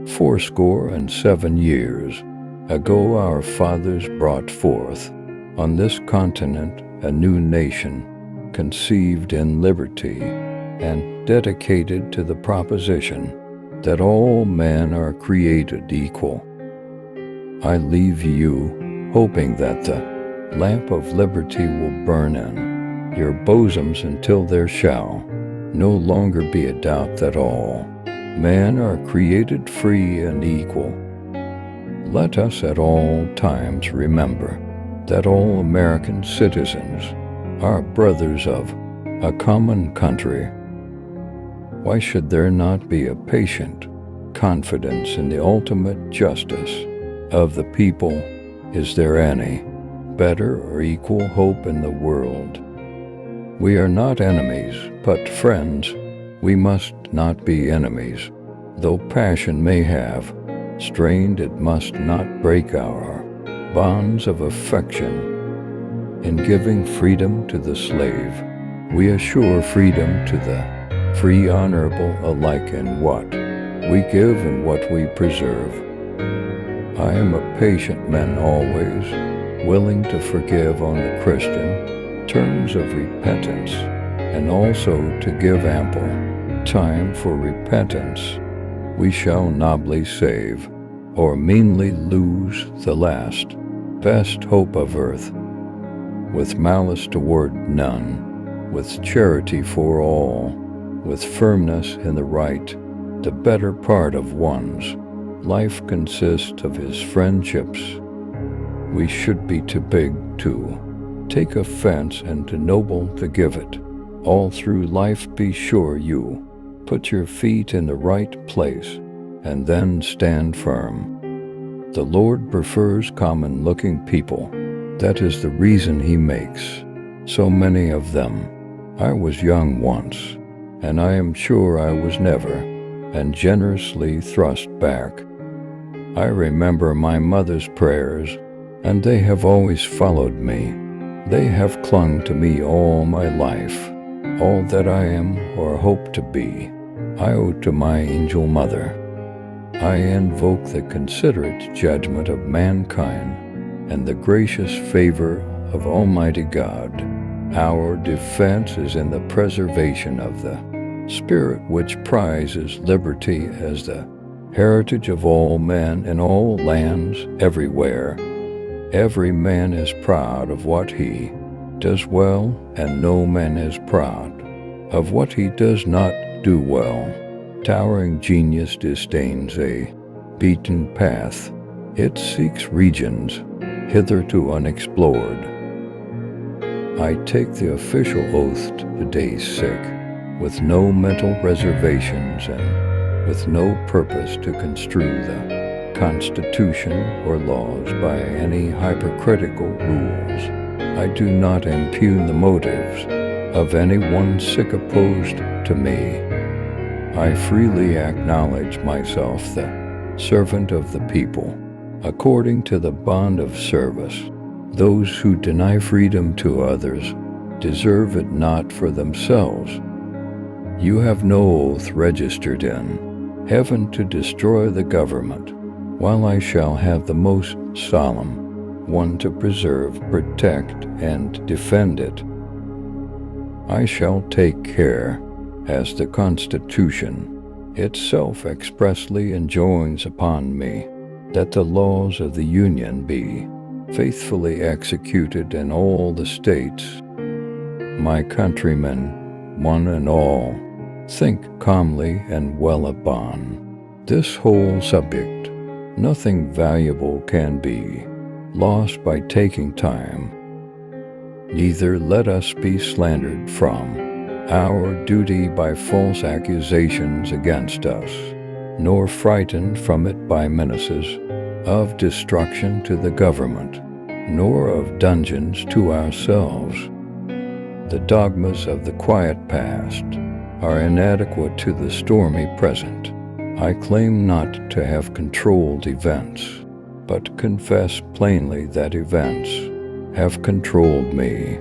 "Fourscore and 7 years ago our fathers brought forth on this continent a new nation, conceived in liberty and dedicated to the proposition that all men are created equal. I leave you, hoping that the lamp of liberty will burn in your bosoms until there shall no longer be a doubt that all men are created free and equal. Let us at all times remember that all American citizens are brothers of a common country. Why should there not be a patient confidence in the ultimate justice of the people? Is there any better or equal hope in the world? We are not enemies, but friends. We must not be enemies. Though passion may have strained, it must not break our bonds of affection. In giving freedom to the slave, we assure freedom to the free, honorable alike in what we give and what we preserve. I am a patient man always, willing to forgive on the Christian terms of repentance, and also to give ample time for repentance. We shall nobly save, or meanly lose the last, best hope of earth, with malice toward none, with charity for all, with firmness in the right, the better part of one's life consists of his friendships. We should be too big to take offense and too noble to give it. All through life be sure you put your feet in the right place, and then stand firm. The Lord prefers common-looking people. That is the reason he makes so many of them. I was young once, and I am sure I was never, and generously thrust back. I remember my mother's prayers, and they have always followed me. They have clung to me all my life. All that I am or hope to be, I owe to my angel mother. I invoke the considerate judgment of mankind and the gracious favor of Almighty God. Our defense is in the preservation of the spirit which prizes liberty as the heritage of all men in all lands everywhere. Every man is proud of what he does well, and no man is proud of what he does not do well. Towering genius disdains a beaten path. It seeks regions hitherto unexplored. I take the official oath today sick, with no mental reservations and with no purpose to construe the Constitution or laws by any hypercritical rules. I do not impugn the motives of anyone sick opposed to me. I freely acknowledge myself the servant of the people, according to the bond of service. Those who deny freedom to others deserve it not for themselves. You have no oath registered in heaven to destroy the government, while I shall have the most solemn one to preserve, protect, and defend it. I shall take care, as the Constitution itself expressly enjoins upon me, that the laws of the Union be faithfully executed in all the states. My countrymen, one and all, think calmly and well upon this whole subject. Nothing valuable can be lost by taking time. Neither let us be slandered from our duty by false accusations against us, nor frightened from it by menaces of destruction to the government, nor of dungeons to ourselves. The dogmas of the quiet past are inadequate to the stormy present. I claim not to have controlled events, but confess plainly that events have controlled me.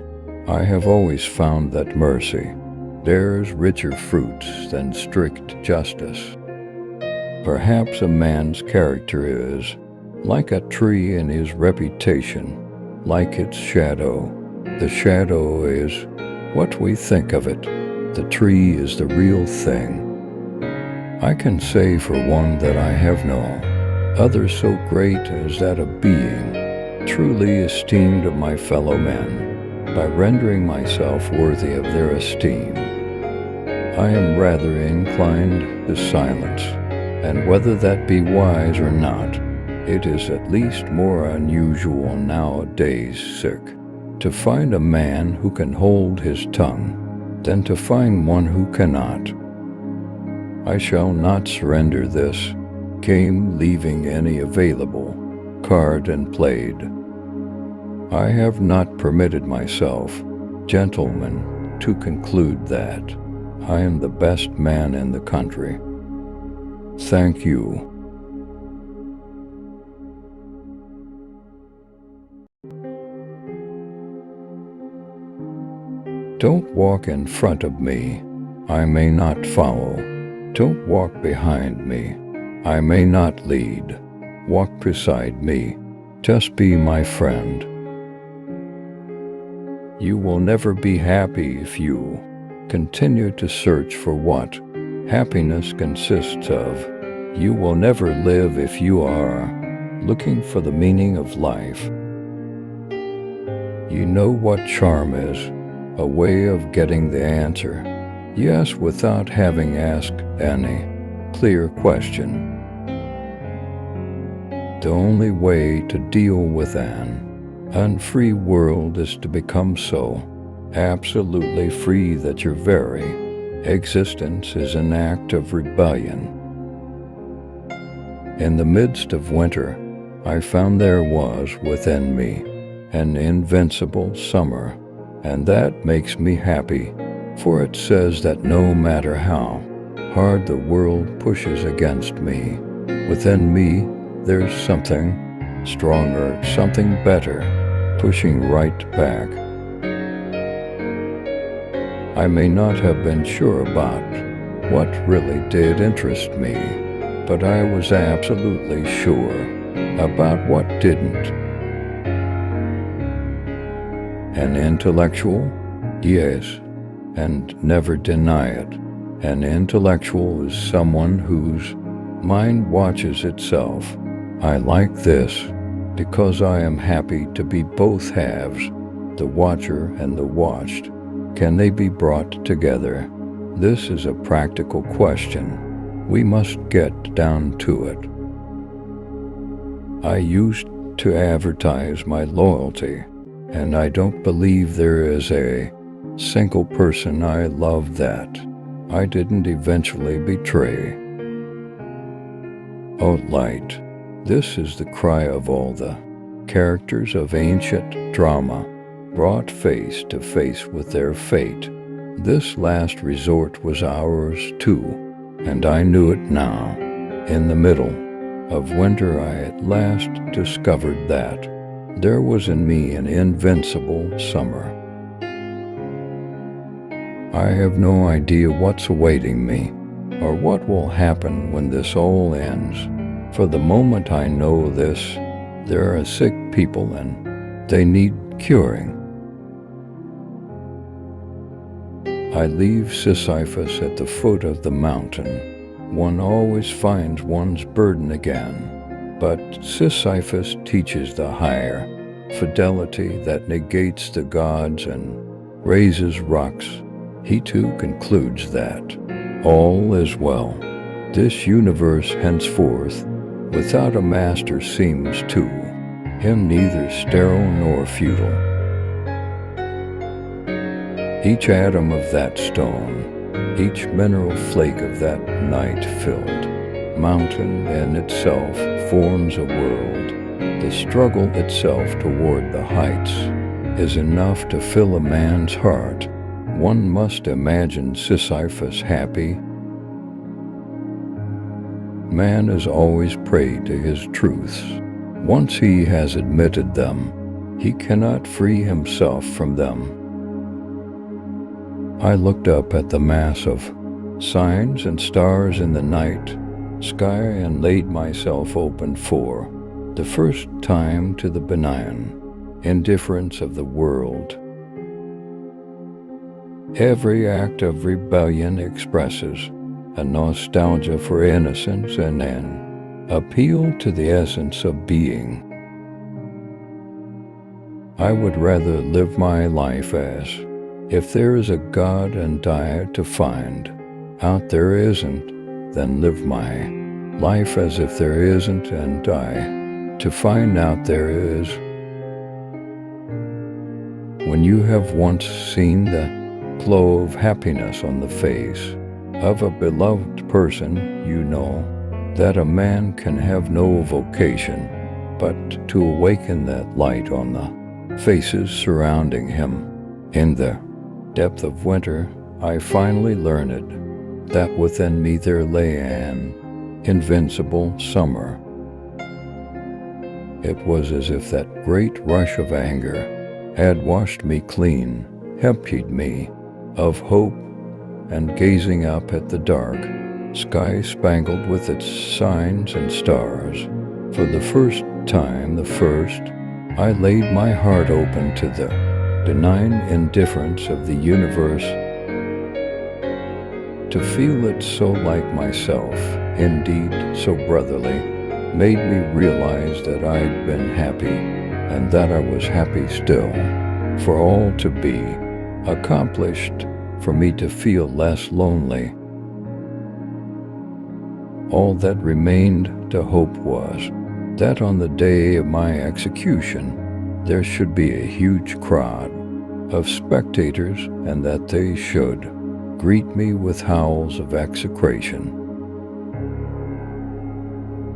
I have always found that mercy bears richer fruits than strict justice. Perhaps a man's character is like a tree in his reputation, like its shadow. The shadow is what we think of it. The tree is the real thing. I can say for one that I have no other so great as that of being truly esteemed of my fellow men, by rendering myself worthy of their esteem. I am rather inclined to silence, and whether that be wise or not, it is at least more unusual nowadays, to find a man who can hold his tongue than to find one who cannot. I shall not surrender this game, leaving any available card unplayed. I have not permitted myself, gentlemen, to conclude that I am the best man in the country. Thank you. Don't walk in front of me, I may not follow. Don't walk behind me, I may not lead. Walk beside me, just be my friend. You will never be happy if you continue to search for what happiness consists of. You will never live if you are looking for the meaning of life. You know what charm is, a way of getting the answer, yes, without having asked any clear question. The only way to deal with an unfree world is to become so absolutely free that your very existence is an act of rebellion. In the midst of winter, I found there was within me an invincible summer, and that makes me happy, for it says that no matter how hard the world pushes against me, within me there's something stronger, something better, pushing right back. I may not have been sure about what really did interest me, but I was absolutely sure about what didn't. An intellectual? Yes, and never deny it. An intellectual is someone whose mind watches itself. I like this because I am happy to be both halves, the watcher and the watched. Can they be brought together? This is a practical question. We must get down to it. I used to advertise my loyalty, and I don't believe there is a single person I love that I didn't eventually betray. O light, this is the cry of all the characters of ancient drama, brought face to face with their fate. This last resort was ours too, and I knew it now. In the middle of winter I at last discovered that there was in me an invincible summer. I have no idea what's awaiting me, or what will happen when this all ends. For the moment I know this, there are sick people and they need curing. I leave Sisyphus at the foot of the mountain. One always finds one's burden again, but Sisyphus teaches the higher fidelity that negates the gods and raises rocks. He too concludes that all is well. This universe henceforth without a master seems to him neither sterile nor futile. Each atom of that stone, each mineral flake of that night-filled mountain in itself forms a world. The struggle itself toward the heights is enough to fill a man's heart. One must imagine Sisyphus happy. Man is always prey to his truths. Once he has admitted them, he cannot free himself from them. I looked up at the mass of signs and stars in the night sky and laid myself open for the first time to the benign indifference of the world. Every act of rebellion expresses a nostalgia for innocence and an appeal to the essence of being. I would rather live my life as if there is a God and die to find out there isn't, than live my life as if there isn't and die to find out there is. When you have once seen the glow of happiness on the face of a beloved person, you know that a man can have no vocation but to awaken that light on the faces surrounding him. In the depth of winter, I finally learned that within me there lay an invincible summer. It was as if that great rush of anger had washed me clean, emptied me of hope, and gazing up at the dark sky spangled with its signs and stars, for the first time, I laid my heart open to the benign indifference of the universe. To feel it so like myself, indeed so brotherly, made me realize that I'd been happy, and that I was happy still, for all to be accomplished, for me to feel less lonely. All that remained to hope was that on the day of my execution there should be a huge crowd of spectators, and that they should greet me with howls of execration.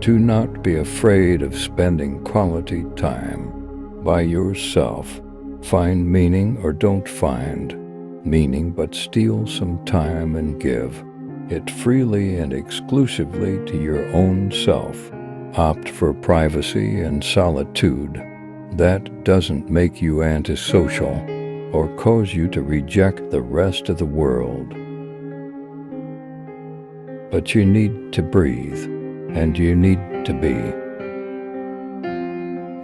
Do not be afraid of spending quality time by yourself. Find meaning or don't find meaning, but steal some time and give it freely and exclusively to your own self. Opt for privacy and solitude. That doesn't make you antisocial or cause you to reject the rest of the world. But you need to breathe, and you need to be.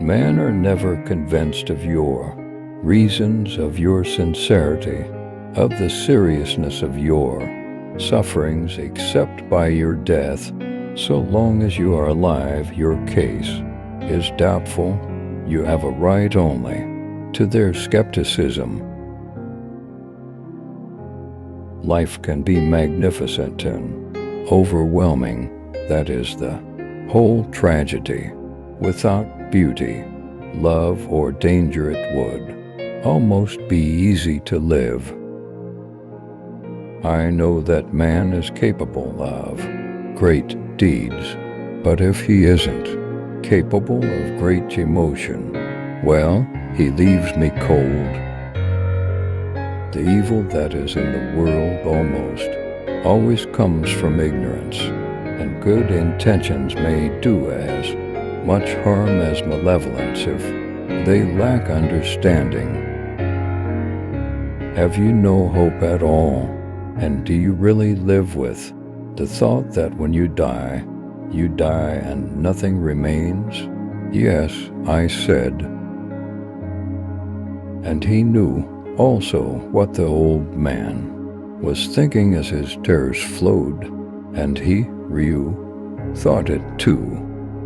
Men are never convinced of your reasons, of your sincerity, of the seriousness of your sufferings, except by your death. So long as you are alive, your case is doubtful. You have a right only to their skepticism. Life can be magnificent and overwhelming. That is the whole tragedy. Without beauty, love, or danger, it would almost be easy to live. I know that man is capable of great deeds, but if he isn't capable of great emotion, well, he leaves me cold. The evil that is in the world almost always comes from ignorance, and good intentions may do as much harm as malevolence if they lack understanding. Have you no hope at all? And do you really live with the thought that when you die and nothing remains? Yes, I said. And he knew also what the old man was thinking as his tears flowed, and he, Ryu, thought it too,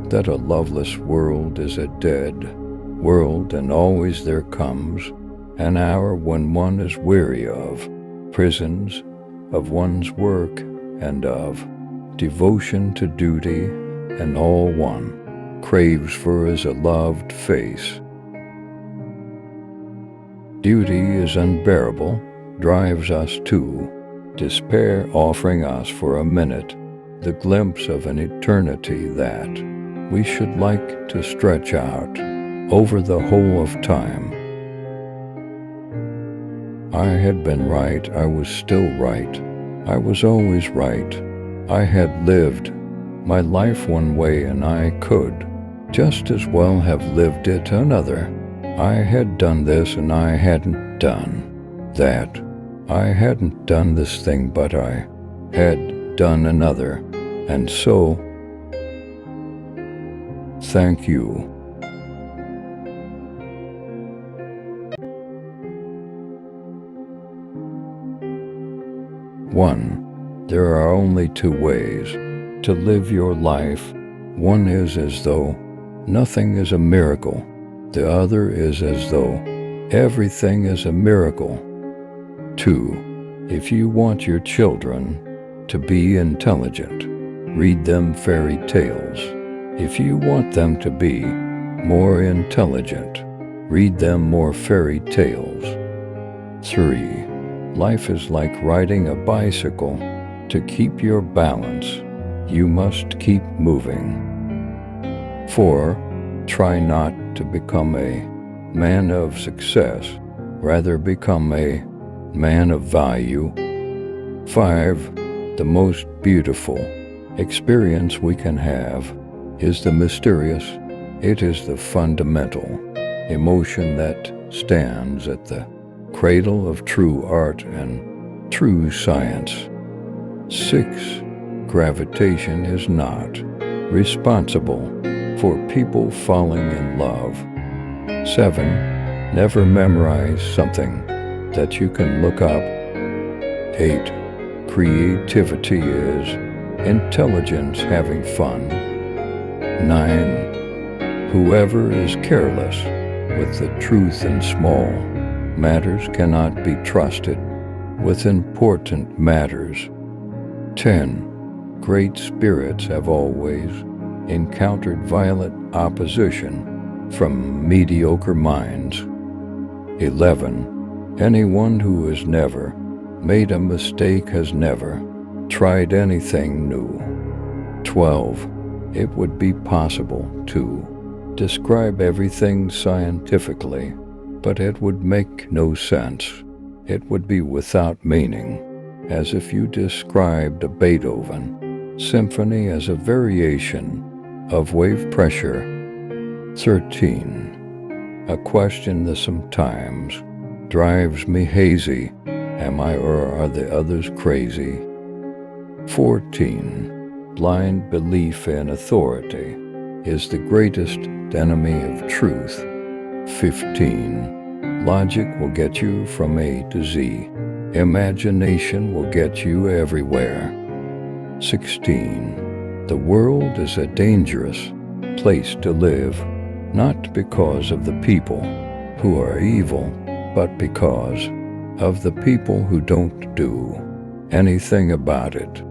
that a loveless world is a dead world, and always there comes an hour when one is weary of prisons, of one's work, and of devotion to duty, and all one craves for is a loved face. Duty is unbearable, drives us to despair, offering us for a minute the glimpse of an eternity that we should like to stretch out over the whole of time. I had been right, I was still right, I was always right. I had lived my life one way, and I could just as well have lived it another. I had done this and I hadn't done that. I hadn't done this thing, but I had done another, and so, thank you. One, there are only two ways to live your life. One is as though nothing is a miracle. The other is as though everything is a miracle. 2. If you want your children to be intelligent, read them fairy tales. If you want them to be more intelligent, read them more fairy tales. 3. Life is like riding a bicycle. To keep your balance, you must keep moving. 4. Try not to become a man of success, rather become a man of value. 5. The most beautiful experience we can have is the mysterious. It is the fundamental emotion that stands at the cradle of true art and true science. 6. Gravitation is not responsible for people falling in love. 7. Never memorize something that you can look up. 8. Creativity is intelligence having fun. 9. Whoever is careless with the truth in small matters cannot be trusted with important matters. 10. Great spirits have always encountered violent opposition from mediocre minds. 11. Anyone who has never made a mistake has never tried anything new. 12. It would be possible to describe everything scientifically, but it would make no sense. It would be without meaning, as if you described a Beethoven symphony as a variation of wave pressure. 13. A question that sometimes drives me hazy. Am I or are the others crazy? 14. Blind belief in authority is the greatest enemy of truth. 15. Logic will get you from A to Z. Imagination will get you everywhere. 16. The world is a dangerous place to live, not because of the people who are evil, but because of the people who don't do anything about it.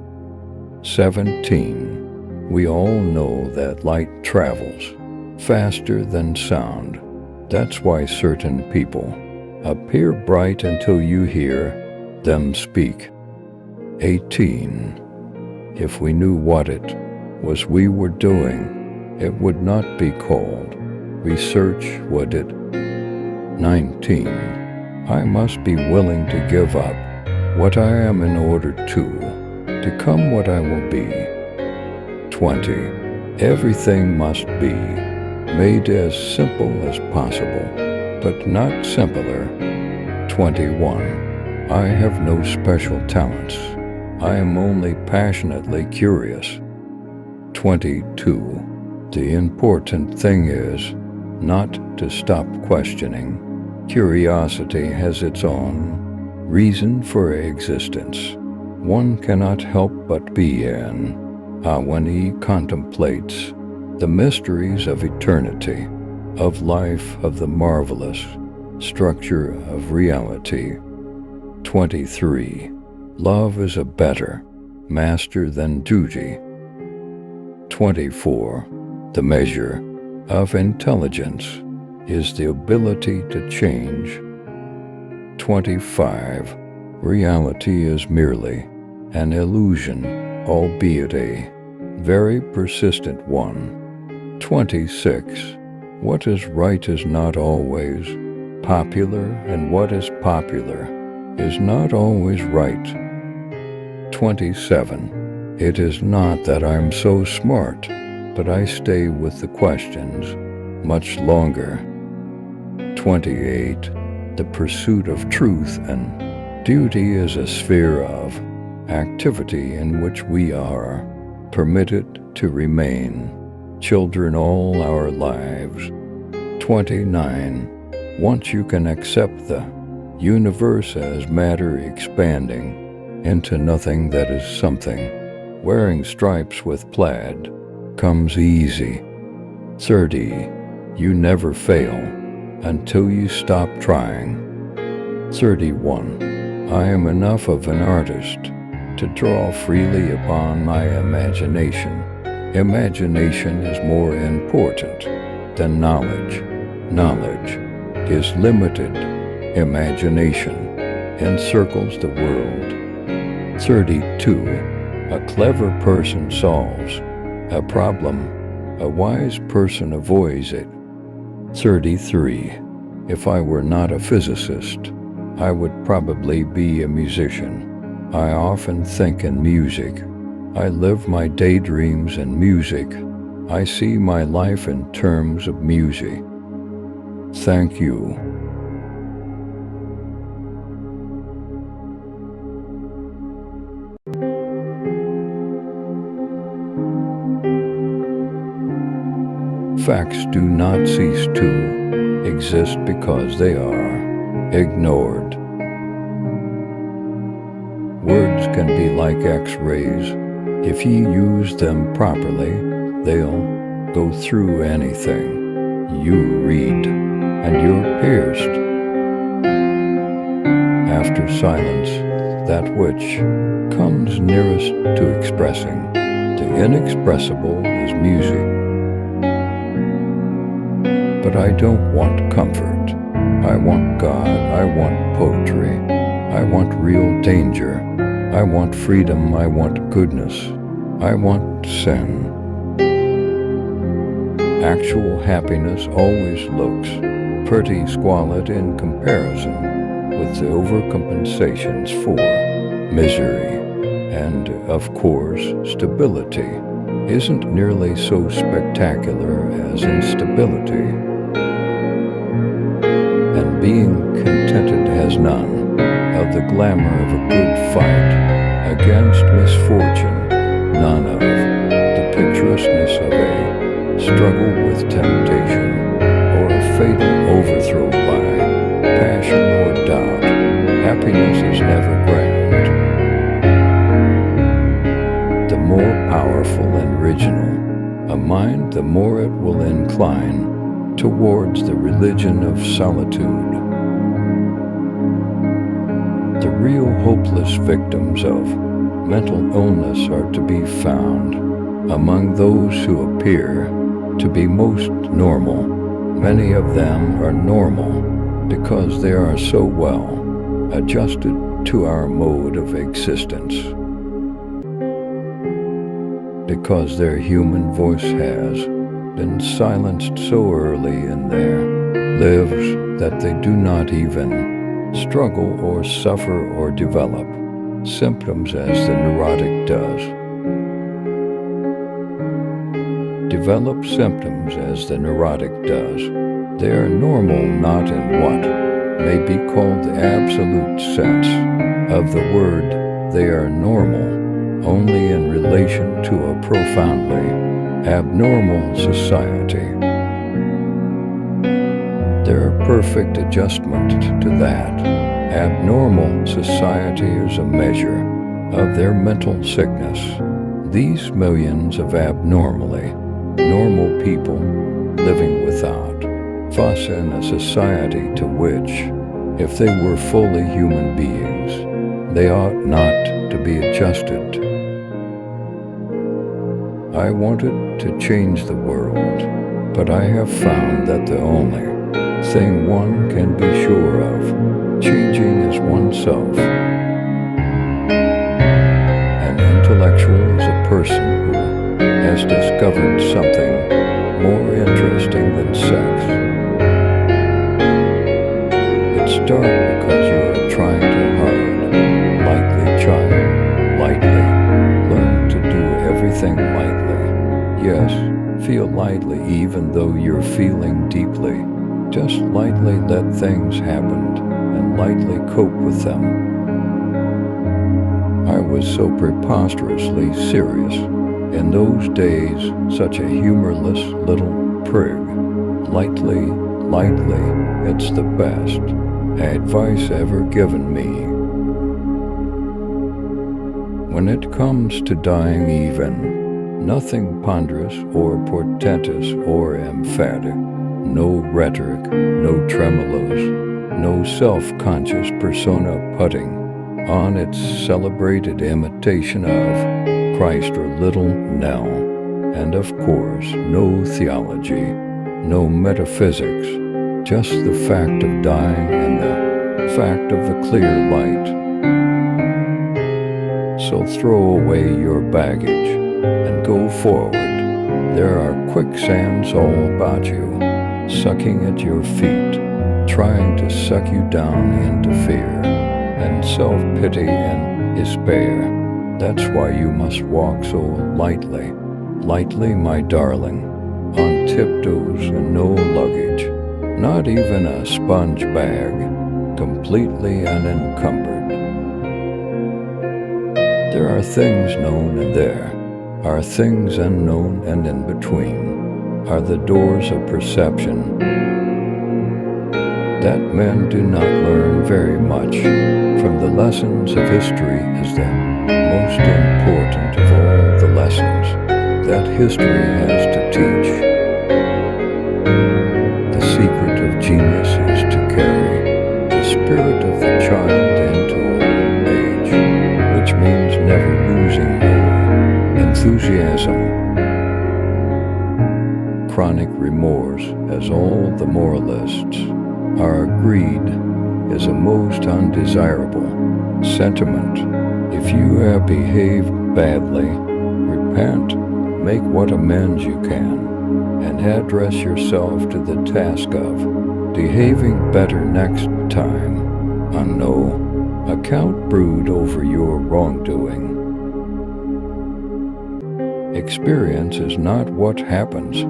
17. We all know that light travels faster than sound. That's why certain people appear bright until you hear them speak. 18. If we knew what it was we were doing, it would not be called research, would it? 19. I must be willing to give up what I am in order to become what I will be. 20. Everything must be made as simple as possible, but not simpler. 21. I have no special talents. I am only passionately curious. 22. The important thing is not to stop questioning. Curiosity has its own reason for existence. One cannot help but be in awe when he contemplates the mysteries of eternity, of life, of the marvelous structure of reality. 23. Love is a better master than duty. 24. The measure of intelligence is the ability to change. 25. Reality is merely an illusion, albeit a very persistent one. 26. What is right is not always popular, and what is popular is not always right. 27. It is not that I'm so smart, but I stay with the questions much longer. 28. The pursuit of truth and Duty is a sphere of activity in which we are permitted to remain children all our lives. 29. Once you can accept the universe as matter expanding into nothing that is something, wearing stripes with plaid comes easy. 30. You never fail until you stop trying. 31. I am enough of an artist to draw freely upon my imagination. Imagination is more important than knowledge. Knowledge is limited. Imagination encircles the world. 32. A clever person solves a problem. A wise person avoids it. 33. If I were not a physicist, I would probably be a musician. I often think in music. I live my daydreams in music. I see my life in terms of music. Thank you. Facts do not cease to exist because they are ignored. Words can be like X-rays. If you use them properly, they'll go through anything you read, and you're pierced. After silence, that which comes nearest to expressing the inexpressible is music. But I don't want comfort. I want God. I want poetry. I want real danger. I want freedom. I want goodness. I want sin. Actual happiness always looks pretty squalid in comparison with the overcompensations for misery. And, of course, stability isn't nearly so spectacular as instability. And being contented has none of the glamour of a good fight against misfortune, none of the picturesqueness of a struggle with temptation, or a fatal overthrow by passion or doubt. Happiness is never grand. The more powerful and original a mind, the more it will incline towards the religion of solitude. The real hopeless victims of mental illness are to be found among those who appear to be most normal. Many of them are normal because they are so well adjusted to our mode of existence, because their human voice has been silenced so early in their lives that they do not even struggle or suffer or develop symptoms as the neurotic does. Develop symptoms as the neurotic does. They are normal not in what may be called the absolute sense of the word. They are normal only in relation to a profoundly abnormal society. Their perfect adjustment to that abnormal society is a measure of their mental sickness. These millions of abnormally normal people living without fuss in a society to which, if they were fully human beings, they ought not to be adjusted. I wanted to change the world, but I have found that the only thing one can be sure of changing is oneself. An intellectual is a person who has discovered something more interesting than sex. It's dark because you are trying too hard. Lightly try, lightly learn to do everything lightly. Yes, feel lightly even though you're feeling deeply. Just lightly let things happen and lightly cope with them. I was so preposterously serious. In those days, such a humorless little prig. Lightly, it's the best advice ever given me. When it comes to dying even, nothing ponderous or portentous or emphatic, no rhetoric, no tremolos, no self-conscious persona putting on its celebrated imitation of Christ or Little Nell, and of course no theology, no metaphysics, just the fact of dying and the fact of the clear light. So throw away your baggage and go forward. There are quicksands all about you, sucking at your feet, trying to suck you down into fear and self-pity and despair. That's why you must walk so lightly, my darling, on tiptoes and no luggage, not even a sponge bag, completely unencumbered. There are things known and there are things unknown, and in between are the doors of perception that men do not learn very much from. The lessons of history is the most important of all the lessons that history has to teach. The secret of genius is to carry the spirit of the child into old age, which means never losing your enthusiasm. Chronic remorse, as all the moralists are agreed, is a most undesirable sentiment. If you have behaved badly, repent, make what amends you can, and address yourself to the task of behaving better next time. On no account brood over your wrongdoing. Experience is not what happens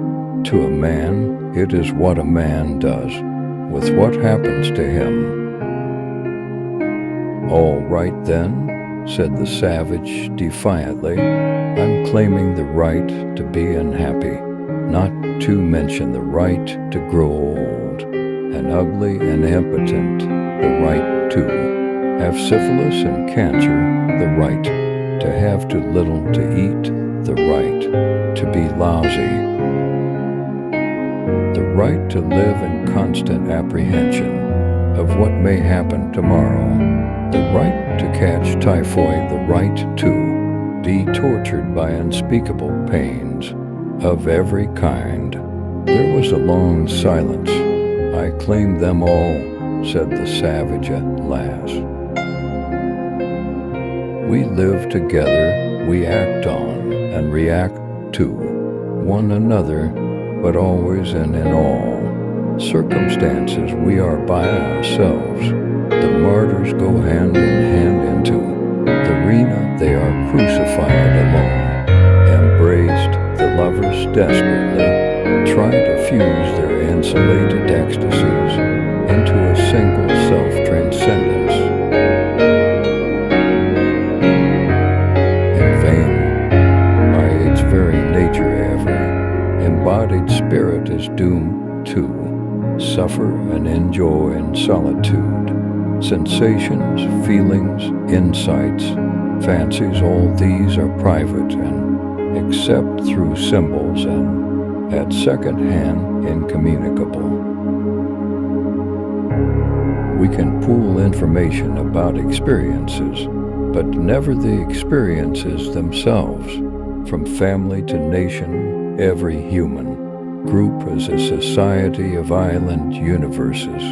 to a man, it is what a man does with what happens to him. All right then, said the savage defiantly, I'm claiming the right to be unhappy, not to mention the right to grow old and ugly and impotent, the right to have syphilis and cancer, the right to have too little to eat, the right to be lousy, the right to live in constant apprehension of what may happen tomorrow, the right to catch typhoid, the right to be tortured by unspeakable pains of every kind. There was a long silence. I claim them all, said the savage at last. We live together, we act on and react to one another, but always and in all circumstances we are by ourselves. The martyrs go hand in hand into the arena, they are crucified alone. Embraced, the lovers desperately try to fuse their insulated ecstasies into a single self-transcendence. In vain, by its very nature, every embodied spirit is doomed to suffer and enjoy in solitude. Sensations, feelings, insights, fancies, all these are private and except through symbols and at second hand incommunicable. We can pool information about experiences, but never the experiences themselves. From family to nation, every human group is a society of island universes.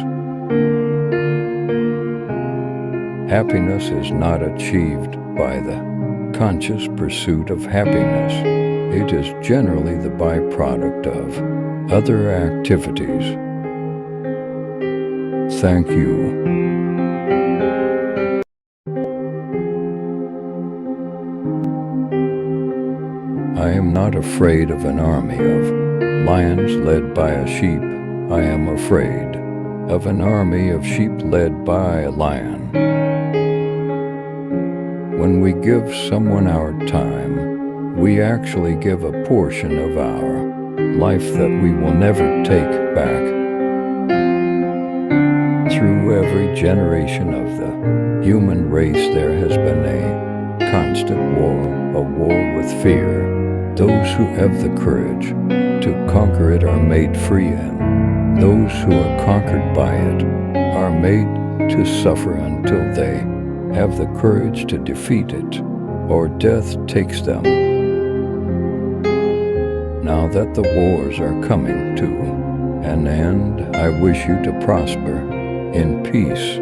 Happiness is not achieved by the conscious pursuit of happiness. It is generally the byproduct of other activities. Thank you. I am not afraid of an army of lions led by a sheep. I am afraid of an army of sheep led by a lion. When we give someone our time, we actually give a portion of our life that we will never take back. Through every generation of the human race, there has been a constant war, a war with fear. Those who have the courage to conquer it are made free, and those who are conquered by it are made to suffer until they have the courage to defeat it, or death takes them. Now that the wars are coming to an end, I wish you to prosper in peace.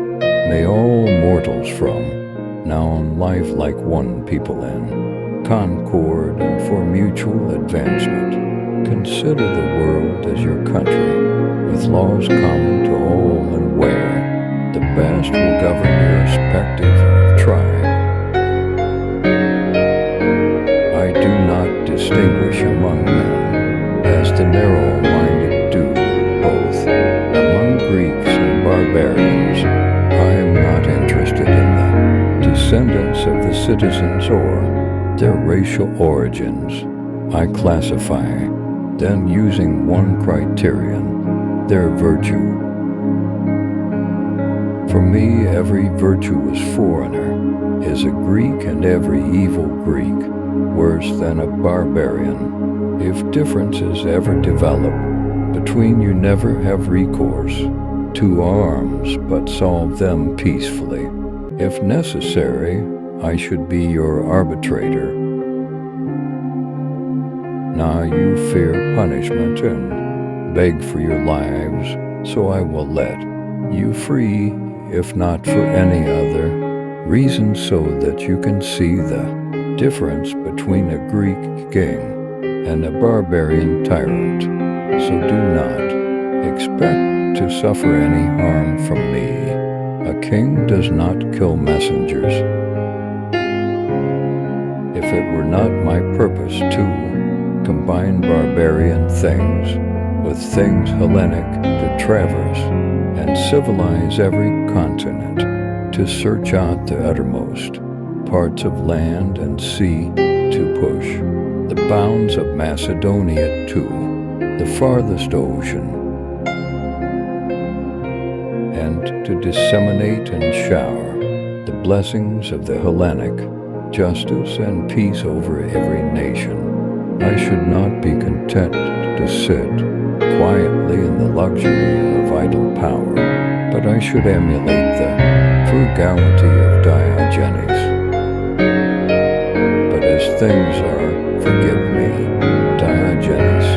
May all mortals from now on live like one people in concord and for mutual advancement. Consider the world as your country, with laws common to all, and where the best will govern irrespective of tribe. I do not distinguish among men, as the narrow-minded do, both among Greeks and barbarians. I am not interested in the descendants of the citizens or their racial origins. I classify them using one criterion, their virtue. For me, every virtuous foreigner is a Greek, and every evil Greek worse than a barbarian. If differences ever develop between you, never have recourse to arms, but solve them peacefully. If necessary, I should be your arbitrator. Now you fear punishment and beg for your lives, so I will let you free, if not for any other reason, so that you can see the difference between a Greek king and a barbarian tyrant. So do not expect to suffer any harm from me. A king does not kill messengers. If it were not my purpose to combine barbarian things with things Hellenic, to traverse and civilize every continent, to search out the uttermost parts of land and sea, to push the bounds of Macedonia to the farthest ocean, and to disseminate and shower the blessings of the Hellenic justice and peace over every nation. I should not be content to sit quietly in the luxury of idle power, but I should emulate the frugality of Diogenes. But as things are, forgive me, Diogenes,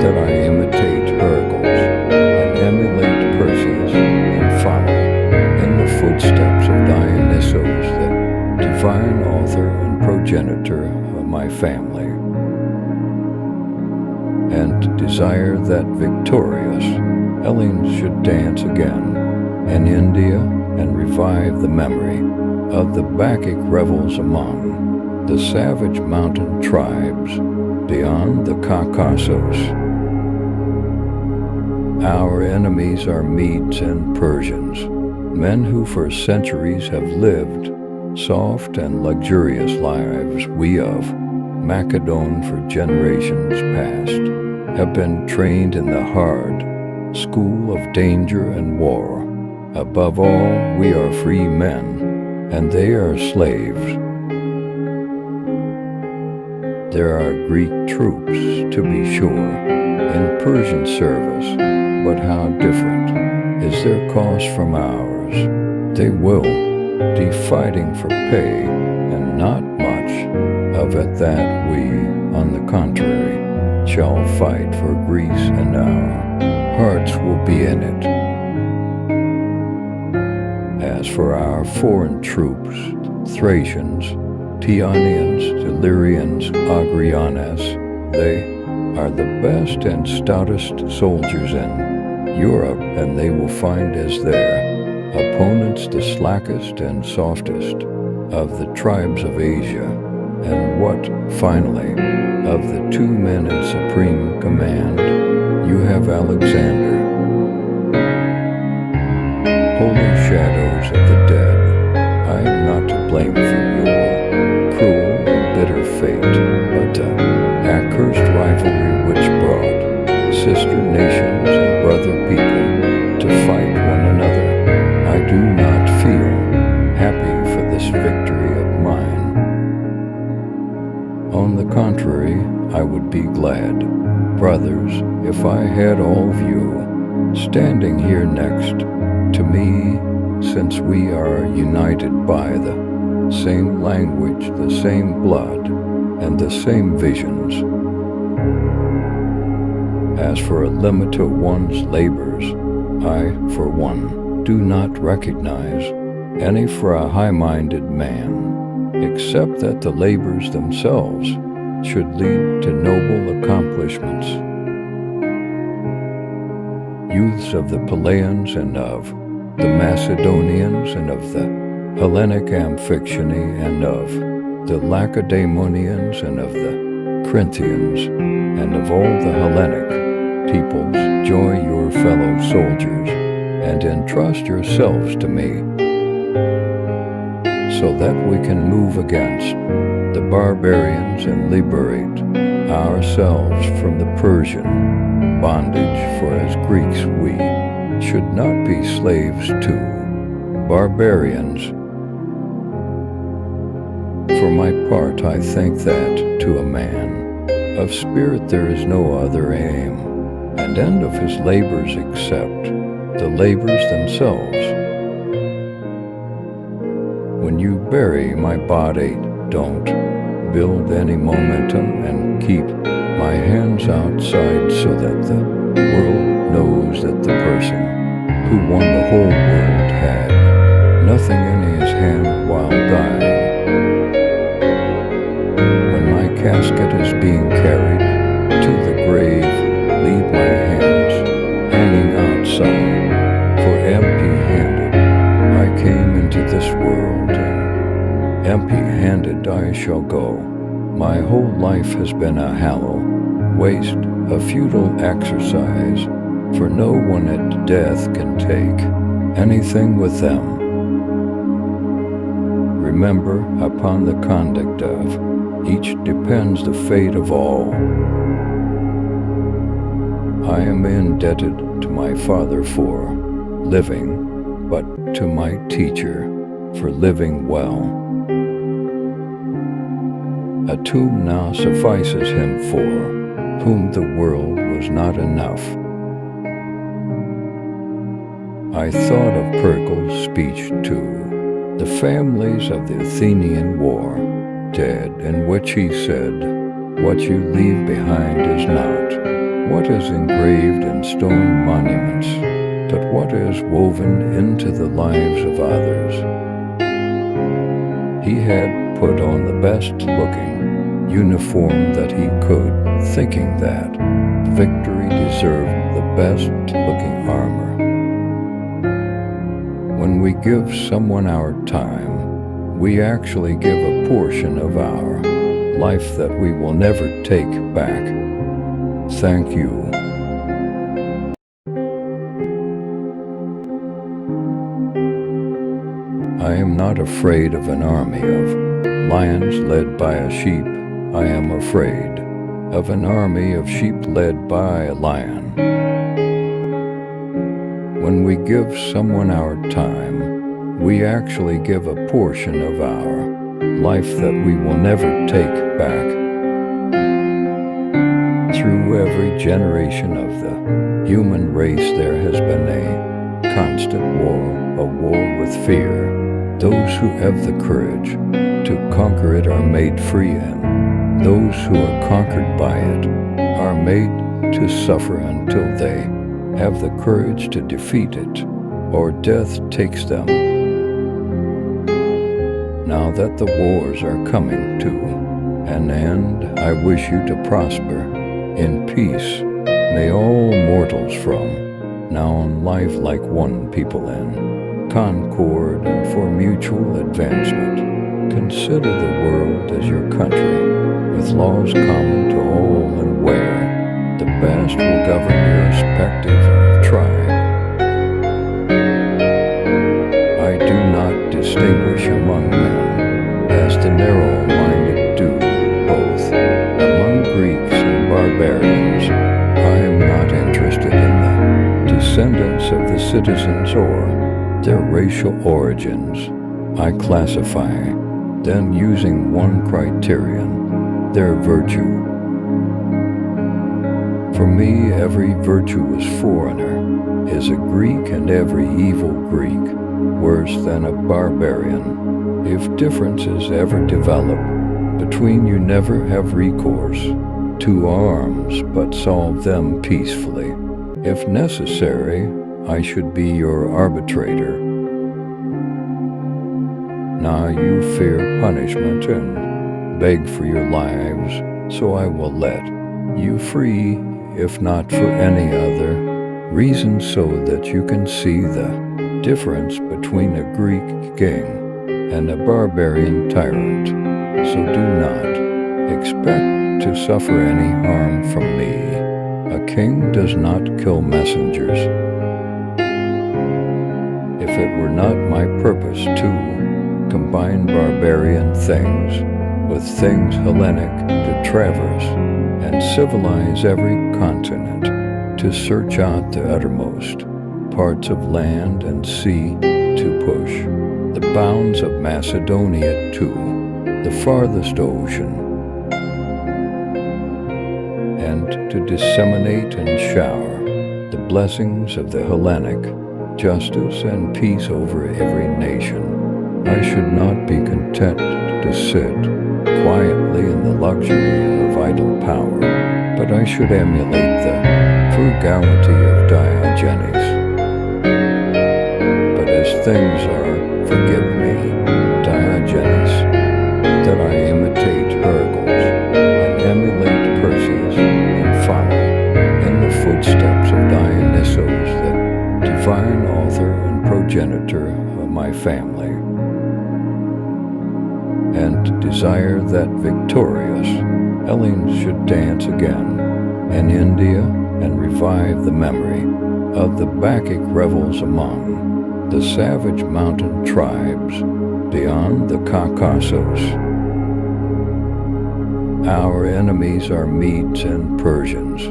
that I imitate Hercules and emulate Perseus and follow in the footsteps of Dionysos, the divine author and progenitor of my family, and desire that victorious Hellenes should dance again in India and revive the memory of the Bacchic revels among the savage mountain tribes beyond the Caucasus. Our enemies are Medes and Persians, men who for centuries have lived soft and luxurious lives. We of Macedon for generations past have been trained in the hard school of danger and war. Above all, we are free men, and they are slaves. There are Greek troops, to be sure, in Persian service, but how different is their cause from ours? They will be fighting for pay, and not much of it that we, on the contrary, shall fight for Greece, and our hearts will be in it. As for our foreign troops, Thracians, Paeonians, Illyrians, Agrianes, they are the best and stoutest soldiers in Europe, and they will find as their opponents the slackest and softest of the tribes of Asia. And what, finally, of the two men in supreme command, you have Alexander. Holy shadows of the dead, I am not to blame for your fate, but accursed rivalry which brought sister nations and brother people to fight one another. I do not feel happy for this victory of mine. On the contrary, I would be glad, brothers, if I had all of you standing here next to me, since we are united by the same language, the same blood, and the same visions. As for a limit to one's labors, I, for one, do not recognize any for a high-minded man, except that the labors themselves should lead to noble accomplishments. Youths of the Pellaeans and of the Macedonians and of the Hellenic Amphictyony and of the Lacedaemonians and of the Corinthians and of all the Hellenic peoples, join your fellow soldiers and entrust yourselves to me, so that we can move against the barbarians and liberate ourselves from the Persian bondage, for as Greeks we should not be slaves to barbarians. For my part, I think that to a man of spirit there is no other aim and end of his labors except the labors themselves. When you bury my body, don't build any momentum and keep my hands outside, so that the world knows that the person who won the whole world had nothing in his hand while dying. When my casket is being carried to the grave, leave my hands hanging outside, for empty-handed I came into this world, and empty-handed I shall go. My whole life has been a hollow waste, a futile exercise, for no one at death can take anything with them. Remember, upon the conduct of each depends the fate of all. I am indebted to my father for living, but to my teacher for living well. A tomb now suffices him for whom the world was not enough. I thought of Pericles' speech to the families of the Athenian war dead, in which he said, "What you leave behind is not what is engraved in stone monuments, but what is woven into the lives of others." He had put on the best-looking uniform that he could, thinking that victory deserved the best-looking armor. When we give someone our time, we actually give a portion of our life that we will never take back. Thank you. I am not afraid of an army of lions led by a sheep. I am afraid of an army of sheep led by a lion. When we give someone our time, we actually give a portion of our life that we will never take back. Through every generation of the human race there has been a constant war, a war with fear. Those who have the courage to conquer it are made free, and those who are conquered by it are made to suffer until they have the courage to defeat it, or death takes them. Now that the wars are coming to an end, I wish you to prosper in peace. May all mortals from now on live like one people in concord and for mutual advancement. Consider the world as your country, with laws common to all, and where the best will govern your respective tribe. I do not distinguish among men as the narrow-minded do, citizens or their racial origins. I classify them using one criterion: their virtue. For me, every virtuous foreigner is a Greek, and every evil Greek worse than a barbarian. If differences ever develop between you, never have recourse to arms, but solve them peacefully. If necessary, I should be your arbitrator. Now you fear punishment and beg for your lives, so I will let you free, if not for any other reason, so that you can see the difference between a Greek king and a barbarian tyrant. So do not expect to suffer any harm from me. A king does not kill messengers. If it were not my purpose to combine barbarian things with things Hellenic, to traverse and civilize every continent, to search out the uttermost parts of land and sea, to push the bounds of Macedonia to the farthest ocean, and to disseminate and shower the blessings of the Hellenic, justice and peace over every nation. I should not be content to sit quietly in the luxury of idle power, but I should emulate the frugality of Diogenes. But as things are, forgive me, Diogenes, that I imitate Hercules and emulate Perseus and follow in the footsteps of Dionysos, the divine author and progenitor of my family, and desire that victorious Hellenes should dance again in India and revive the memory of the Bacchic revels among the savage mountain tribes beyond the Caucasus. Our enemies are Medes and Persians,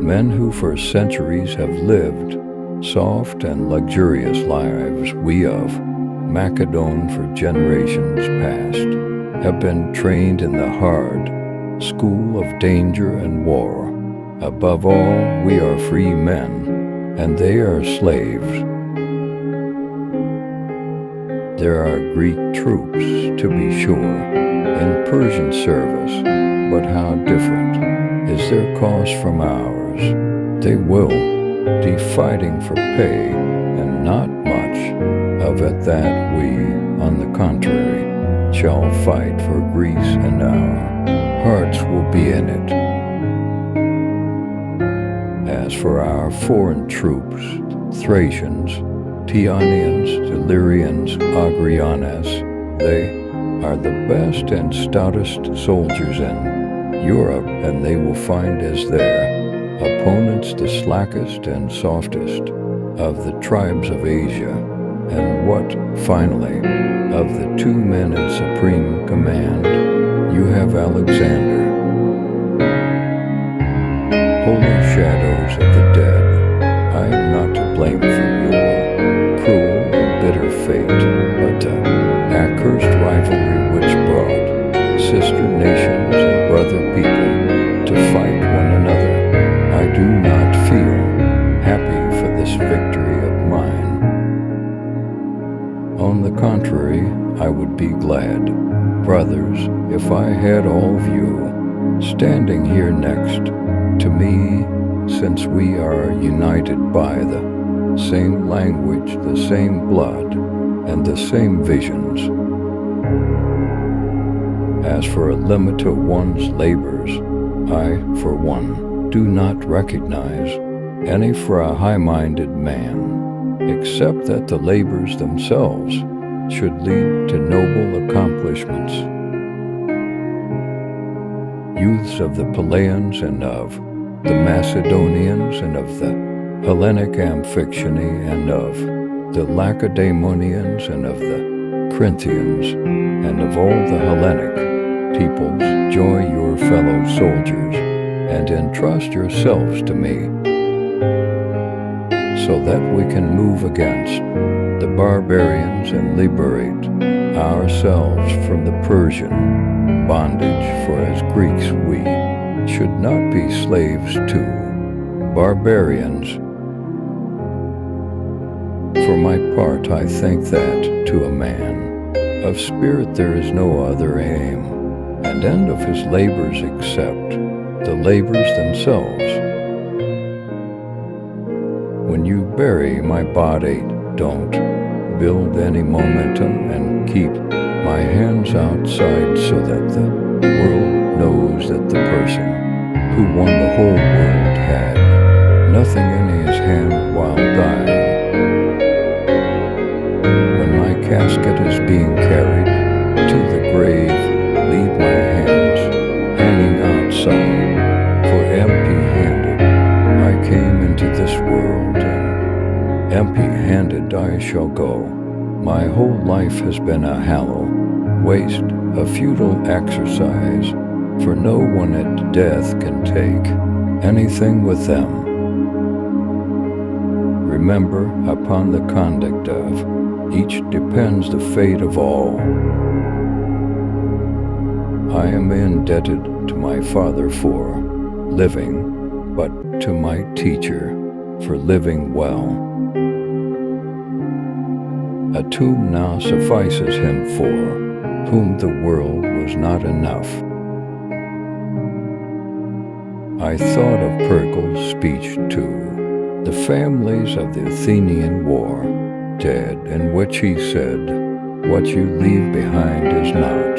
men who for centuries have lived soft and luxurious lives. We of Macedon for generations past have been trained in the hard school of danger and war. Above all, we are free men, and they are slaves. There are Greek troops, to be sure, in Persian service, but how different is their cause from ours? They will be fighting for pay, and not much of it that. We, on the contrary, shall fight for Greece, and our hearts will be in it. As for our foreign troops, Thracians, Paeonians, Illyrians, Agrianes, they are the best and stoutest soldiers in Europe, and they will find as their opponents the slackest and softest of the tribes of Asia. And what, finally, of the 2 men in supreme command, you have Alexander. Holy shadows of the dead, I am not to blame for your cruel and bitter fate, but the accursed rivalry which brought sister nations and brother people to fight one another. I do not feel happy for this victory of mine. On the contrary, I would be glad, brothers, if I had all of you standing here next to me, since we are united by the same language, the same blood, and the same visions. As for a limit to one's labors, I, for one, do not recognize any for a high-minded man, except that the labors themselves should lead to noble accomplishments. Youths of the Pelasgians and of the Macedonians and of the Hellenic Amphictyony and of the Lacedaemonians and of the Corinthians and of all the Hellenic peoples, joy your fellow soldiers and entrust yourselves to me. so that we can move against the barbarians and liberate ourselves from the Persian bondage, for as Greeks we should not be slaves to barbarians. For my part, I think that to a man of spirit there is no other aim and end of his labors except the labors themselves. When you bury my body, don't build any momentum and keep my hands outside so that the world knows that the person who won the whole world had nothing in his hand while dying. When my casket is being carried to the grave, leave my hands hanging outside, for empty-handed I came into this world, and empty-handed I shall go. My whole life has been a hollow waste, a futile exercise, for no one at death can take anything with them. Remember, upon the conduct of each depends the fate of all. I am indebted to my father for living, but to my teacher for living well. A tomb now suffices him for whom the world was not enough. I thought of Pericles' speech to the families of the Athenian war dead, in which he said, "What you leave behind is not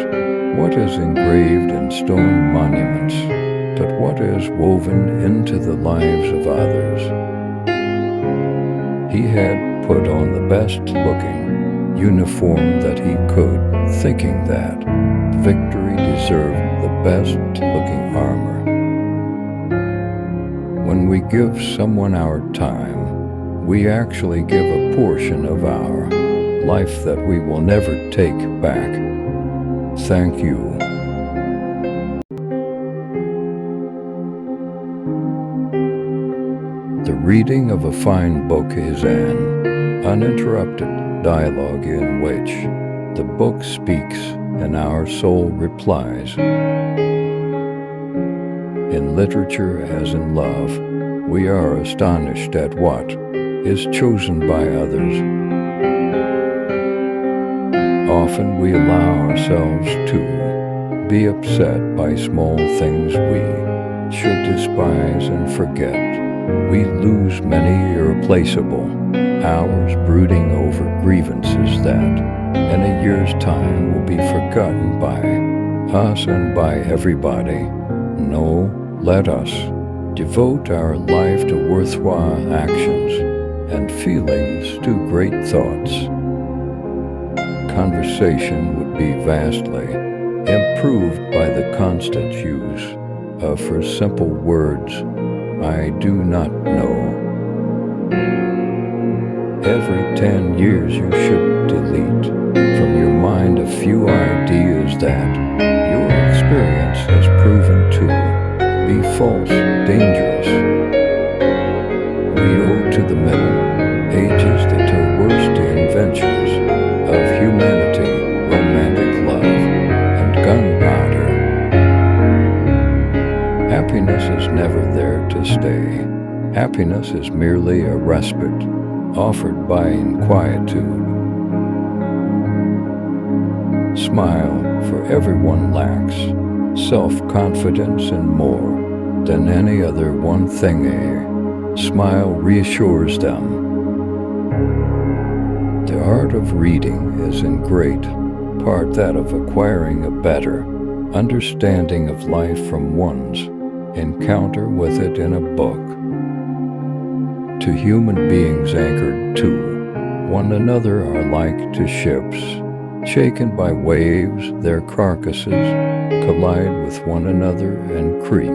what is engraved in stone monuments, but what is woven into the lives of others." He had put on the best-looking uniform that he could, thinking that victory deserved the best-looking armor. When we give someone our time, we actually give a portion of our life that we will never take back. Thank you. The reading of a fine book is an uninterrupted dialogue in which the book speaks and our soul replies. In literature as in love, we are astonished at what is chosen by others. Often we allow ourselves to be upset by small things we should despise and forget. We lose many irreplaceable hours brooding over grievances that in a year's time will be forgotten by us and by everybody. No, let us devote our life to worthwhile actions and feelings, to great thoughts. Conversation would be vastly improved by the constant use of for simple words, "I do not know." Every 10 years you should delete from your mind a few ideas that your experience has proven to be false, dangerous. We owe to the Middle Ages the two worst inventions of humanity, romantic love and gunpowder. Happiness is never there to stay. Happiness is merely a respite offered by inquietude. Smile, for everyone lacks self-confidence, and more than any other one thing a smile reassures them. The art of reading is in great part that of acquiring a better understanding of life from one's encounter with it in a book. To human beings anchored to one another are like to ships shaken by waves, their carcasses collide with one another and creak.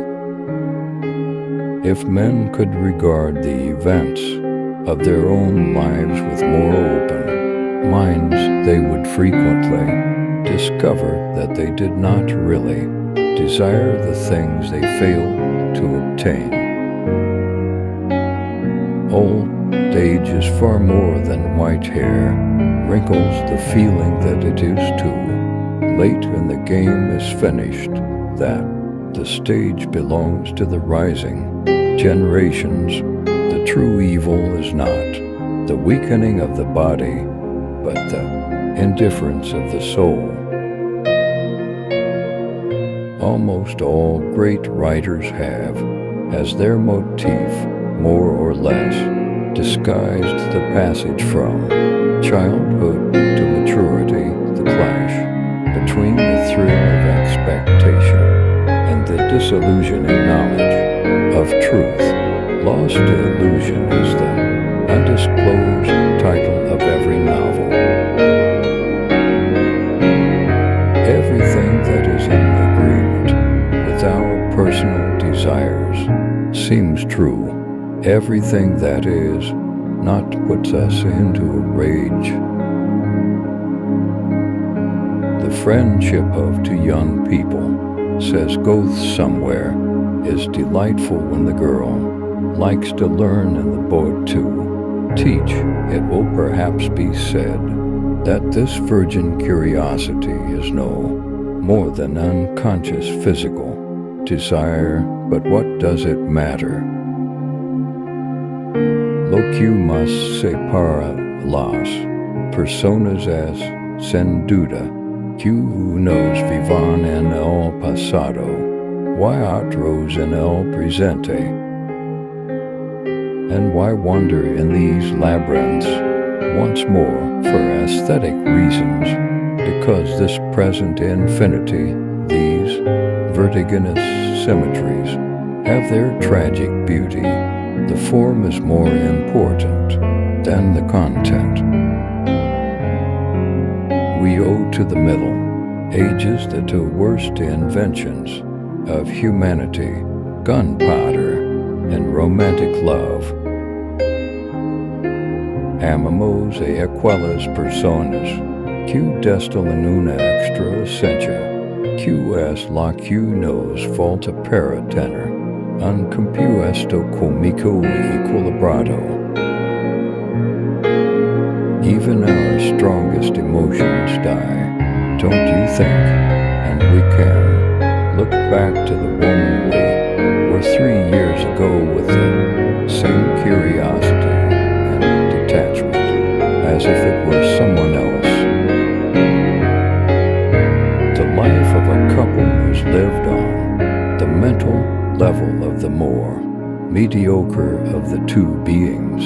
If men could regard the events of their own lives with more open minds, they would frequently discover that they did not really desire the things they failed to obtain. Old stage is far more than white hair, wrinkles the feeling that it is too late and the game is finished, that the stage belongs to the rising generations. The true evil is not the weakening of the body, but the indifference of the soul. Almost all great writers have, as their motif, more or less, disguised the passage from childhood to maturity, the clash between the thrill of expectation and the disillusioning knowledge of truth. Lost to illusion is the undisclosed title of every novel. Everything that is in agreement with our personal desires seems true. Everything that is not puts us into a rage. The friendship of two young people, says Goethe somewhere, is delightful when the girl likes to learn and the boy to teach. It will perhaps be said that this virgin curiosity is no more than unconscious physical desire, but what does it matter? Locumus separa las personas as sin duda, que unos vivan en el pasado, y otros en el presente. And why wander in these labyrinths once more for aesthetic reasons? Because this present infinity, these vertiginous symmetries, have their tragic beauty. The form is more important than the content. We owe to the Middle Ages the two worst inventions of humanity, gunpowder and romantic love. Amamos e aquelas personas que destam en una extra esencia, que es la que nos falta para tener un compuesto cómico equilibrado. Even our strongest emotions die, don't you think? And we can look back to the woman we were 3 years ago with the same curiosity and detachment, as if it were someone else. The life of a couple is lived on the mental level of the more mediocre of the two beings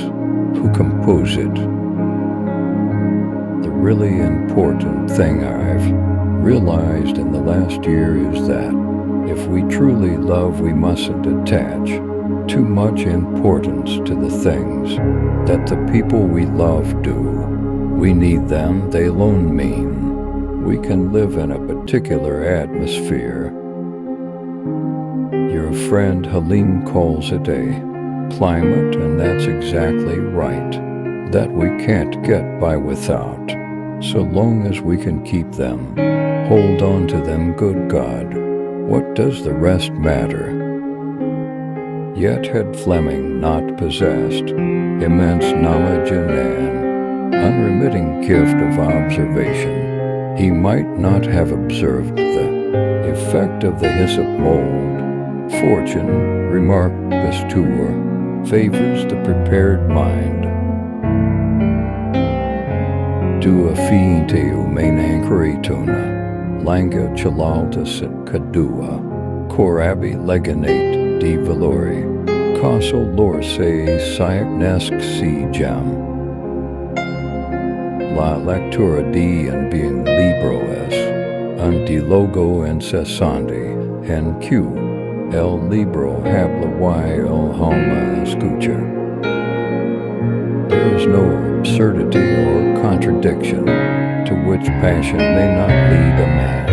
who compose it. The really important thing I've realized in the last year is that if we truly love, we mustn't attach too much importance to the things that the people we love do. We need them, they alone mean we can live in a particular atmosphere. Your friend Helene calls it a climate, and that's exactly right, that we can't get by without. So long as we can keep them, hold on to them, good God, what does the rest matter? Yet had Fleming not possessed immense knowledge and an unremitting gift of observation, he might not have observed the effect of the hyssop mold. Fortune, remarked Pasteur, favors the prepared mind. Dua fiinte umenancritona, langa chalalta sit cadua, corabi leganate di valori, caso lorse siacnesque si jam. La lectura di en bien libro es, un dialogo incesante, en Q. El libro habla y el alma escucha. There is no absurdity or contradiction to which passion may not lead a man.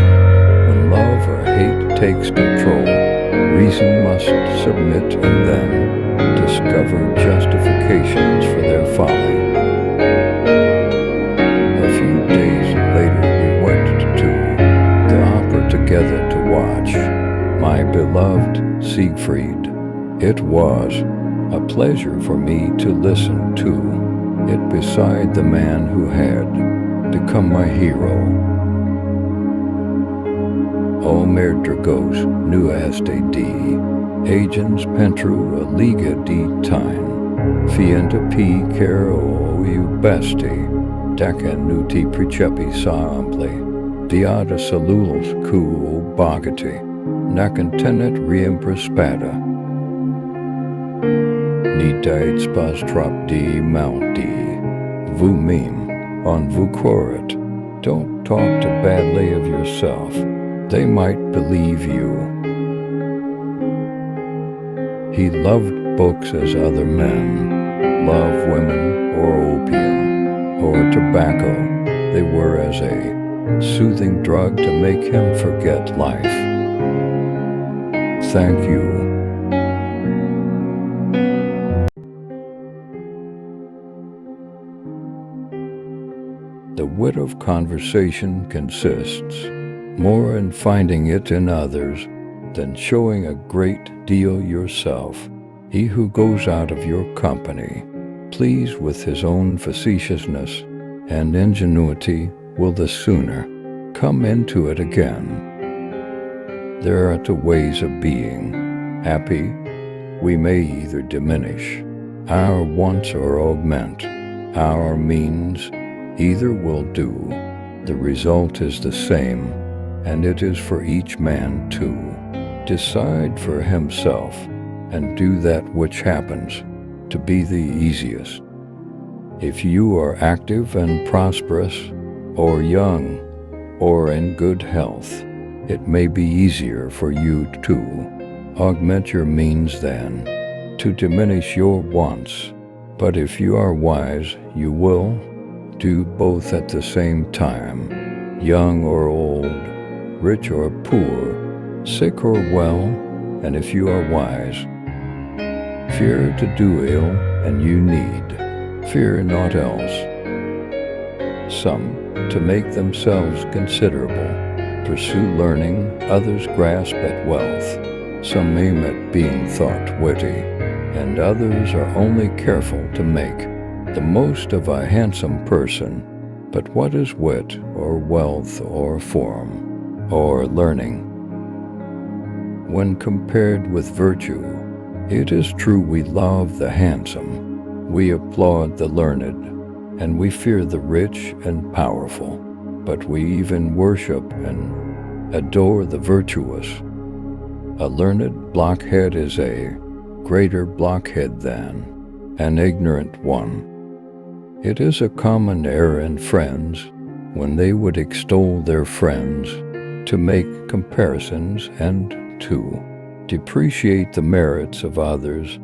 When love or hate takes control, reason must submit and then discover justifications for their folly. A few days later we went to the opera together to watch My Beloved Siegfried. It was a pleasure for me to listen to it beside the man who had become my hero. Omer Dragos nu este di, agens pentru a liga di time, fienda p caro iubesti, daca nu ti pricepi sample, diada salulos cu obagati, nacantenet reimpraspada. Nidait spas trop di mounti, vu meme, on vu corit. Don't talk too badly of yourself. They might believe you. He loved books as other men love women or opium or tobacco. They were as a soothing drug to make him forget life. Thank you. The wit of conversation consists more in finding it in others than showing a great deal yourself. He who goes out of your company, pleased with his own facetiousness and ingenuity, will the sooner come into it again. There are two ways of being happy. We may either diminish our wants or augment our means. Either will do. The result is the same, and it is for each man to decide for himself and do that which happens to be the easiest. If you are active and prosperous, or young, or in good health, it may be easier for you to augment your means than to diminish your wants. But if you are wise, you will do both at the same time, young or old, rich or poor, sick or well, and if you are wise, fear to do ill, and you need fear naught else. Some, to make themselves considerable, pursue learning, others grasp at wealth, some aim at being thought witty, and others are only careful to make the most of a handsome person. But what is wit, or wealth, or form, or learning? When compared with virtue, it is true we love the handsome, we applaud the learned, and we fear the rich and powerful, but we even worship and adore the virtuous. A learned blockhead is a greater blockhead than an ignorant one. It is a common error in friends, when they would extol their friends, to make comparisons and to depreciate the merits of others.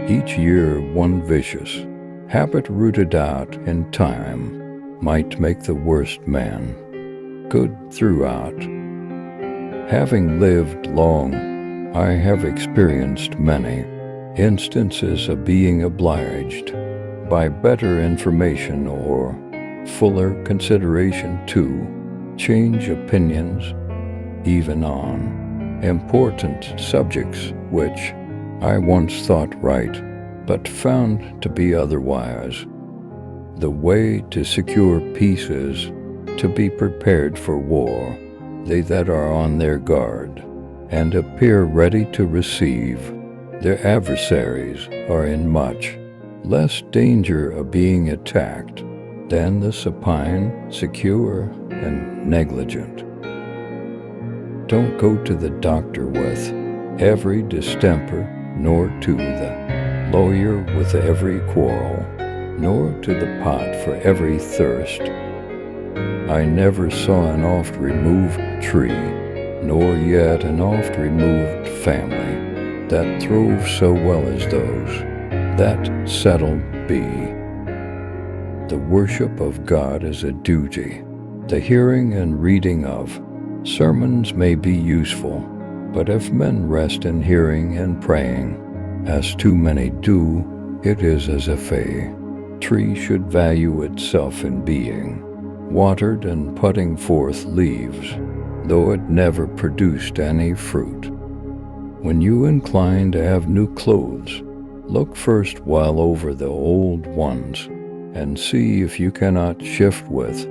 Each year one vicious habit rooted out in time might make the worst man good throughout. Having lived long, I have experienced many instances of being obliged by better information or fuller consideration to change opinions, even on important subjects which I once thought right, but found to be otherwise. The way to secure peace is to be prepared for war. They that are on their guard and appear ready to receive their adversaries are in much less danger of being attacked than the supine, secure, and negligent. Don't go to the doctor with every distemper, nor to the lawyer with every quarrel, nor to the pot for every thirst. I never saw an oft-removed tree, nor yet an oft-removed family, that throve so well as those that settled be. The worship of God is a duty. The hearing and reading of sermons may be useful, but if men rest in hearing and praying, as too many do, it is as if a tree should value itself in being watered and putting forth leaves, though it never produced any fruit. When you incline to have new clothes, Look first while over the old ones, and see if you cannot shift with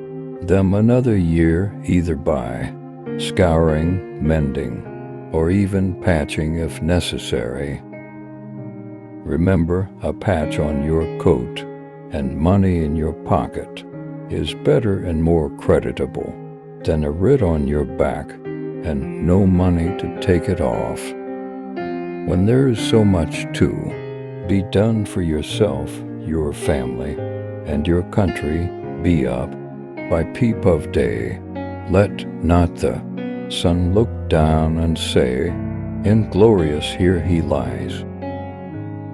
them another year, either by scouring, mending, or even patching if necessary. Remember, a patch on your coat and money in your pocket is better and more creditable than a writ on your back and no money to take it off. When there is so much to be done for yourself, your family, and your country, be up by peep of day. Let not the sun look down and say, inglorious here he lies.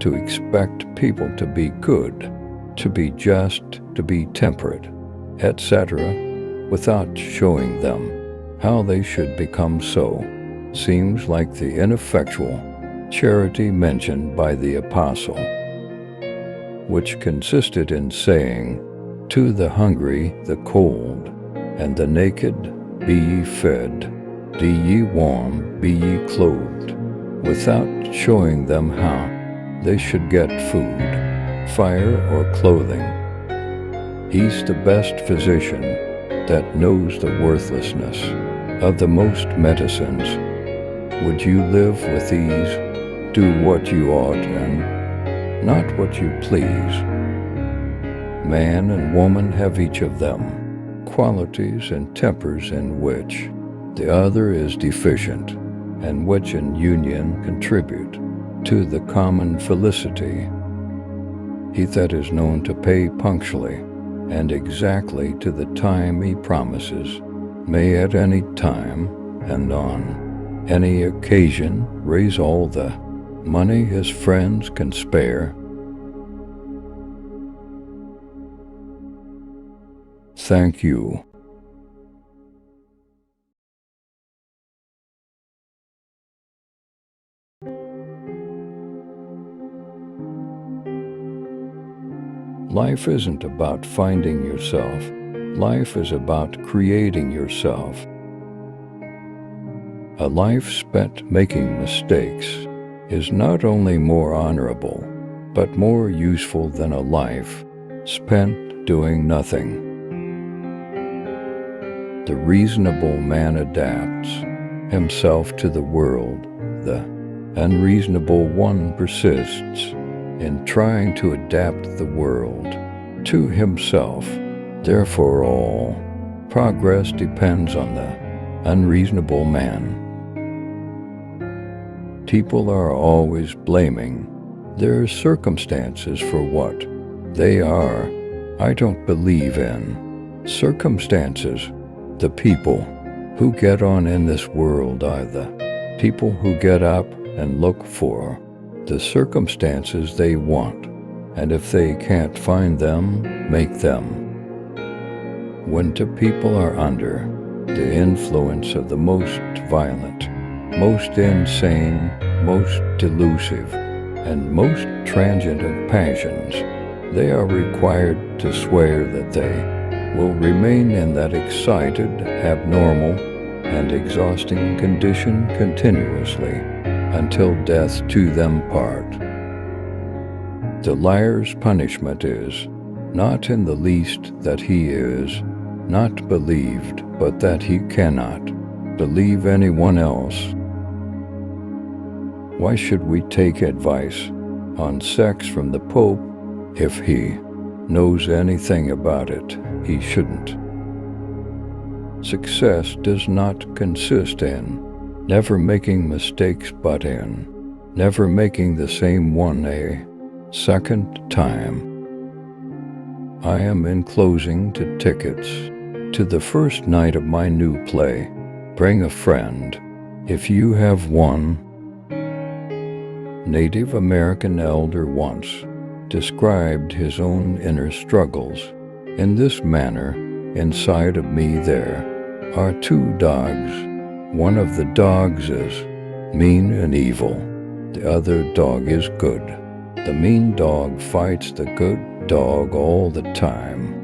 To expect people to be good, to be just, to be temperate, etc., without showing them how they should become so, seems like the ineffectual charity mentioned by the apostle, which consisted in saying, to the hungry, the cold, and the naked, be ye fed, be ye warm, be ye clothed, without showing them how they should get food, fire, or clothing. He's the best physician that knows the worthlessness of the most medicines. Would you live with these? Do what you ought and not what you please. Man and woman have each of them qualities and tempers in which the other is deficient, and which in union contribute to the common felicity. He that is known to pay punctually and exactly to the time he promises may at any time and on any occasion raise all the money his friends can spare. Thank you. Life isn't about finding yourself. Life is about creating yourself. A life spent making mistakes is not only more honorable, but more useful than a life spent doing nothing. The reasonable man adapts himself to the world. The unreasonable one persists in trying to adapt the world to himself. Therefore, all progress depends on the unreasonable man. People are always blaming their circumstances for what they are. I don't believe in circumstances. The people who get on in this world are the people who get up and look for the circumstances they want, and if they can't find them, make them. When two people are under the influence of the most violent, most insane, most delusive, and most transient of passions, they are required to swear that they will remain in that excited, abnormal, and exhausting condition continuously until death to them part. The liar's punishment is not in the least that he is not believed, but that he cannot believe anyone else. Why should we take advice on sex from the Pope if he knows anything about it? He shouldn't. Success does not consist in never making mistakes, but in never making the same one a second time. I am enclosing 2 tickets to the first night of my new play. Bring a friend if you have one. Native American elder once described his own inner struggles in this manner: inside of me there are 2 dogs. One of the dogs is mean and evil. The other dog is good. The mean dog fights the good dog all the time.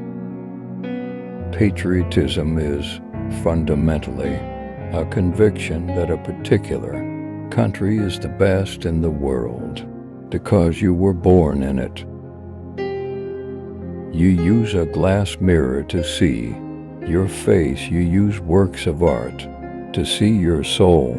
Patriotism is fundamentally a conviction that a particular country is the best in the world. because you were born in it. You use a glass mirror to see your face. You use works of art to see your soul.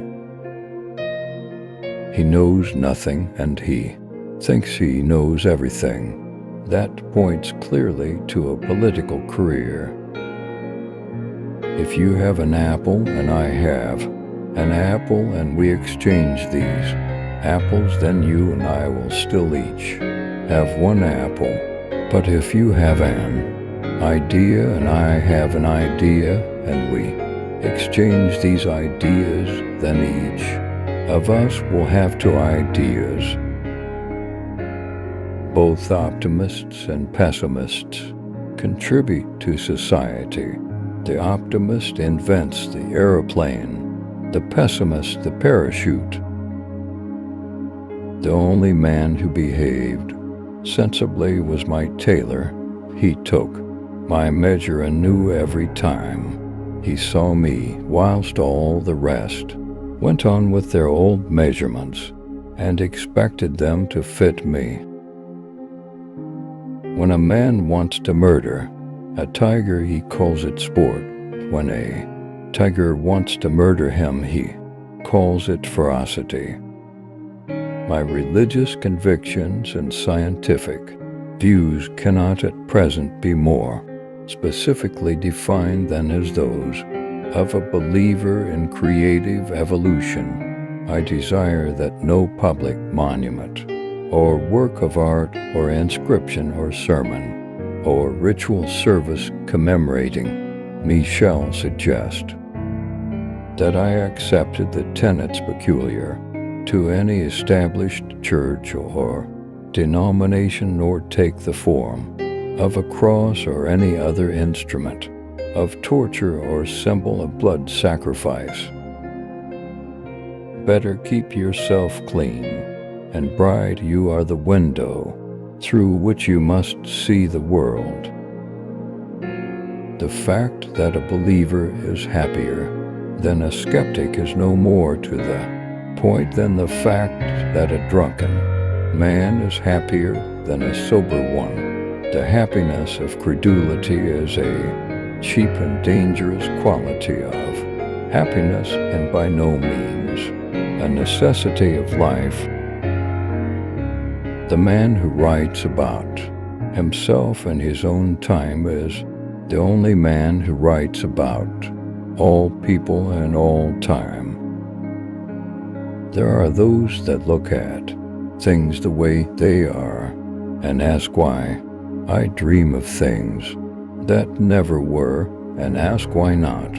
He knows nothing, and he thinks he knows everything. That points clearly to a political career. If you have an apple and I have an apple and we exchange these apples, then you and I will still each have one apple. But if you have an idea and I have an idea and we exchange these ideas, then each of us will have two ideas. Both optimists and pessimists contribute to society. The optimist invents the aeroplane, the pessimist the parachute. The only man who behaved sensibly was my tailor. He took my measure anew every time he saw me, whilst all the rest went on with their old measurements and expected them to fit me. When a man wants to murder a tiger, he calls it sport. When a tiger wants to murder him, he calls it ferocity. My religious convictions and scientific views cannot at present be more specifically defined than as those of a believer in creative evolution. I desire that no public monument or work of art or inscription or sermon or ritual service commemorating me shall suggest that I accepted the tenets peculiar to any established church or denomination, or take the form of a cross or any other instrument of torture or symbol of blood sacrifice. Better keep yourself clean, and bright. You are the window through which you must see the world. The fact that a believer is happier than a skeptic is no more to the point than the fact that a drunken man is happier than a sober one. The happiness of credulity is a cheap and dangerous quality of happiness, and by no means a necessity of life. The man who writes about himself in his own time is the only man who writes about all people and all time. There are those that look at things the way they are and ask why. I dream of things that never were and ask why not.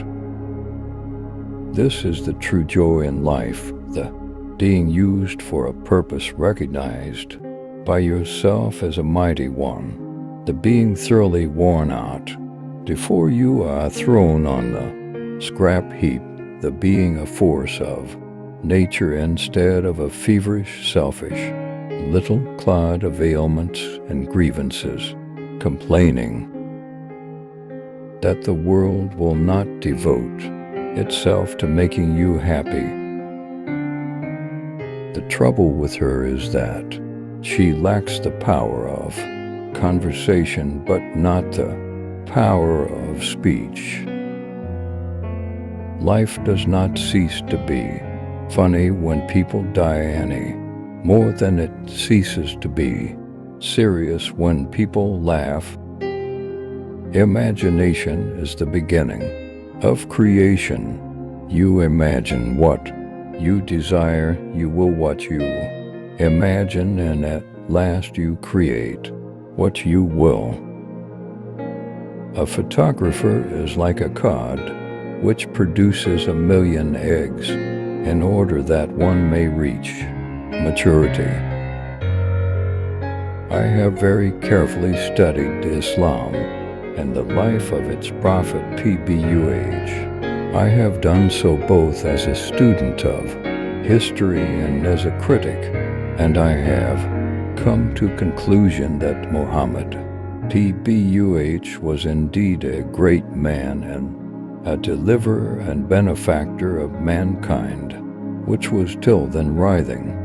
This is the true joy in life, the being used for a purpose recognized by yourself as a mighty one, the being thoroughly worn out before you are thrown on the scrap heap, the being a force of nature instead of a feverish, selfish, little clod of ailments and grievances, complaining that the world will not devote itself to making you happy. The trouble with her is that she lacks the power of conversation, but not the power of speech. Life does not cease to be funny when people die any more than it ceases to be serious when people laugh. Imagination is the beginning of creation. You imagine what you desire, you will what you imagine, and at last you create what you will. A photographer is like a cod which produces 1,000,000 eggs in order that one may reach maturity. I have very carefully studied Islam and the life of its prophet P.B.U.H. I have done so both as a student of history and as a critic, and I have come to conclusion that Muhammad P.B.U.H. was indeed a great man and a deliverer and benefactor of mankind, which was till then writhing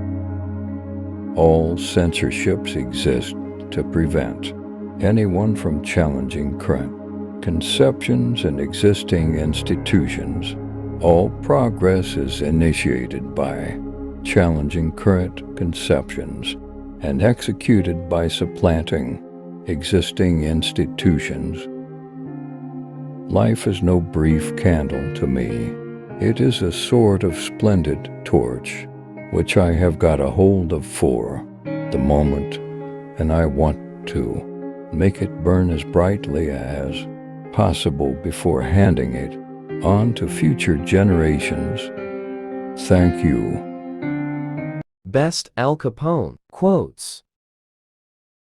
All censorships exist to prevent anyone from challenging current conceptions and existing institutions. All progress is initiated by challenging current conceptions and executed by supplanting existing institutions. Life is no brief candle to me. It is a sort of splendid torch, which I have got a hold of for the moment, and I want to make it burn as brightly as possible before handing it on to future generations. Thank you. Best Al Capone quotes.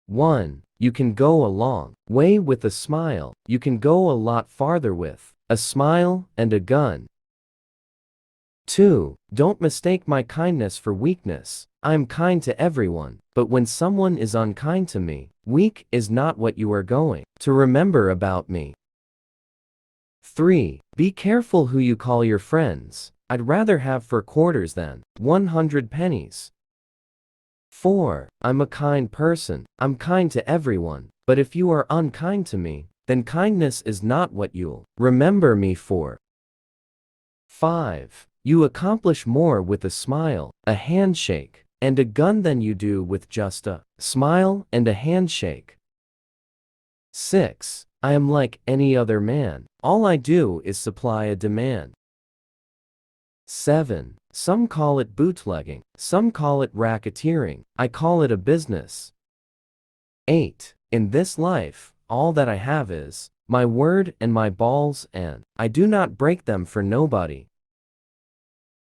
1. You can go a long way with a smile. You can go a lot farther with a smile and a gun. 2. Don't mistake my kindness for weakness. I'm kind to everyone, but when someone is unkind to me, weak is not what you are going to remember about me. 3. Be careful who you call your friends. I'd rather have 4 quarters than 100 pennies. 4. I'm a kind person. I'm kind to everyone, but if you are unkind to me, then kindness is not what you'll remember me for. 5. You accomplish more with a smile, a handshake, and a gun than you do with just a smile and a handshake. 6. I am like any other man. All I do is supply a demand. 7. Some call it bootlegging, some call it racketeering, I call it a business. 8. In this life, all that I have is my word and my balls, and I do not break them for nobody.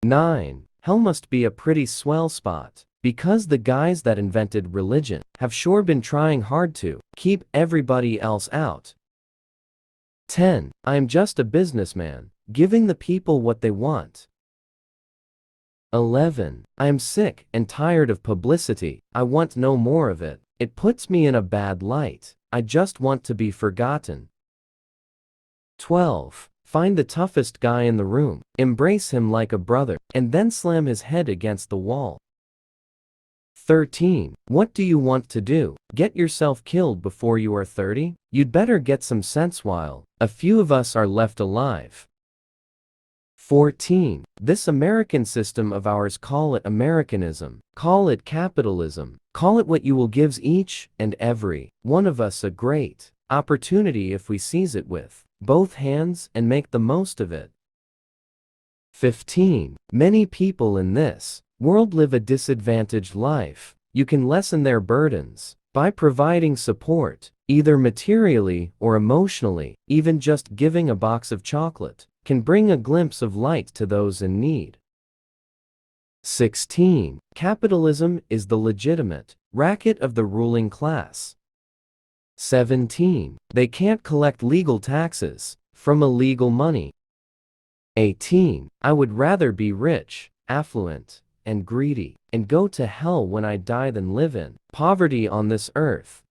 9. Hell must be a pretty swell spot, because the guys that invented religion have sure been trying hard to keep everybody else out. 10. I am just a businessman, giving the people what they want. 11. I am sick and tired of publicity. I want no more of it. It puts me in a bad light. I just want to be forgotten. 12. Find the toughest guy in the room, embrace him like a brother, and then slam his head against the wall. 13. What do you want to do? Get yourself killed before you are 30? You'd better get some sense while a few of us are left alive. 14. This American system of ours, call it Americanism, call it capitalism, call it what you will, gives each and every one of us a great opportunity if we seize it with both hands and make the most of it. 15. Many people in this world live a disadvantaged life. You can lessen their burdens by providing support, either materially or emotionally. Even just giving a box of chocolate can bring a glimpse of light to those in need. 16. Capitalism is the legitimate racket of the ruling class. 17. They can't collect legal taxes from illegal money. 18. I would rather be rich, affluent, and greedy, and go to hell when I die than live in poverty on this earth.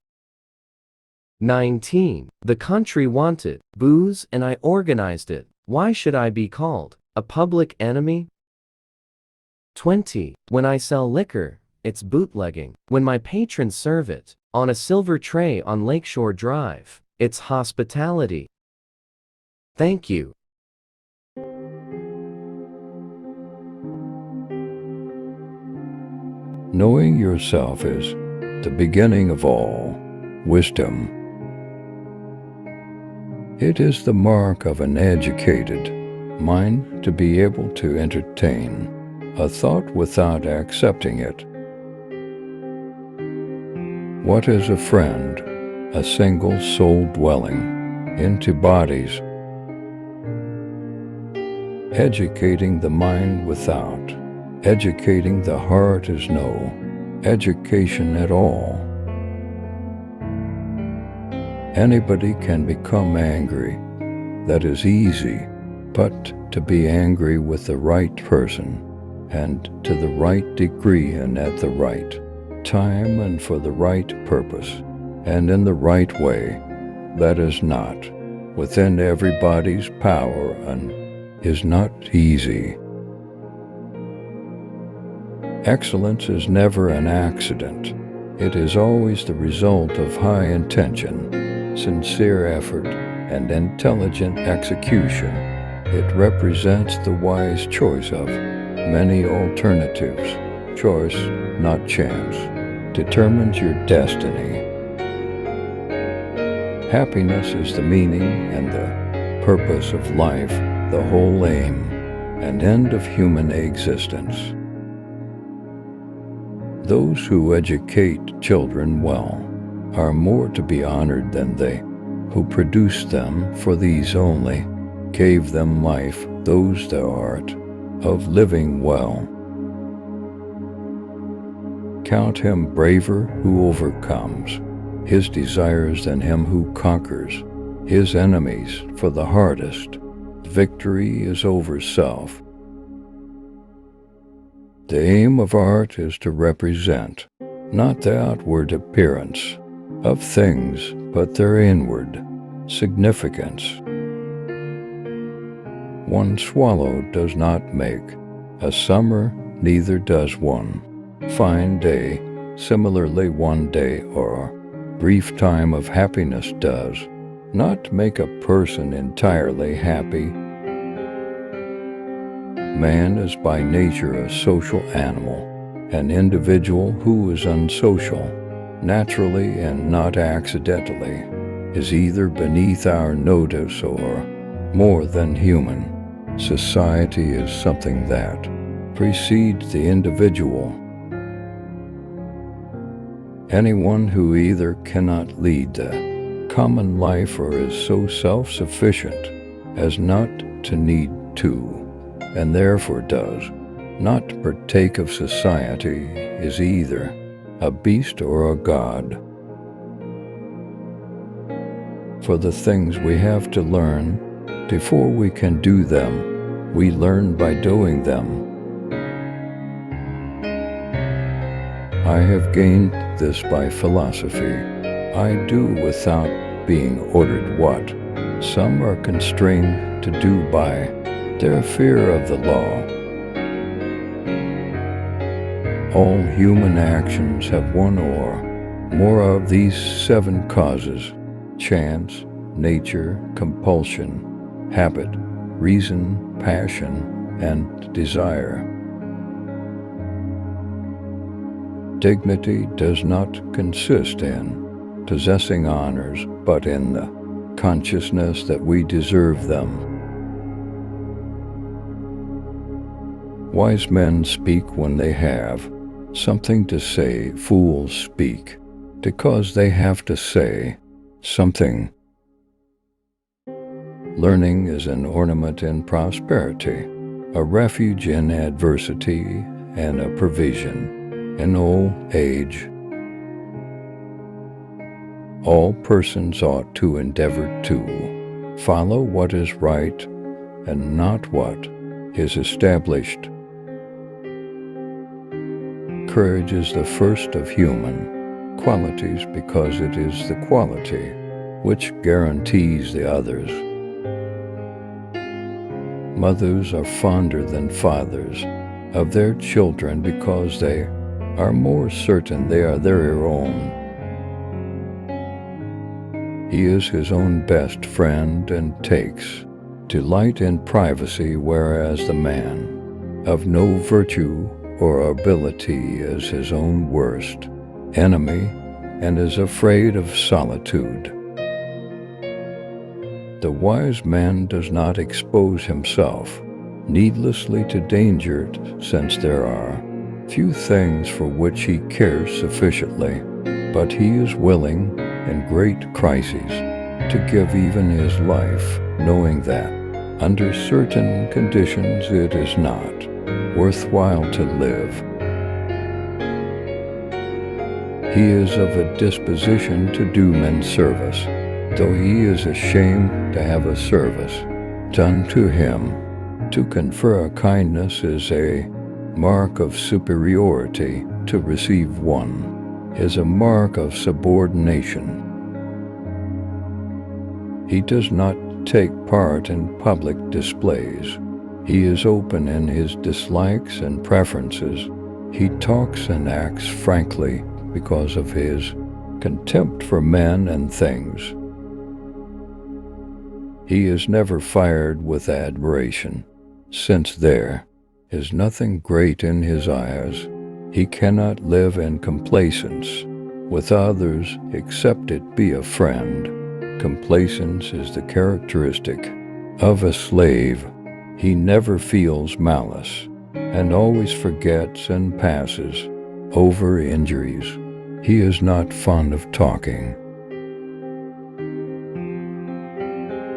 19. The country wanted booze and I organized it. Why should I be called a public enemy? 20. When I sell liquor, it's bootlegging. When my patrons serve it on a silver tray on Lakeshore Drive, it's hospitality. Thank you. Knowing yourself is the beginning of all wisdom. It is the mark of an educated mind to be able to entertain a thought without accepting it. What is a friend? A single soul dwelling in 2 bodies, educating the mind without educating the heart is no education at all. Anybody can become angry. That is easy, but to be angry with the right person, and to the right degree and at the right time and for the right purpose, and in the right way, that is not within everybody's power and is not easy. Excellence is never an accident. It is always the result of high intention, sincere effort, and intelligent execution. It represents the wise choice of many alternatives. Choice, not chance, determines your destiny. Happiness is the meaning and the purpose of life, the whole aim and end of human existence. Those who educate children well are more to be honored than they who produced them, for these only gave them life, those the art of living well. Count him braver who overcomes his desires than him who conquers his enemies, for the hardest victory is over self. The aim of art is to represent not the outward appearance of things, but their inward significance. One swallow does not make a summer, neither does one fine day. Similarly, one day or brief time of happiness does not make a person entirely happy. Man is by nature a social animal, an individual who is unsocial, naturally and not accidentally, is either beneath our notice or more than human. Society is something that precedes the individual. Anyone who either cannot lead the common life or is so self-sufficient as not to need to, and therefore does not partake of society, is either a beast or a god. For the things we have to learn before we can do them, we learn by doing them. I have gained this by philosophy. I do without being ordered what some are constrained to do by their fear of the law. All human actions have one or more of these 7 causes: chance, nature, compulsion, habit, reason, passion, and desire. Dignity does not consist in possessing honors, but in the consciousness that we deserve them. Wise men speak when they have something to say. Fools speak because they have to say something. Learning is an ornament in prosperity, a refuge in adversity, and a provision in old age. All persons ought to endeavor to follow what is right and not what is established. Courage is the first of human qualities because it is the quality which guarantees the others. Mothers are fonder than fathers of their children because they are more certain they are their own. He is his own best friend and takes delight in privacy, whereas the man of no virtue or ability is his own worst enemy and is afraid of solitude. The wise man does not expose himself needlessly to danger, since there are few things for which he cares sufficiently, but he is willing in great crises to give even his life, knowing that under certain conditions it is not worthwhile to live. He is of a disposition to do men service, though he is ashamed to have a service done to him. To confer a kindness is a mark of superiority. To receive one is a mark of subordination. He does not take part in public displays. He is open in his dislikes and preferences, He talks and acts frankly because of his contempt for men and things. He is never fired with admiration, since there is nothing great in his eyes. He cannot live in complacence with others except it be a friend. Complacence is the characteristic of a slave. He never feels malice and always forgets and passes over injuries. He is not fond of talking.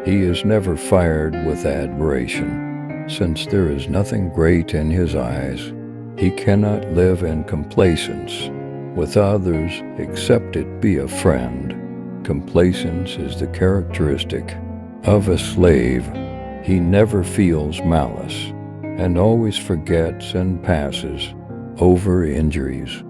He is never fired with admiration, since there is nothing great in his eyes. He cannot live in complacence with others except it be a friend. Complacence is the characteristic of a slave. He never feels malice and always forgets and passes over injuries.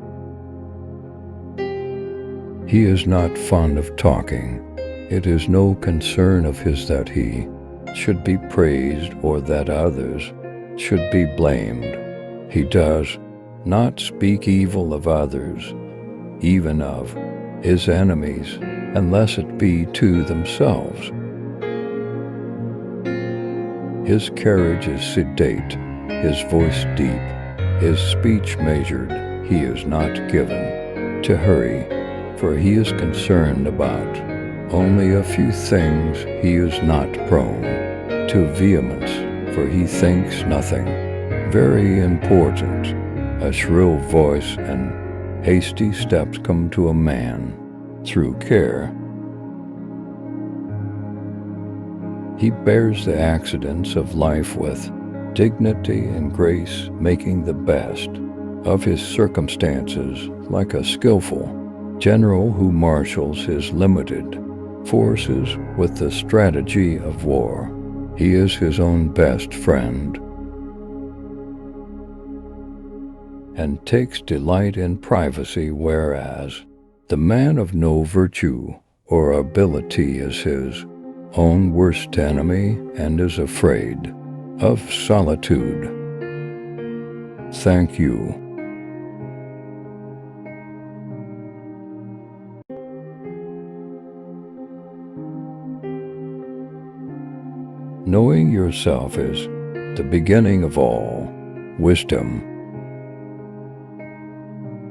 He is not fond of talking. It is no concern of his that he should be praised or that others should be blamed. He does not speak evil of others, even of his enemies, unless it be to themselves. His carriage is sedate, his voice deep, his speech measured. He is not given to hurry, for he is concerned about only a few things. He is not prone to vehemence, for he thinks nothing very important. A shrill voice and hasty steps come to a man through care. He bears the accidents of life with dignity and grace, making the best of his circumstances like a skillful general who marshals his limited forces with the strategy of war. He is his own best friend and takes delight in privacy, whereas the man of no virtue or ability is his own worst enemy and is afraid of solitude. Thank you. Knowing yourself is the beginning of all wisdom.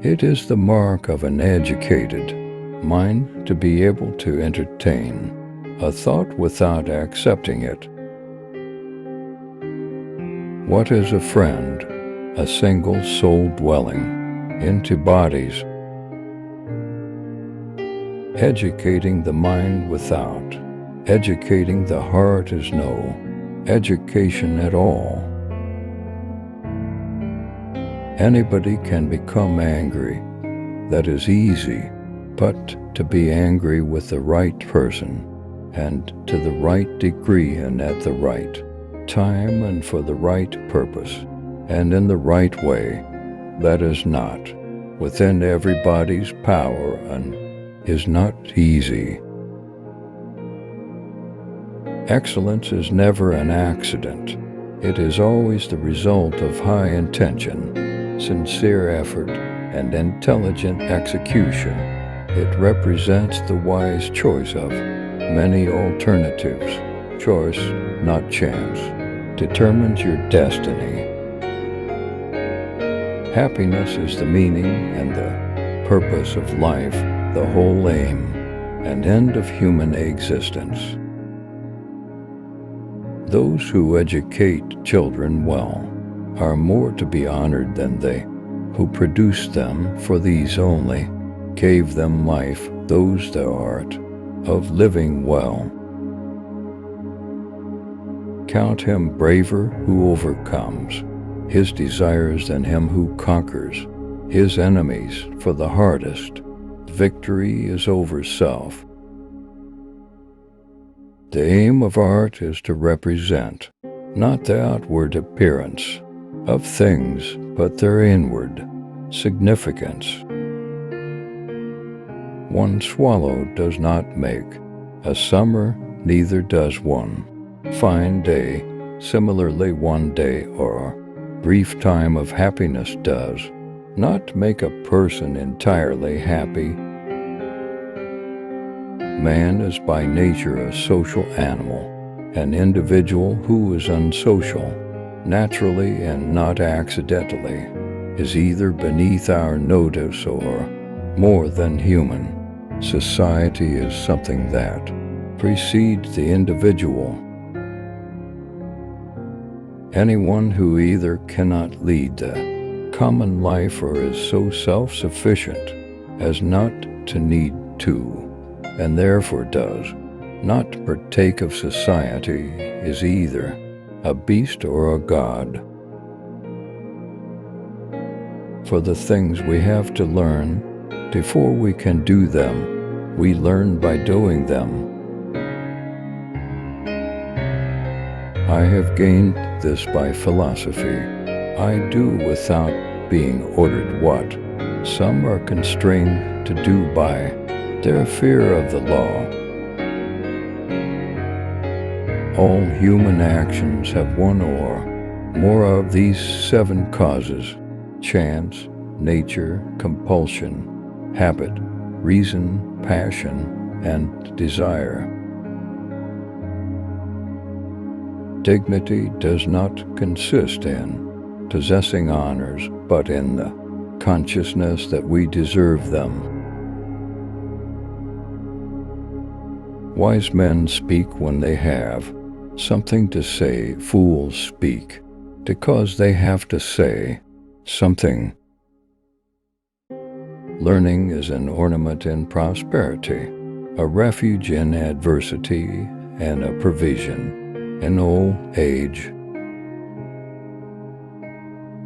It is the mark of an educated mind to be able to entertain a thought without accepting it. What is a friend? A single soul dwelling in two bodies, educating the mind without educating the heart is no education at all. Anybody can become angry. That is easy, but to be angry with the right person and to the right degree and at the right time and for the right purpose and in the right way, that is not within everybody's power and is not easy. Excellence is never an accident. It is always the result of high intention, sincere effort, and intelligent execution. It represents the wise choice of many alternatives. Choice, not chance, determines your destiny. Happiness is the meaning and the purpose of life, the whole aim and end of human existence. Those who educate children well are more to be honored than they who produced them, for these only gave them life, those the art of living well. Count him braver who overcomes his desires than him who conquers his enemies, for the hardest victory is over self. The aim of art is to represent not the outward appearance of things, but their inward significance. One swallow does not make a summer, neither does one fine day. Similarly, one day or brief time of happiness does not make a person entirely happy. Man is by nature a social animal. An individual who is unsocial, naturally and not accidentally, is either beneath our notice or more than human. Society is something that precedes the individual. Anyone who either cannot lead the common life or is so self-sufficient as not to need to, and therefore does not partake of society, is either a beast or a god. For the things we have to learn before we can do them, we learn by doing them. I have gained this by philosophy. I do without being ordered what some are constrained to do by their fear of the law. All human actions have one or more of these 7 causes: chance, nature, compulsion, habit, reason, passion, and desire. Dignity does not consist in possessing honors, but in the consciousness that we deserve them. Wise men speak when they have something to say. Fools speak because they have to say something. Learning is an ornament in prosperity, a refuge in adversity, and a provision in old age.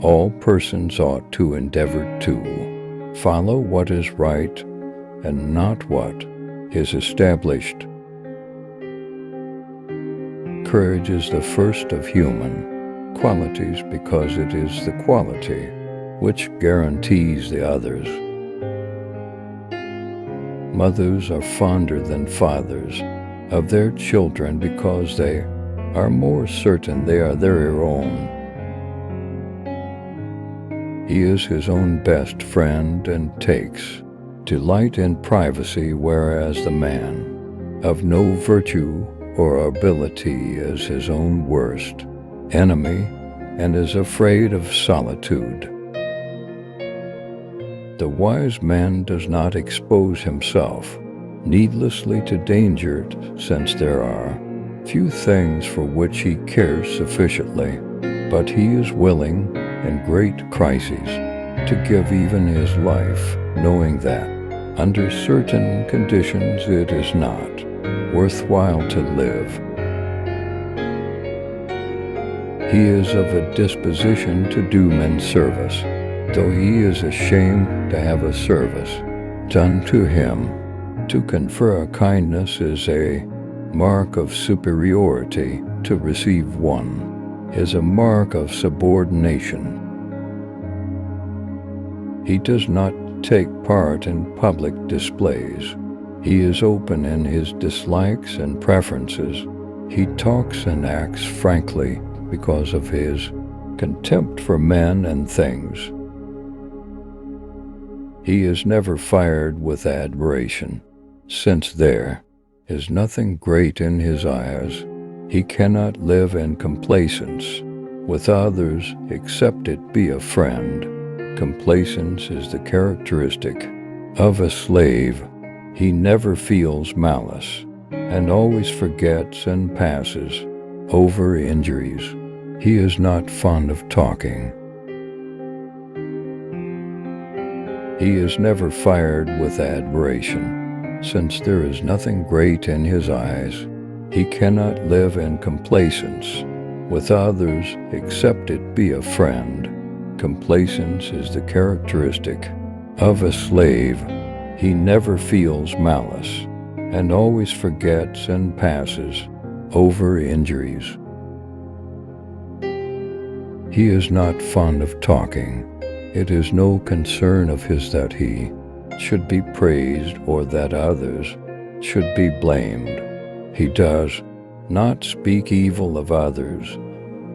All persons ought to endeavor to follow what is right and not what is established. Courage is the first of human qualities because it is the quality which guarantees the others. Mothers are fonder than fathers of their children because they are more certain they are their own. He is his own best friend and takes delight in privacy, whereas the man of no virtue or ability is his own worst enemy and is afraid of solitude. The wise man does not expose himself needlessly to danger, since there are few things for which he cares sufficiently, but he is willing in great crises to give even his life, knowing that under certain conditions it is not worthwhile to live. He is of a disposition to do men service, though he is ashamed to have a service done to him. To confer a kindness is a mark of superiority. To receive one is a mark of subordination. He does not take part in public displays. He is open in his dislikes and preferences. He talks and acts frankly because of his contempt for men and things. He is never fired with admiration, since there is nothing great in his eyes. He cannot live in complacence with others except it be a friend. Complacence is the characteristic of a slave. He never feels malice, and always forgets and passes over injuries. He is not fond of talking. He is never fired with admiration, since there is nothing great in his eyes. He cannot live in complacence with others except it be a friend. Complacence is the characteristic of a slave. He never feels malice, and always forgets and passes over injuries. He is not fond of talking. It is no concern of his that he should be praised or that others should be blamed. He does not speak evil of others,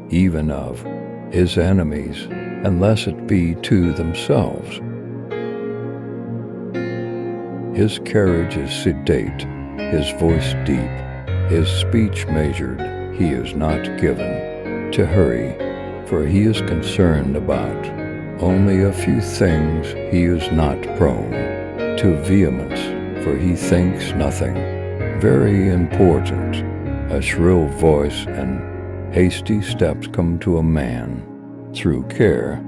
even of his enemies, unless it be to themselves. His carriage is sedate, his voice deep, his speech measured. He is not given to hurry, for he is concerned about only a few things. He is not prone to vehemence, for he thinks nothing very important. A shrill voice and hasty steps come to a man through care.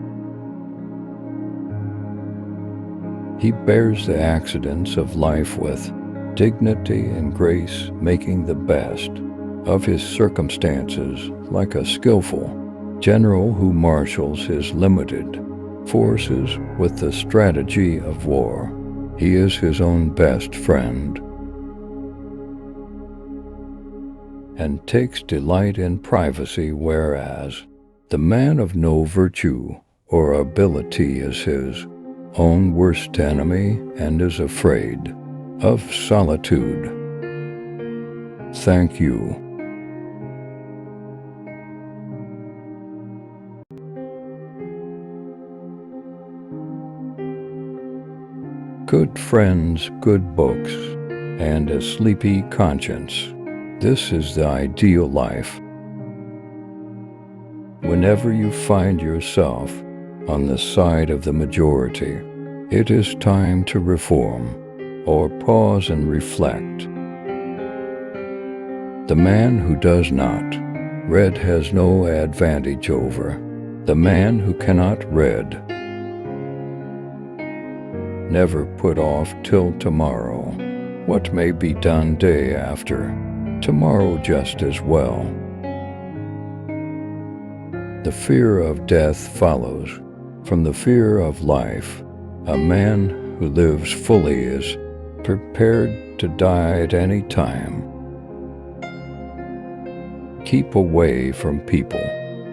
He bears the accidents of life with dignity and grace, making the best of his circumstances like a skillful general who marshals his limited forces with the strategy of war. He is his own best friend and takes delight in privacy, whereas the man of no virtue or ability is his own worst enemy and is afraid of solitude. Thank you. Good friends, good books, and a sleepy conscience. This is the ideal life. Whenever you find yourself on the side of the majority, it is time to reform or pause and reflect. The man who does not read has no advantage over the man who cannot read. Never put off till tomorrow what may be done day after tomorrow just as well. The fear of death follows from the fear of life. A man who lives fully is prepared to die at any time. Keep away from people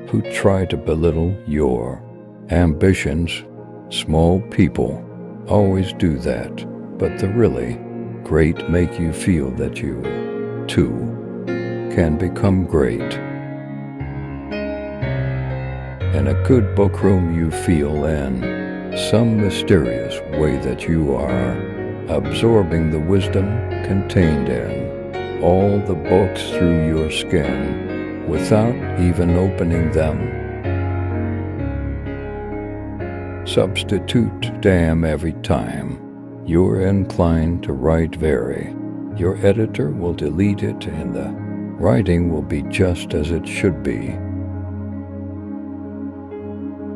who try to belittle your ambitions. Small people always do that, but the really great make you feel that you, too, can become great. In a good book room you feel in some mysterious way that you are absorbing the wisdom contained in all the books through your skin without even opening them. Substitute damn every time you're inclined to write very. Your editor will delete it and the writing will be just as it should be.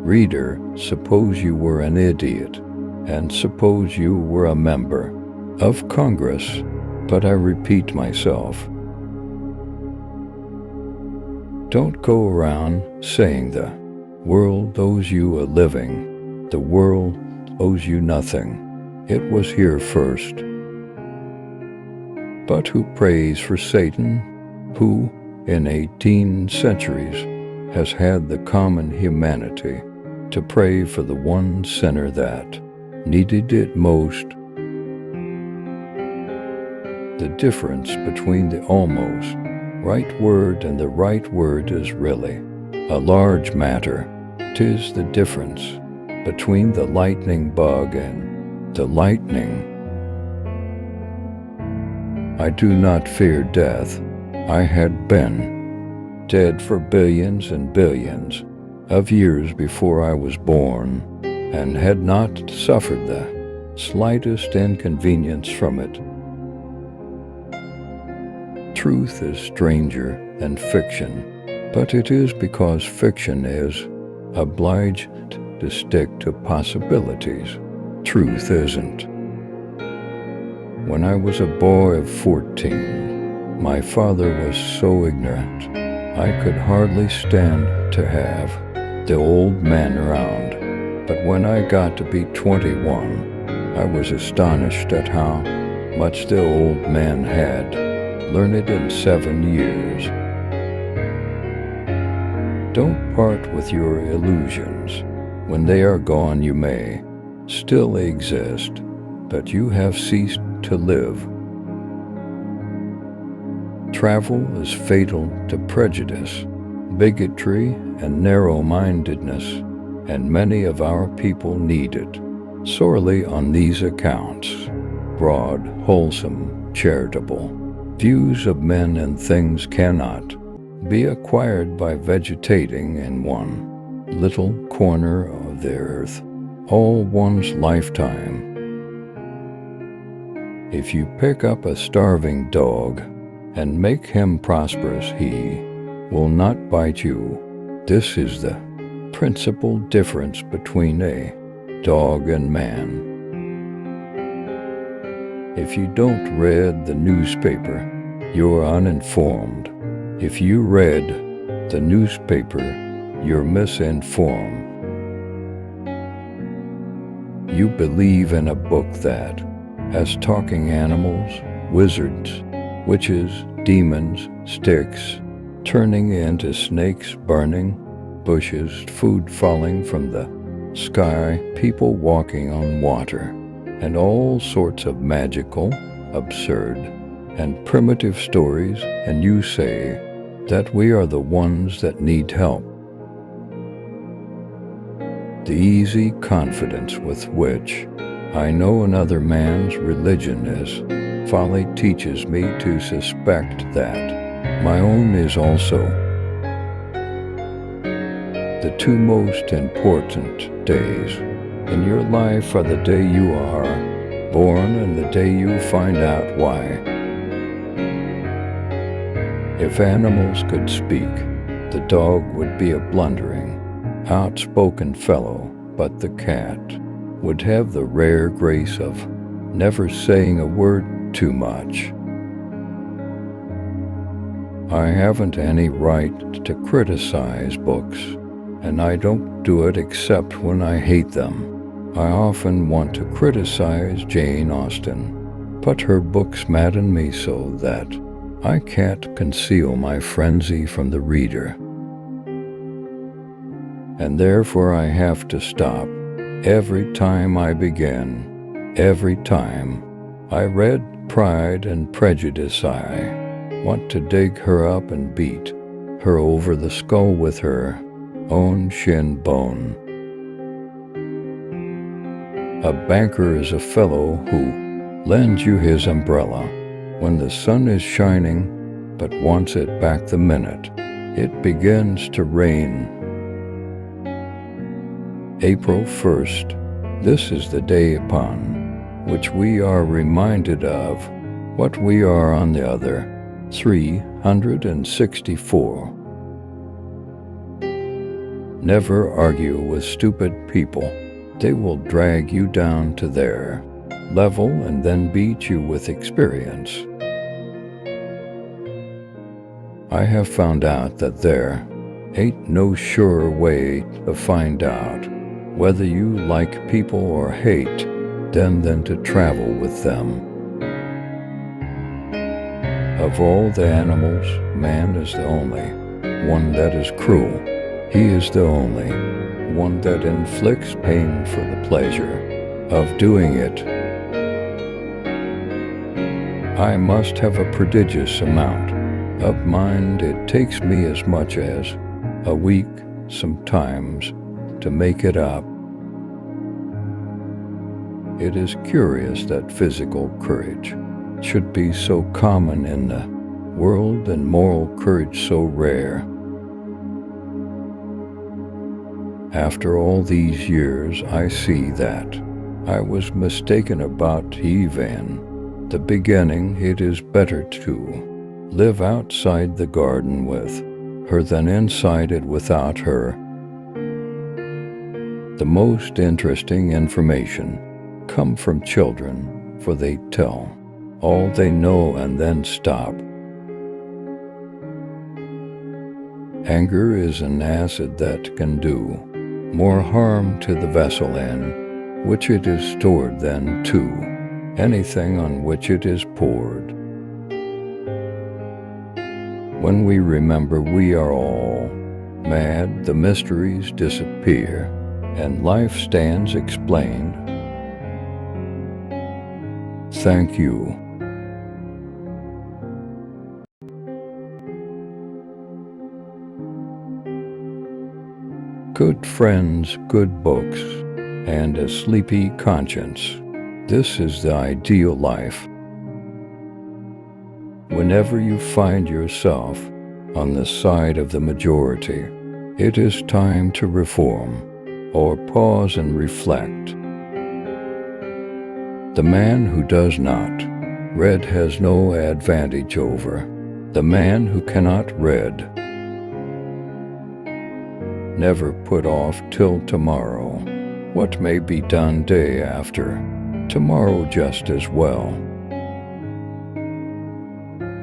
Reader, suppose you were an idiot, and suppose you were a member of Congress, but I repeat myself. Don't go around saying the world owes you a living. The world owes you nothing. It was here first. But who prays for Satan, who, in 18 centuries, has had the common humanity to pray for the one sinner that needed it most? The difference between the almost right word and the right word is really a large matter. 'Tis the difference between the lightning bug and the lightning. I do not fear death. I had been dead for billions and billions of years before I was born, and had not suffered the slightest inconvenience from it. Truth is stranger than fiction, but it is because fiction is obliged to stick to possibilities. Truth isn't. When I was a boy of 14, my father was so ignorant I could hardly stand to have the old man around. But when I got to be 21, I was astonished at how much the old man had learned in 7 years. Don't part with your illusions. When they are gone, you may still exist, but you have ceased to live. Travel is fatal to prejudice, bigotry, and narrow-mindedness. and many of our people need it sorely on these accounts. Broad, wholesome, charitable views of men and things cannot be acquired by vegetating in one little corner of the earth all one's lifetime. If you pick up a starving dog and make him prosperous, he will not bite you. This is the principal difference between a dog and man. If you don't read the newspaper, you're uninformed. If you read the newspaper, you're misinformed. You believe in a book that has talking animals, wizards, witches, demons, sticks, turning into snakes, burning bushes, food falling from the sky, people walking on water, and all sorts of magical, absurd, and primitive stories, and you say that we are the ones that need help. The easy confidence with which I know another man's religion is folly teaches me to suspect that my own is also. The two most important days in your life are the day you are born and the day you find out why. If animals could speak, the dog would be a blundering, outspoken fellow, but the cat would have the rare grace of never saying a word too much. I haven't any right to criticize books, and I don't do it except when I hate them. I often want to criticize Jane Austen, but her books madden me so that I can't conceal my frenzy from the reader. And therefore I have to stop every time I begin. Every time I read Pride and Prejudice, I want to dig her up and beat her over the skull with her own shin bone. A banker is a fellow who lends you his umbrella when the sun is shining, but wants it back the minute it begins to rain. April 1st, this is the day upon which we are reminded of what we are on the other 364. Never argue with stupid people. They will drag you down to their level and then beat you with experience. I have found out that there ain't no sure way to find out whether you like people or hate them than to travel with them. Of all the animals, man is the only one that is cruel. He is the only one that inflicts pain for the pleasure of doing it. I must have a prodigious amount of mind. It takes me as much as a week sometimes to make it up. It is curious that physical courage should be so common in the world and moral courage so rare. After all these years, I see that I was mistaken about Eve in the beginning. It is better to live outside the garden with her than inside it without her. The most interesting information come from children, for they tell all they know and then stop. Anger is an acid that can do more harm to the vessel in which it is stored than to anything on which it is poured. When we remember we are all mad, the mysteries disappear, and life stands explained. Thank you. Good without friends, good books, and a sleepy conscience. This is the ideal life. Whenever you find yourself on the side of the majority, it is time to reform or pause and reflect. The man who does not read has no advantage over the man who cannot read. Never put off till tomorrow what may be done day after tomorrow just as well.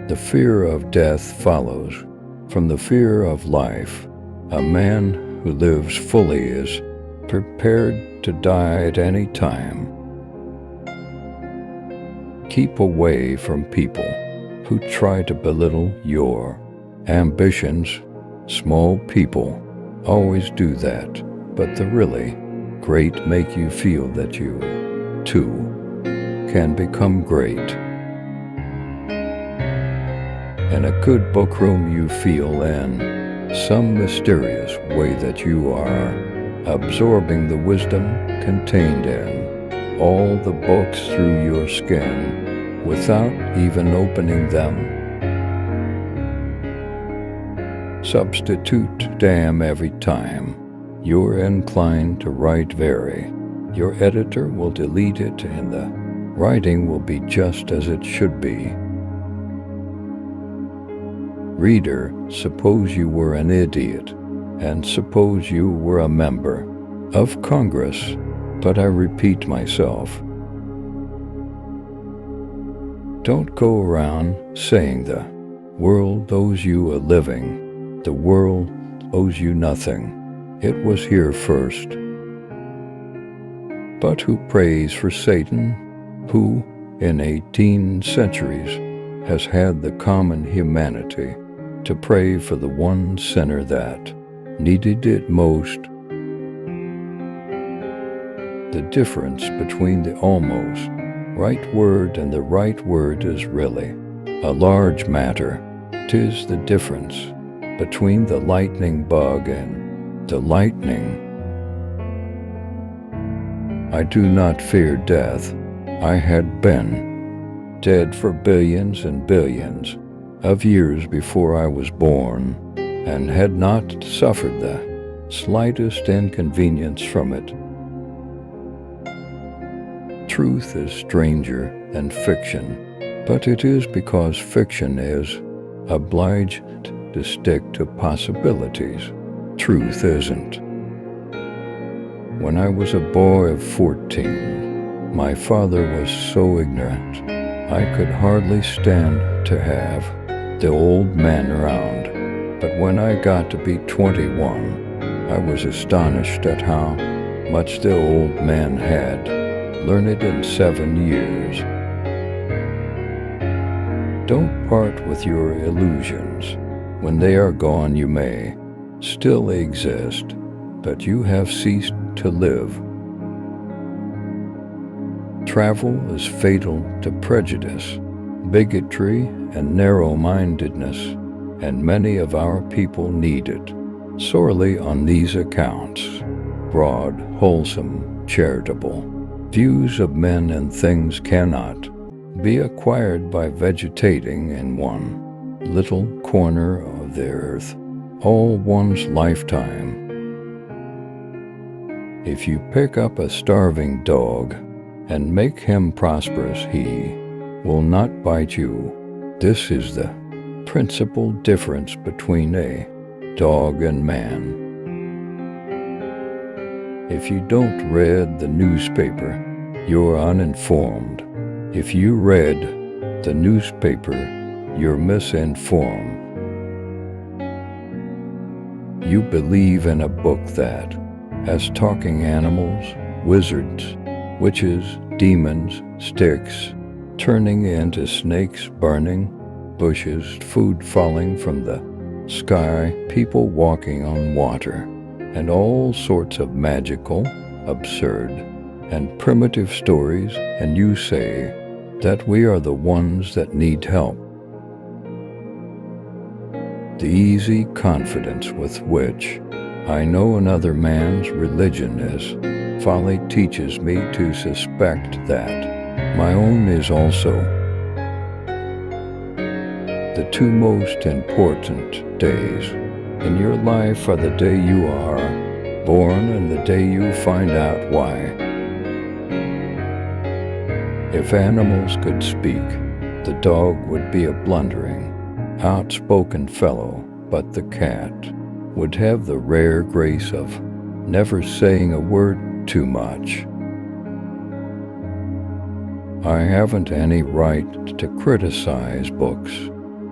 The fear of death follows from the fear of life. A man who lives fully is prepared to die at any time. Keep away from people who try to belittle your ambitions. Small people always do that, but the really great make you feel that you, too, can become great. In a good book room you feel in some mysterious way that you are absorbing the wisdom contained in all the books through your skin without even opening them. Substitute damn every time you're inclined to write very. Your editor will delete it and the writing will be just as it should be. Reader, suppose you were an idiot, and suppose you were a member of Congress, but I repeat myself. Don't go around saying the world owes you a living. The world owes you nothing. It was here first. But who prays for Satan, who, in 18 centuries, has had the common humanity to pray for the one sinner that needed it most? The difference between the almost right word and the right word is really a large matter. 'Tis the difference between the lightning bug and the lightning. I do not fear death. I had been dead for billions and billions of years before I was born, and had not suffered the slightest inconvenience from it. Truth is stranger than fiction, but it is because fiction is obliged to stick to possibilities. Truth isn't. When I was a boy of 14, my father was so ignorant I could hardly stand to have the old man around. But when I got to be 21, I was astonished at how much the old man had learned in 7 years. Don't part with your illusions. When they are gone, you may still exist, but you have ceased to live. Travel is fatal to prejudice, bigotry, and narrow-mindedness, and many of our people need it sorely on these accounts. Broad, wholesome, charitable views of men and things cannot be acquired by vegetating in one little corner of the earth all one's lifetime. If you pick up a starving dog and make him prosperous, he will not bite you. This is the principal difference between a dog and man. If you don't read the newspaper, you're uninformed. If you read the newspaper, you're misinformed. You believe in a book that has talking animals, wizards, witches, demons, sticks turning into snakes, burning bushes, food falling from the sky, people walking on water, and all sorts of magical, absurd, and primitive stories, and you say that we are the ones that need help. The easy confidence with which I know another man's religion is. Folly teaches me to suspect that my own is also. The two most important days in your life are the day you are born and the day you find out why. If animals could speak, the dog would be a blundering, outspoken fellow, but the cat would have the rare grace of never saying a word too much. I haven't any right to criticize books,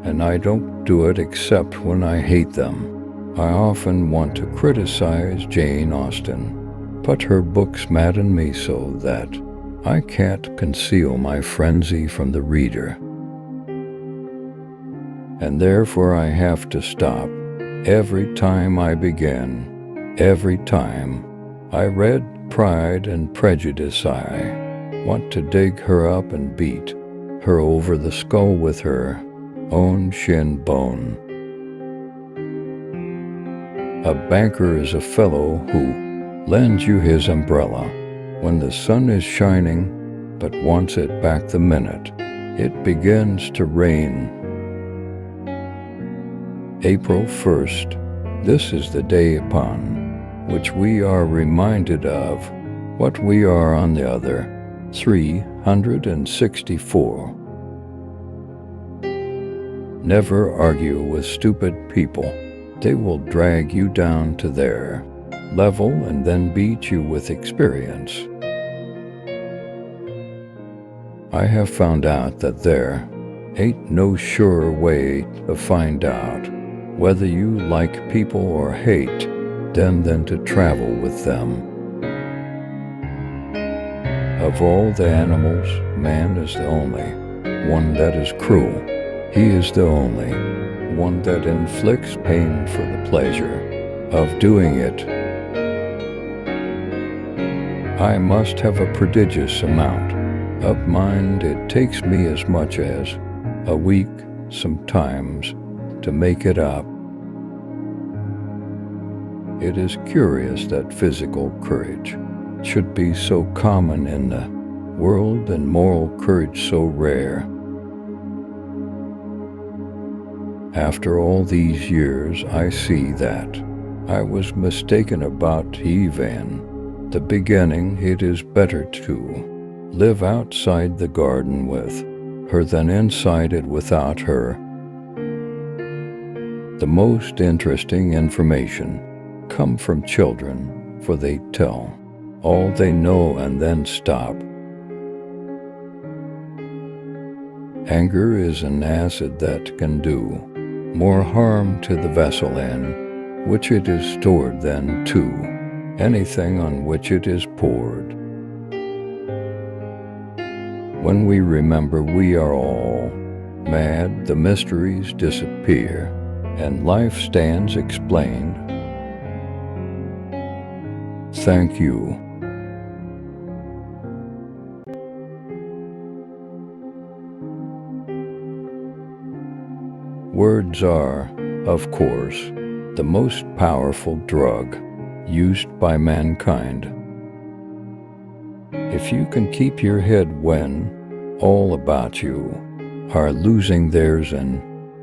and I don't do it except when I hate them. I often want to criticize Jane Austen, but her books madden me so that I can't conceal my frenzy from the reader. And therefore I have to stop every time I begin. Every time I read Pride and Prejudice, I want to dig her up and beat her over the skull with her own shin bone. A banker is a fellow who lends you his umbrella when the sun is shining, but wants it back the minute it begins to rain. April 1st, this is the day upon which we are reminded of what we are on the other 364. Never argue with stupid people. They will drag you down to their level and then beat you with experience. I have found out that there ain't no sure way to find out whether you like people or hate them than to travel with them. Of all the animals, man is the only one that is cruel. He is the only one that inflicts pain for the pleasure of doing it. I must have a prodigious amount of mind. It takes me as much as a week sometimes to make it up. It is curious that physical courage should be so common in the world and moral courage so rare. After all these years, I see that I was mistaken about Eve. In the beginning, it is better to live outside the garden with her than inside it without her. The most interesting information come from children, for they tell all they know and then stop. Anger is an acid that can do more harm to the vessel in which it is stored than to anything on which it is poured. When we remember we are all mad, the mysteries disappear, and life stands explained. Thank you. Words are, of course, the most powerful drug used by mankind. If you can keep your head when all about you are losing theirs and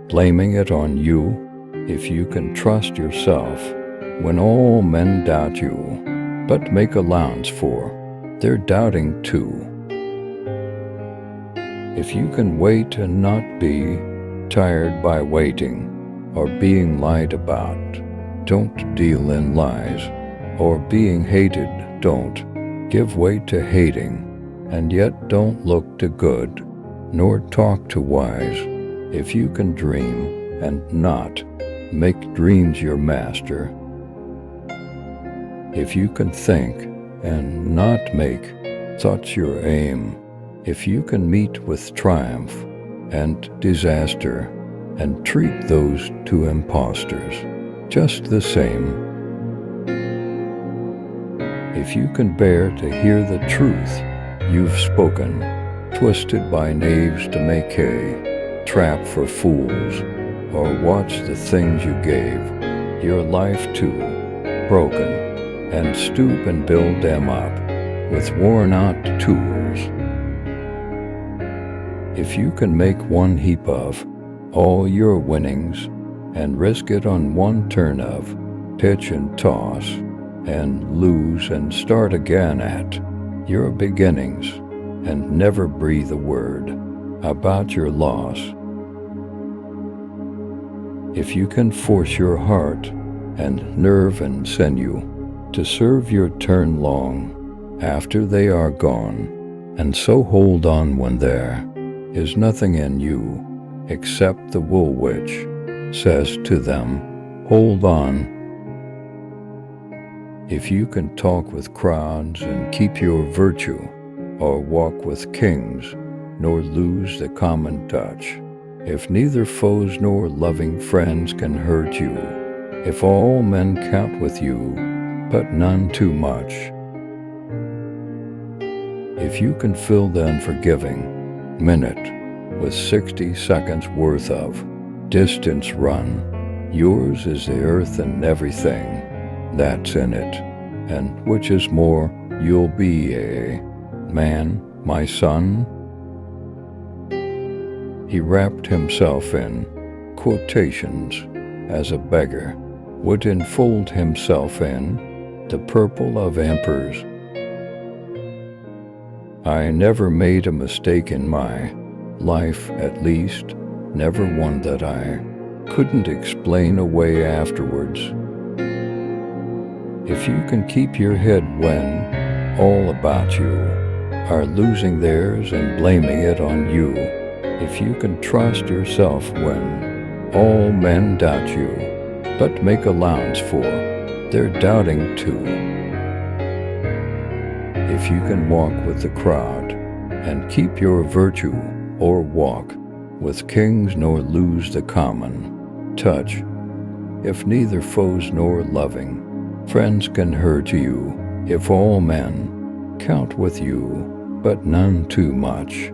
blaming it on you, if you can trust yourself when all men doubt you, but make allowance for their doubting too. If you can wait and not be tired by waiting or being lied about, don't deal in lies, or being hated, don't give way to hating, and yet don't look to good, nor talk to wise. If you can dream and not make dreams your master, if you can think and not make thoughts your aim, if you can meet with triumph and disaster and treat those two impostors just the same, if you can bear to hear the truth you've spoken, twisted by knaves to make hay, trap for fools, or watch the things you gave your life to broken, and stoop and build them up with worn-out tools. If you can make one heap of all your winnings and risk it on one turn of pitch and toss, and lose and start again at your beginnings, and never breathe a word about your loss. If you can force your heart and nerve and sinew to serve your turn long after they are gone, and so hold on when there is nothing in you except the wool which says to them, hold on. If you can talk with crowds and keep your virtue, or walk with kings, nor lose the common touch, if neither foes nor loving friends can hurt you, if all men count with you, but none too much, if you can fill the unforgiving minute with 60 seconds worth of distance run, yours is the earth and everything that's in it, and which is more, you'll be a man, my son. He wrapped himself in quotations as a beggar would enfold himself in the purple of emperors. I never made a mistake in my life, at least, never one that I couldn't explain away afterwards. If you can keep your head when all about you are losing theirs and blaming it on you, if you can trust yourself when all men doubt you, but make allowance for their doubting too, if you can walk with the crowd and keep your virtue, or walk with kings nor lose the common touch, if neither foes nor loving friends can hurt you, if all men count with you, but none too much,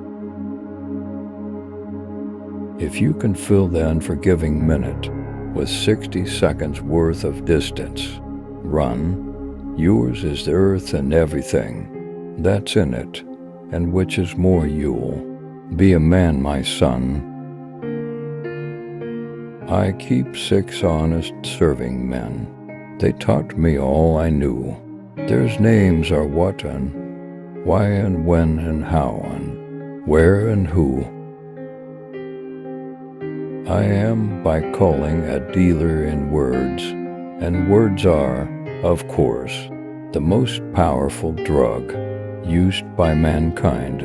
if you can fill the unforgiving minute with 60 seconds worth of distance run, yours is the earth and everything that's in it, and which is more, you'll be a man, my son. I keep 6 honest serving men. They taught me all I knew. Their names are what and why and when and how and where and who. I am by calling a dealer in words, and words are, of course, the most powerful drug used by mankind.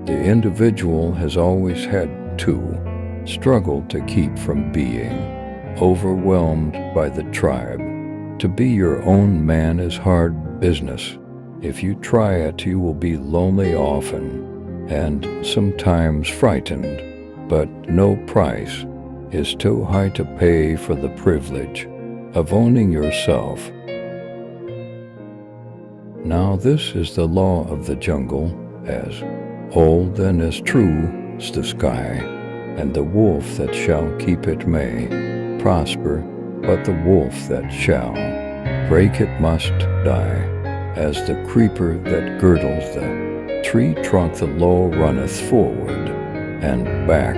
The individual has always had to struggle to keep from being overwhelmed by the tribe. To be your own man is hard business. If you try it, you will be lonely often and sometimes frightened, but no price is too high to pay for the privilege of owning yourself. Now this is the law of the jungle, as old and as true as the sky, and the wolf that shall keep it may prosper, but the wolf that shall break it must die. As the creeper that girdles the tree trunk, the law runneth forward and back,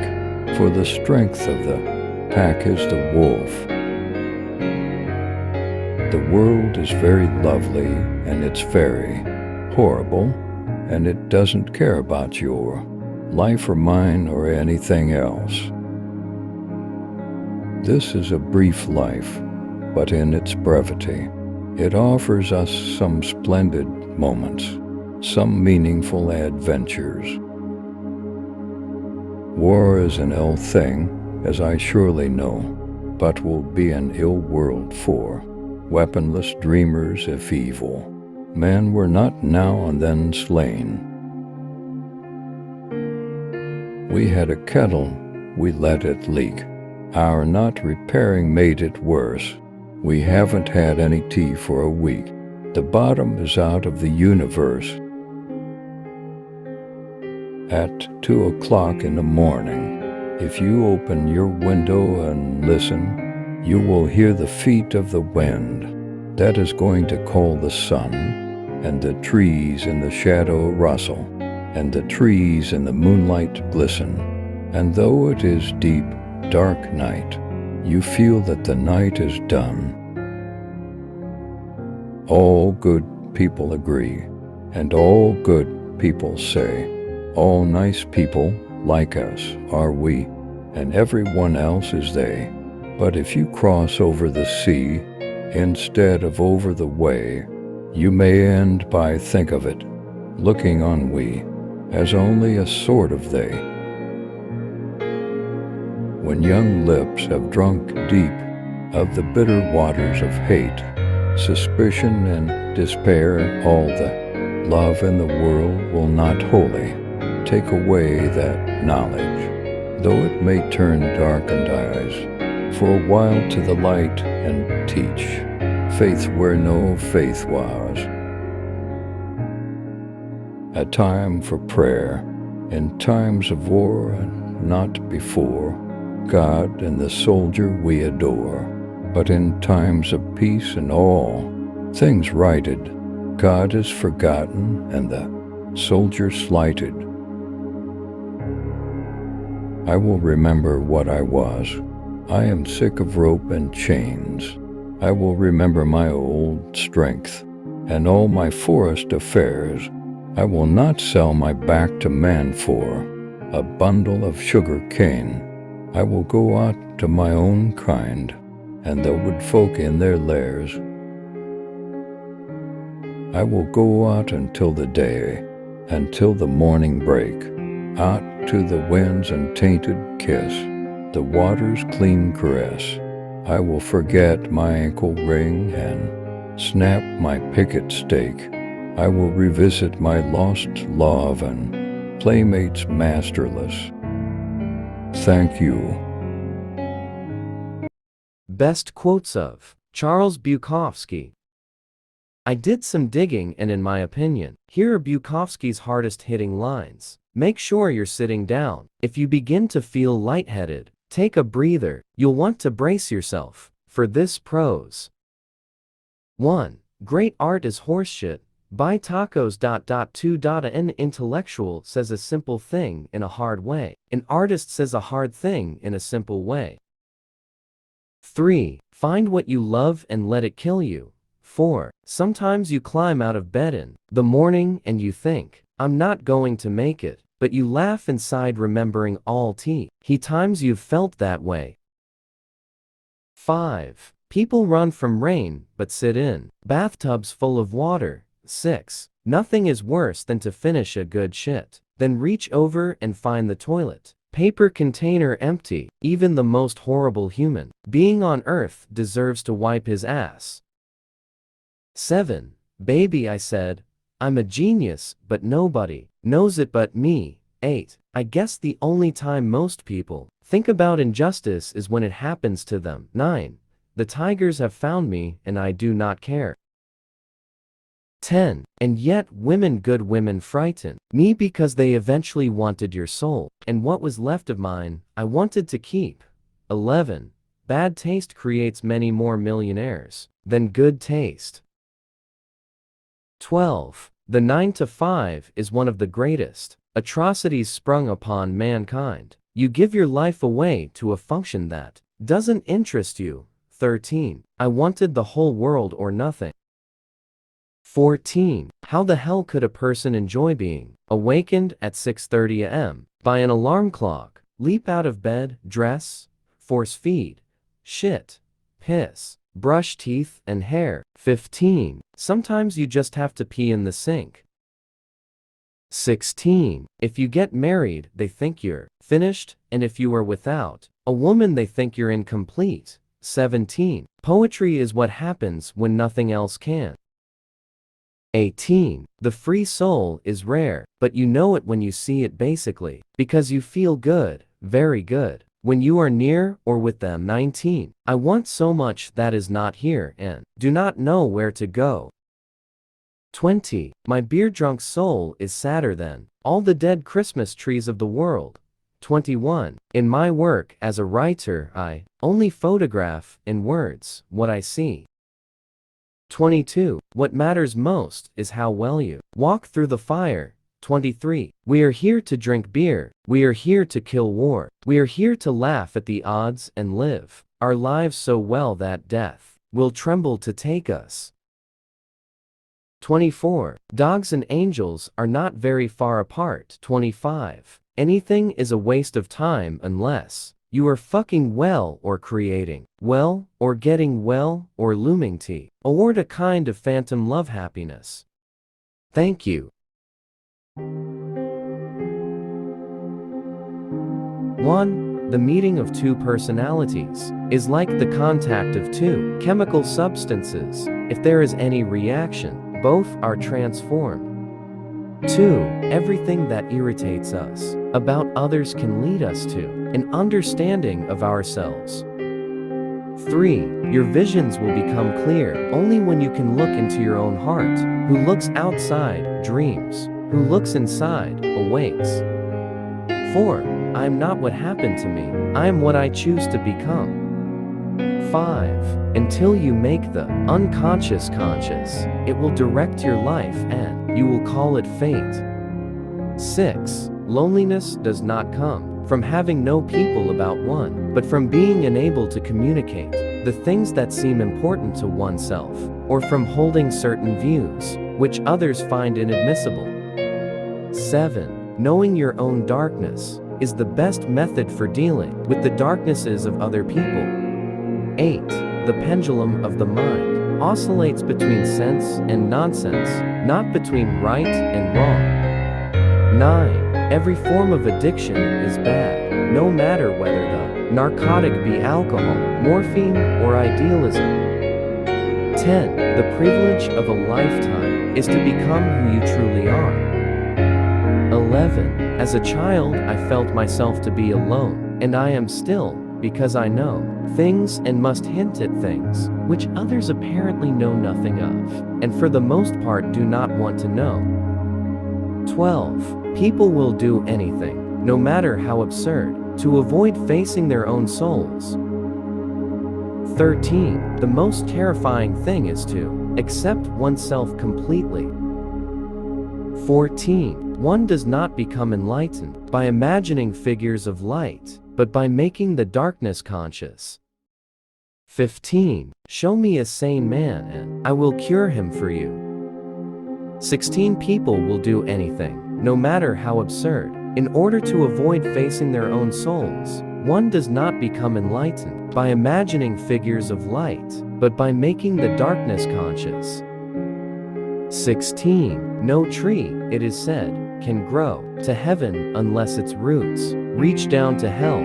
for the strength of the pack is the wolf. The world is very lovely, and it's very horrible, and it doesn't care about your life or mine or anything else. This is a brief life, but in its brevity, it offers us some splendid moments, some meaningful adventures. War is an ill thing, as I surely know, but will be an ill world for weaponless dreamers if evil men were not now and then slain. We had a kettle, we let it leak. Our not repairing made it worse. We haven't had any tea for a week. The bottom is out of the universe. At 2 o'clock in the morning, if you open your window and listen, You will hear the feet of the wind that is going to call the sun, and the trees in the shadow rustle, and the trees in the moonlight glisten. And though it is deep, dark night, you feel that the night is done. All good people agree, and all good people say, all nice people like us are we, and everyone else is they. But if you cross over the sea instead of over the way, you may end by, think of it, looking on we as only a sort of they. When young lips have drunk deep of the bitter waters of hate, suspicion and despair, all the love in the world will not wholly take away that knowledge, though it may turn darkened eyes for a while to the light and teach faith where no faith was. A time for prayer in times of war and not before, God and the soldier we adore. But in times of peace and all things righted, God is forgotten and the soldier slighted. I will remember what I was. I am sick of rope and chains. I will remember my old strength and all my forest affairs. I will not sell my back to man for a bundle of sugar cane. I will go out to my own kind and the wood folk in their lairs. I will go out until the day, until the morning break, out to the winds and tainted kiss, the water's clean caress. I will forget my ankle ring and snap my picket stake. I will revisit my lost love and playmates masterless. Thank you. Best quotes of Charles Bukowski. I did some digging, and in my opinion, here are Bukowski's hardest-hitting lines. Make sure you're sitting down. If you begin to feel lightheaded, take a breather. You'll want to brace yourself for this prose. 1. Great art is horseshit. Buy tacos. 2. An intellectual says a simple thing in a hard way. An artist says a hard thing in a simple way. 3. Find what you love and let it kill you. 4. Sometimes you climb out of bed in the morning and you think, I'm not going to make it, but you laugh inside remembering all times you've felt that way. 5. People run from rain but sit in bathtubs full of water. 6. Nothing is worse than to finish a good shit, then reach over and find the toilet paper container empty. Even the most horrible human being on earth deserves to wipe his ass. 7. Baby, I said, I'm a genius, but nobody knows it but me. 8. I guess the only time most people think about injustice is when it happens to them. 9. The tigers have found me and I do not care. 10. And yet good women frighten me because they eventually wanted your soul, and what was left of mine, I wanted to keep. 11. Bad taste creates many more millionaires than good taste. 12. The 9 to 5 is one of the greatest atrocities sprung upon mankind. You give your life away to a function that doesn't interest you. 13. I wanted the whole world or nothing. 14. How the hell could a person enjoy being awakened at 6:30 a.m. by an alarm clock, leap out of bed, dress, force feed, shit, piss, brush teeth and hair? 15. Sometimes you just have to pee in the sink. 16. If you get married, they think you're finished, and if you are without a woman, they think you're incomplete. 17. Poetry is what happens when nothing else can. 18. The free soul is rare, but you know it when you see it, basically, because you feel good, very good, when you are near or with them. 19. I want so much that is not here and do not know where to go. 20. My beer-drunk soul is sadder than all the dead Christmas trees of the world. 21. In my work as a writer, I only photograph in words what I see. 22. What matters most is how well you walk through the fire. 23. We are here to drink beer. We are here to kill war. We are here to laugh at the odds and live our lives so well that death will tremble to take us. 24. Dogs and angels are not very far apart. 25. Anything is a waste of time unless you are fucking well or creating well or getting well or looming tea. Award a kind of phantom love happiness. Thank you. 1. The meeting of two personalities is like the contact of two chemical substances. If there is any reaction, both are transformed. 2. Everything that irritates us about others can lead us to an understanding of ourselves. 3. Your visions will become clear only when you can look into your own heart. Who looks outside dreams. Who looks inside awakes. 4. I am not what happened to me. I am what I choose to become. 5. Until you make the unconscious conscious, it will direct your life and you will call it fate. 6. Loneliness does not come from having no people about one, but from being unable to communicate the things that seem important to oneself, or from holding certain views which others find inadmissible. 7. Knowing your own darkness is the best method for dealing with the darknesses of other people. 8. The pendulum of the mind oscillates between sense and nonsense, not between right and wrong. 9. Every form of addiction is bad, no matter whether the narcotic be alcohol, morphine, or idealism. 10. The privilege of a lifetime is to become who you truly are. 11. As a child, I felt myself to be alone, and I am still, because I know things and must hint at things which others apparently know nothing of, and for the most part do not want to know. 12. People will do anything, no matter how absurd, to avoid facing their own souls. 13. The most terrifying thing is to accept oneself completely. 14. One does not become enlightened by imagining figures of light, but by making the darkness conscious. 15. Show me a sane man and I will cure him for you. 16. People will do anything, no matter how absurd, in order to avoid facing their own souls. One does not become enlightened by imagining figures of light, but by making the darkness conscious. 16. No tree, it is said, can grow to heaven unless its roots reach down to hell.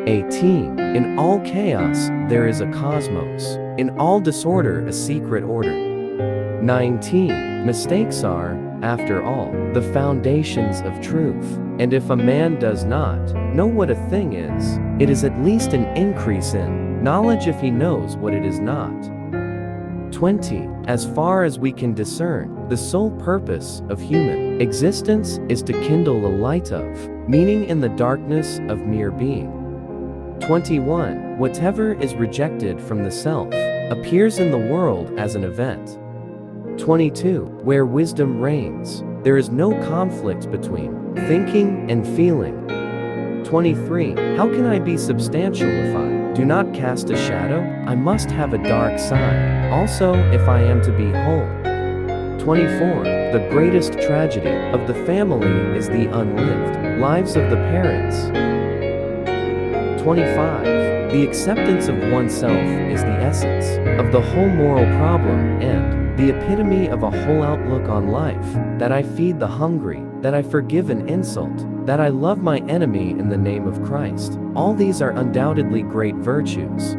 18. In all chaos, there is a cosmos. In all disorder, a secret order. 19. Mistakes are, after all, the foundations of truth. And if a man does not know what a thing is, it is at least an increase in knowledge if he knows what it is not. 20. As far as we can discern, the sole purpose of human existence is to kindle a light of meaning in the darkness of mere being. 21. Whatever is rejected from the self appears in the world as an event. 22. Where wisdom reigns, there is no conflict between thinking and feeling. 23. How can I be substantial if I do not cast a shadow? I must have a dark side, also if I am to be whole. 24. The greatest tragedy of the family is the unlived lives of the parents. 25. The acceptance of oneself is the essence of the whole moral problem and the epitome of a whole outlook on life, that I feed the hungry, that I forgive an insult, that I love my enemy in the name of Christ. All these are undoubtedly great virtues.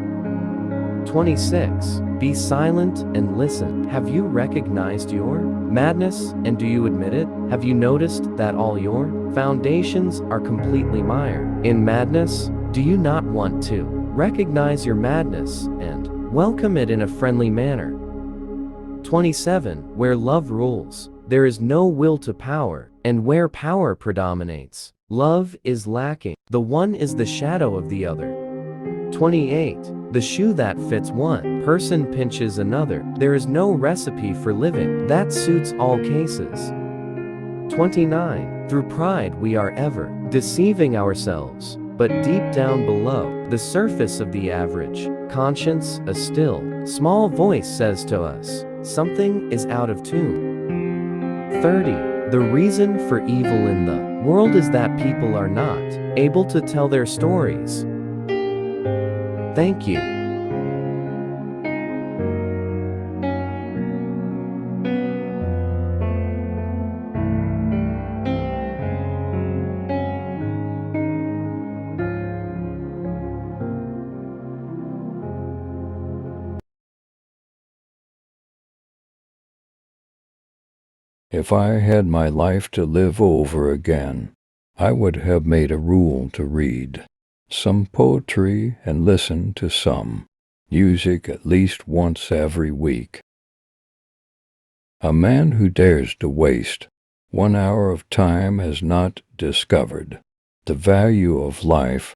26. Be silent and listen. Have you recognized your madness, and do you admit it? Have you noticed that all your foundations are completely mired in madness? Do you not want to recognize your madness and welcome it in a friendly manner? 27. Where love rules, there is no will to power, and where power predominates, Love is lacking. The one is the shadow of the other. 28. The shoe that fits one person pinches another. There is no recipe for living that suits all cases. 29. Through pride we are ever deceiving ourselves, but deep down below the surface of the average conscience, a still, small voice says to us, something is out of tune. 30. The reason for evil in the world is that people are not able to tell their stories. Thank you. If I had my life to live over again, I would have made a rule to read some poetry and listen to some music at least once every week. A man who dares to waste 1 hour of time has not discovered the value of life.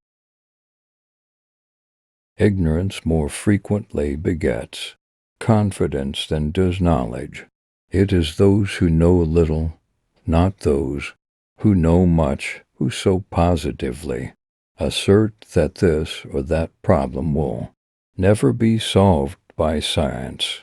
Ignorance more frequently begets confidence than does knowledge. It is those who know little, not those who know much, who so positively assert that this or that problem will never be solved by science.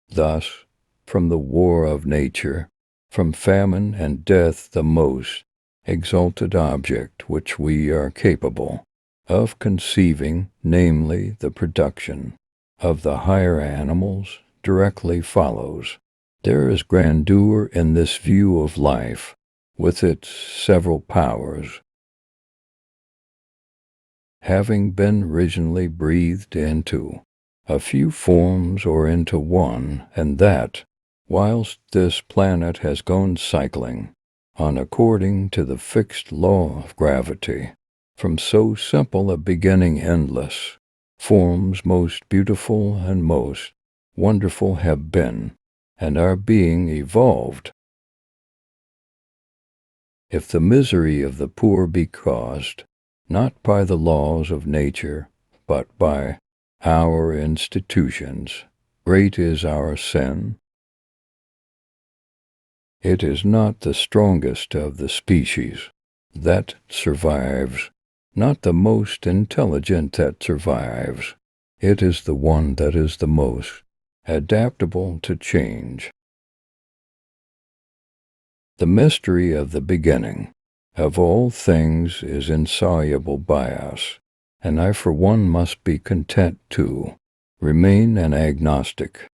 Thus, from the war of nature, from famine and death, the most exalted object which we are capable of conceiving, namely the production of the higher animals, directly follows. There is grandeur in this view of life, with its several powers. Having been originally breathed into a few forms or into one, and that, whilst this planet has gone cycling on according to the fixed law of gravity, from so simple a beginning endless, forms most beautiful and most wonderful have been, and are being evolved. If the misery of the poor be caused, not by the laws of nature, but by our institutions, great is our sin. It is not the strongest of the species that survives, not the most intelligent that survives. It is the one that is the most adaptable to change. The mystery of the beginning of all things is insoluble by us, and I for one must be content to remain an agnostic.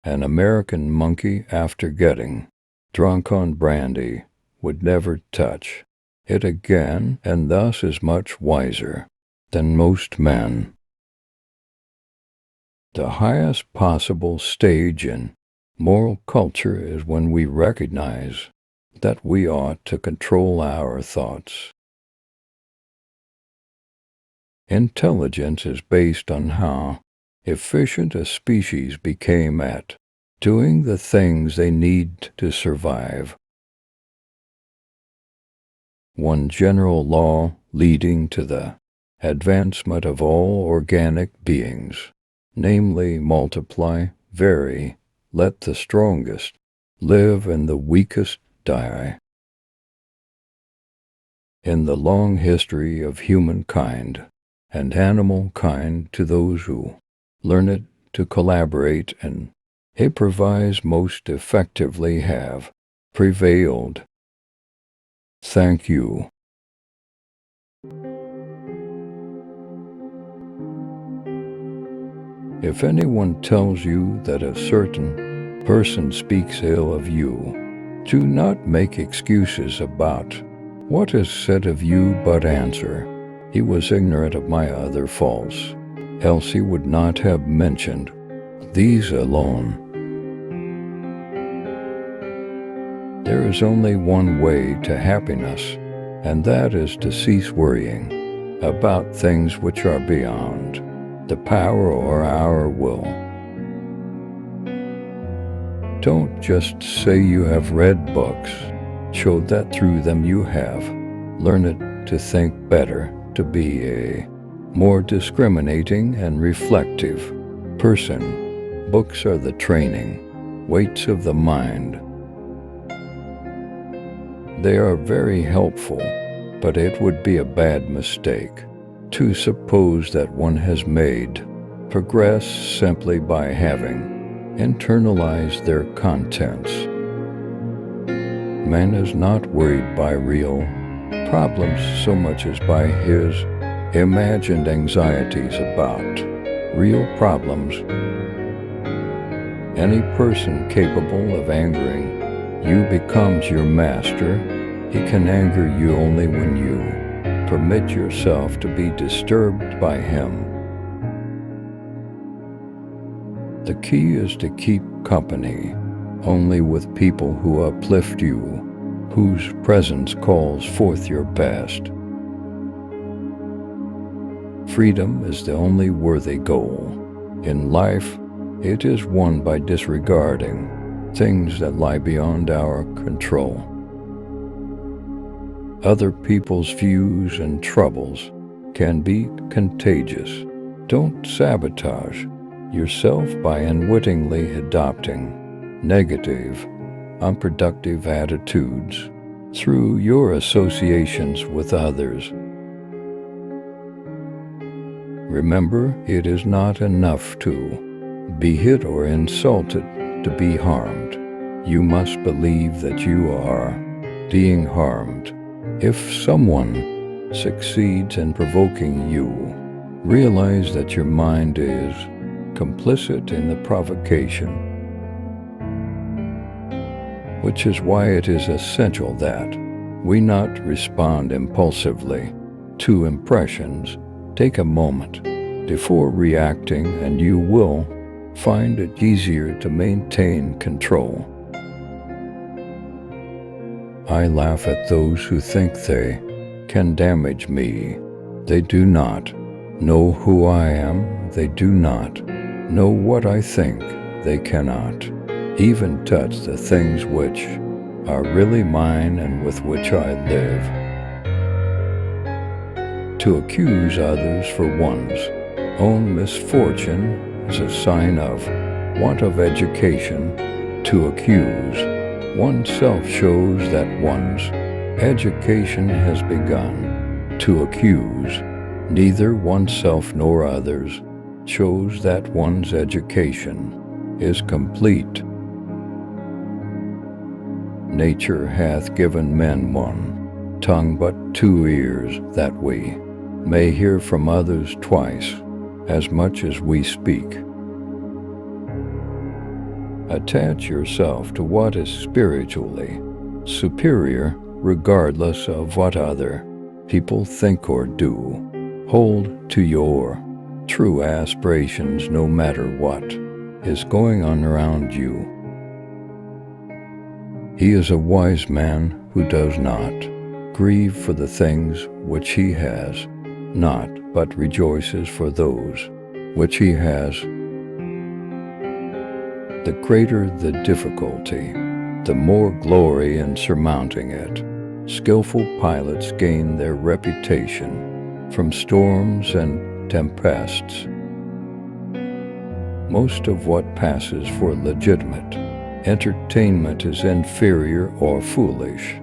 An American monkey, after getting drunk on brandy, would never touch it again, and thus is much wiser than most men. The highest possible stage in moral culture is when we recognize that we ought to control our thoughts. Intelligence is based on how efficient a species became at doing the things they need to survive. One general law leading to the advancement of all organic beings, namely multiply, vary, let the strongest live and the weakest die. In the long history of humankind and animal kind, to those who learn it to collaborate and improvise most effectively have prevailed. Thank you. If anyone tells you that a certain person speaks ill of you, do not make excuses about what is said of you, but answer, "He was ignorant of my other faults, else he would not have mentioned these alone." There is only one way to happiness, and that is to cease worrying about things which are beyond the power or our will. Don't just say you have read books. Show that through them you have. Learn it to think better, to be a more discriminating and reflective person. Books are the training, weights of the mind. They are very helpful, but it would be a bad mistake to suppose that one has made progress simply by having internalized their contents. Man is not worried by real problems so much as by his imagined anxieties about real problems. Any person capable of angering you becomes your master. He can anger you only when you permit yourself to be disturbed by him. The key is to keep company only with people who uplift you, whose presence calls forth your best. Freedom is the only worthy goal. In life, it is won by disregarding things that lie beyond our control. Other people's views and troubles can be contagious. Don't sabotage yourself by unwittingly adopting negative, unproductive attitudes through your associations with others. Remember, it is not enough to be hit or insulted to be harmed. You must believe that you are being harmed. If someone succeeds in provoking you, realize that your mind is complicit in the provocation, which is why it is essential that we not respond impulsively to impressions. Take a moment before reacting, and you will find it easier to maintain control. I laugh at those who think they can damage me. They do not know who I am. They do not know what I think. They cannot even touch the things which are really mine and with which I live. To accuse others for one's own misfortune is a sign of want of education. To accuse oneself shows that one's education has begun. To accuse neither oneself nor others shows that one's education is complete. Nature hath given men one tongue but 2 ears, that we may hear from others twice as much as we speak. Attach yourself to what is spiritually superior, regardless of what other people think or do. Hold to your true aspirations no matter what is going on around you. He is a wise man who does not grieve for the things which he has not, but rejoices for those which he has. The greater the difficulty, the more glory in surmounting it. Skillful pilots gain their reputation from storms and tempests. Most of what passes for legitimate entertainment is inferior or foolish,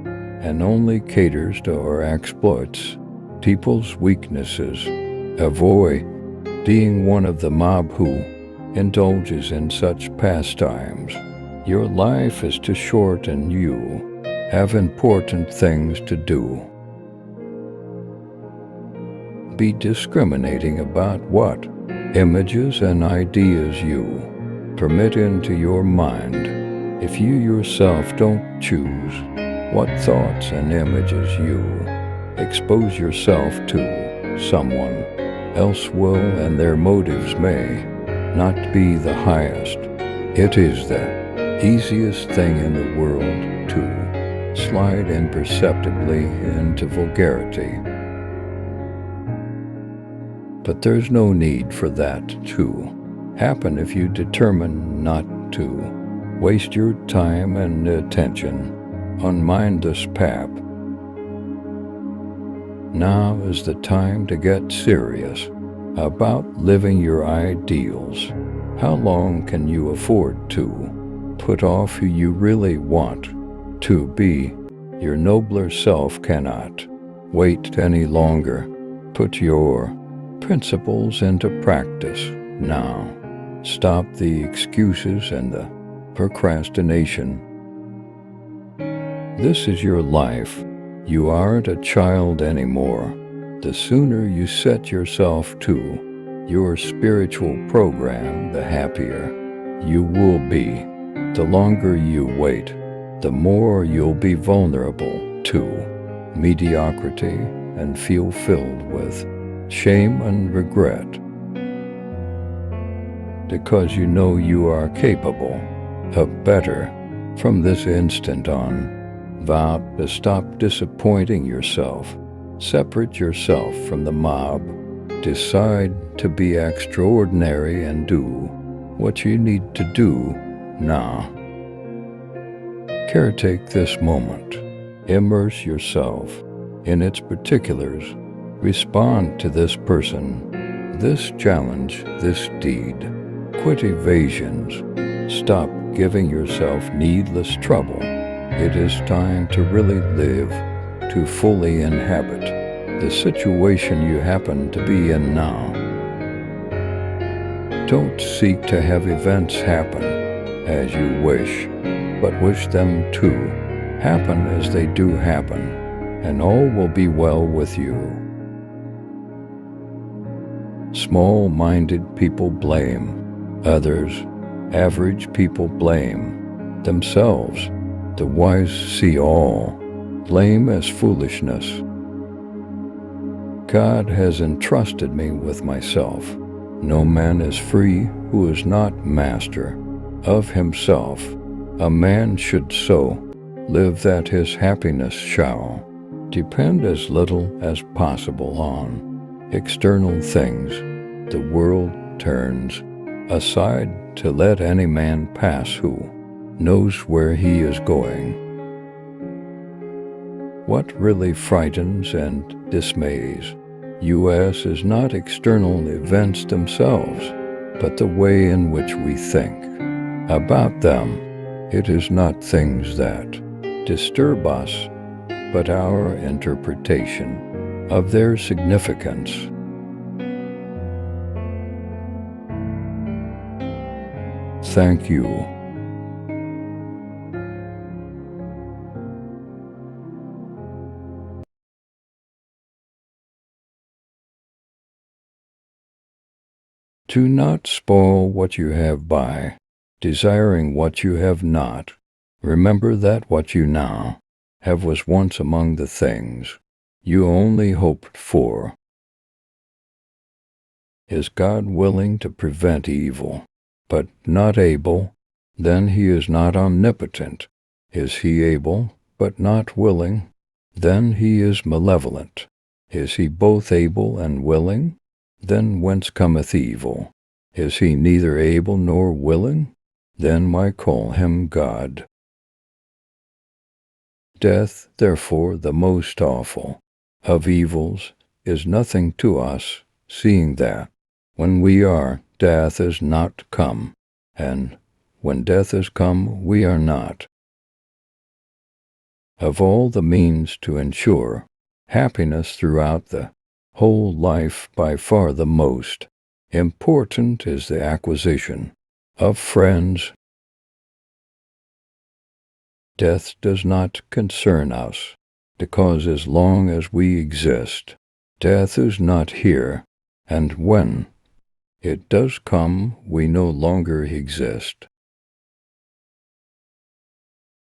and only caters to our exploits, people's weaknesses. Avoid being one of the mob who indulges in such pastimes. Your life is too short and you have important things to do. Be discriminating about what images and ideas you permit into your mind. If you yourself don't choose what thoughts and images you expose yourself to, someone else will, and their motives may not be the highest. It is the easiest thing in the world to slide imperceptibly into vulgarity. But there's no need for that to happen if you determine not to waste your time and attention on mindless pap. Now is the time to get serious about living your ideals. How long can you afford to put off who you really want to be? Your nobler self cannot wait any longer. Put your principles into practice now. Stop the excuses and the procrastination. This is your life. You aren't a child anymore. The sooner you set yourself to your spiritual program, the happier you will be. The longer you wait, the more you'll be vulnerable to mediocrity and feel filled with shame and regret. Because you know you are capable of better from this instant on. Vow to stop disappointing yourself. Separate yourself from the mob. Decide to be extraordinary and do what you need to do now. Caretake this moment. Immerse yourself in its particulars. Respond to this person, this challenge, this deed. Quit evasions. Stop giving yourself needless trouble. It is time to really live, to fully inhabit the situation you happen to be in now. Don't seek to have events happen as you wish, but wish them to happen as they do happen, and all will be well with you. Small-minded people blame others. Average people blame themselves. The wise see all. Blame as foolishness. God has entrusted me with myself. No man is free who is not master of himself. A man should so live that his happiness shall depend as little as possible on external things. The world turns aside to let any man pass who knows where he is going. What really frightens and dismays us is not external events themselves, but the way in which we think about them. It is not things that disturb us, but our interpretation of their significance. Thank you. Do not spoil what you have by desiring what you have not. Remember that what you now have was once among the things you only hoped for. Is God willing to prevent evil, but not able? Then he is not omnipotent. Is he able, but not willing? Then he is malevolent. Is he both able and willing? Then whence cometh evil? Is he neither able nor willing? Then why call him God? Death, therefore, the most awful of evils, is nothing to us, seeing that when we are, death is not come, and when death is come, we are not. Of all the means to ensure happiness throughout the whole life, by far the most important is the acquisition of friends. Death does not concern us, because as long as we exist, death is not here, and when it does come, we no longer exist.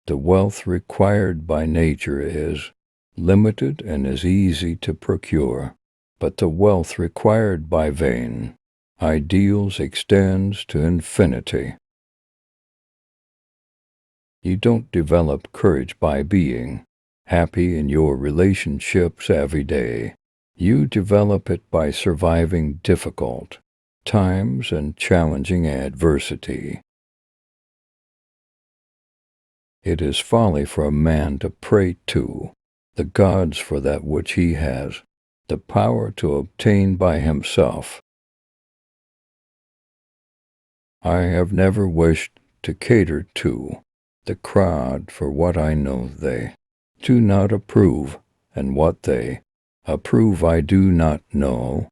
The wealth required by nature is limited and is easy to procure, but the wealth required by vain ideals extends to infinity. You don't develop courage by being happy in your relationships every day. You develop it by surviving difficult times and challenging adversity. It is folly for a man to pray to the gods for that which he has the power to obtain by himself. I have never wished to cater to the crowd for what I know they do not approve, and what they approve I do not know.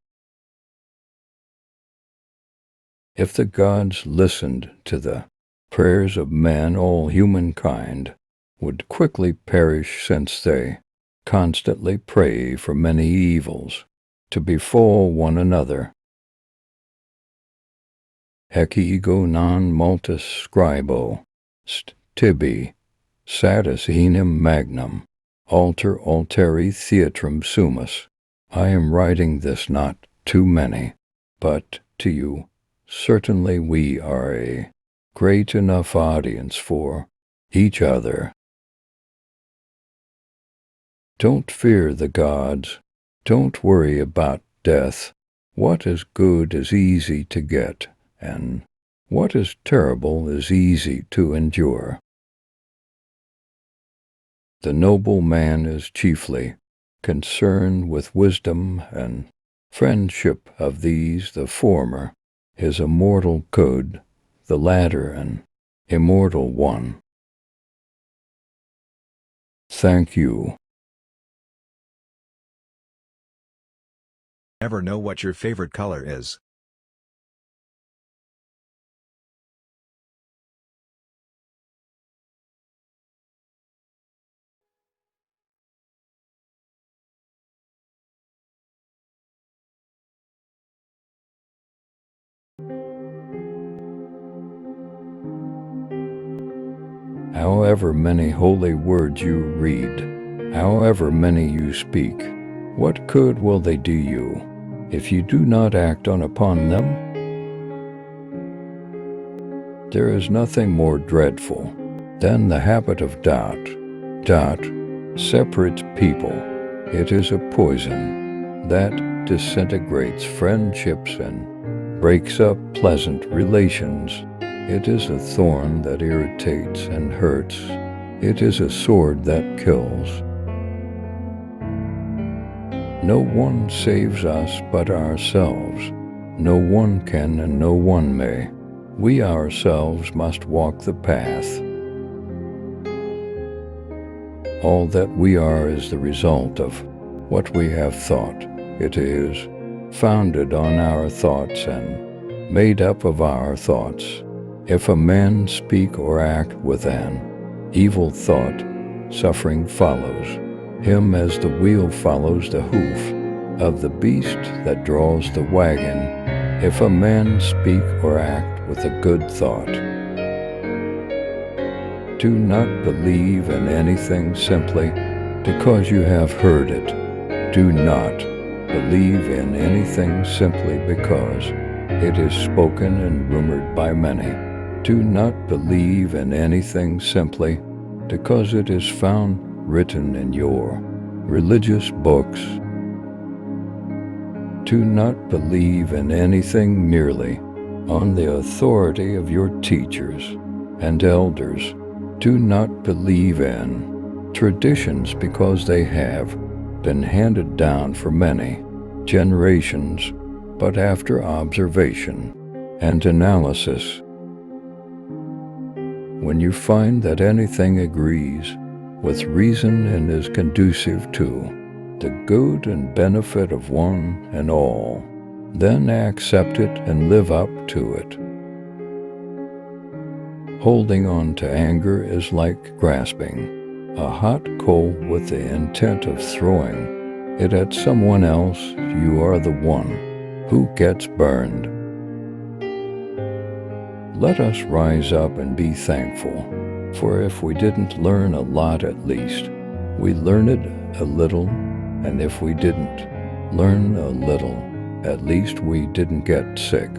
If the gods listened to the prayers of men, all humankind would quickly perish, since they constantly pray for many evils to befall one another. Hec ego non multis scribo, st tibi, satis enim magnum, alter alteri theatrum sumus. I am writing this not to many, but to you. Certainly we are a great enough audience for each other. Don't fear the gods. Don't worry about death. What is good is easy to get, and what is terrible is easy to endure. The noble man is chiefly concerned with wisdom and friendship. Of these the former is a mortal good, the latter an immortal one. Thank you. Ever know what your favorite color is? However many holy words you read, however many you speak, what good will they do you if you do not act upon them? There is nothing more dreadful than the habit of doubt. Doubt separates people. It is a poison that disintegrates friendships and breaks up pleasant relations. It is a thorn that irritates and hurts. It is a sword that kills. No one saves us but ourselves. No one can and no one may. We ourselves must walk the path. All that we are is the result of what we have thought. It is founded on our thoughts and made up of our thoughts. If a man speak or act with an evil thought, suffering follows him as the wheel follows the hoof of the beast that draws the wagon. If a man speak or act with a good thought, do not believe in anything simply because you have heard it. Do not believe in anything simply because it is spoken and rumored by many. Do not believe in anything simply because it is found written in your religious books. Do not believe in anything merely on the authority of your teachers and elders. Do not believe in traditions because they have been handed down for many generations, but after observation and analysis. When you find that anything agrees with reason and is conducive to the good and benefit of one and all, then accept it and live up to it. Holding on to anger is like grasping a hot coal with the intent of throwing it at someone else. You are the one who gets burned. Let us rise up and be thankful, for if we didn't learn a lot, at least we learned a little, and if we didn't learn a little, at least we didn't get sick,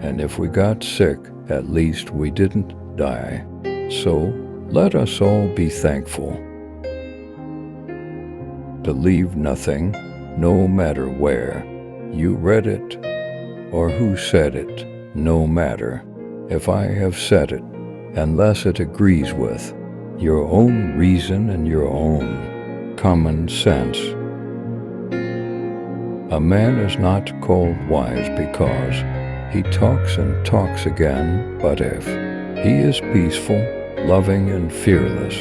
and if we got sick, at least we didn't die. So let us all be thankful. Believe nothing, no matter where you read it or who said it, no matter if I have said it, unless it agrees with your own reason and your own common sense. A man is not called wise because he talks and talks again, but if he is peaceful, loving, and fearless,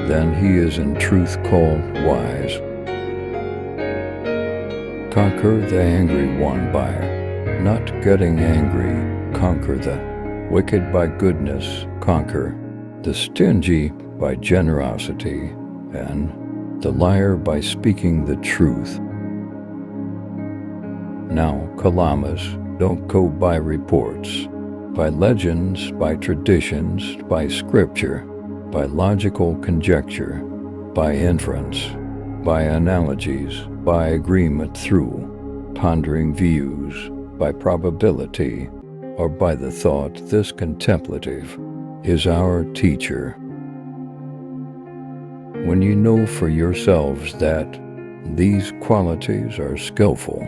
then he is in truth called wise. Conquer the angry one by not getting angry. Conquer the wicked by goodness. Conquer the stingy by generosity, and the liar by speaking the truth. Now, Kalamas don't go by reports, by legends, by traditions, by scripture, by logical conjecture, by inference, by analogies, by agreement through pondering views, by probability, or by the thought this contemplative is our teacher. When you know for yourselves that these qualities are skillful,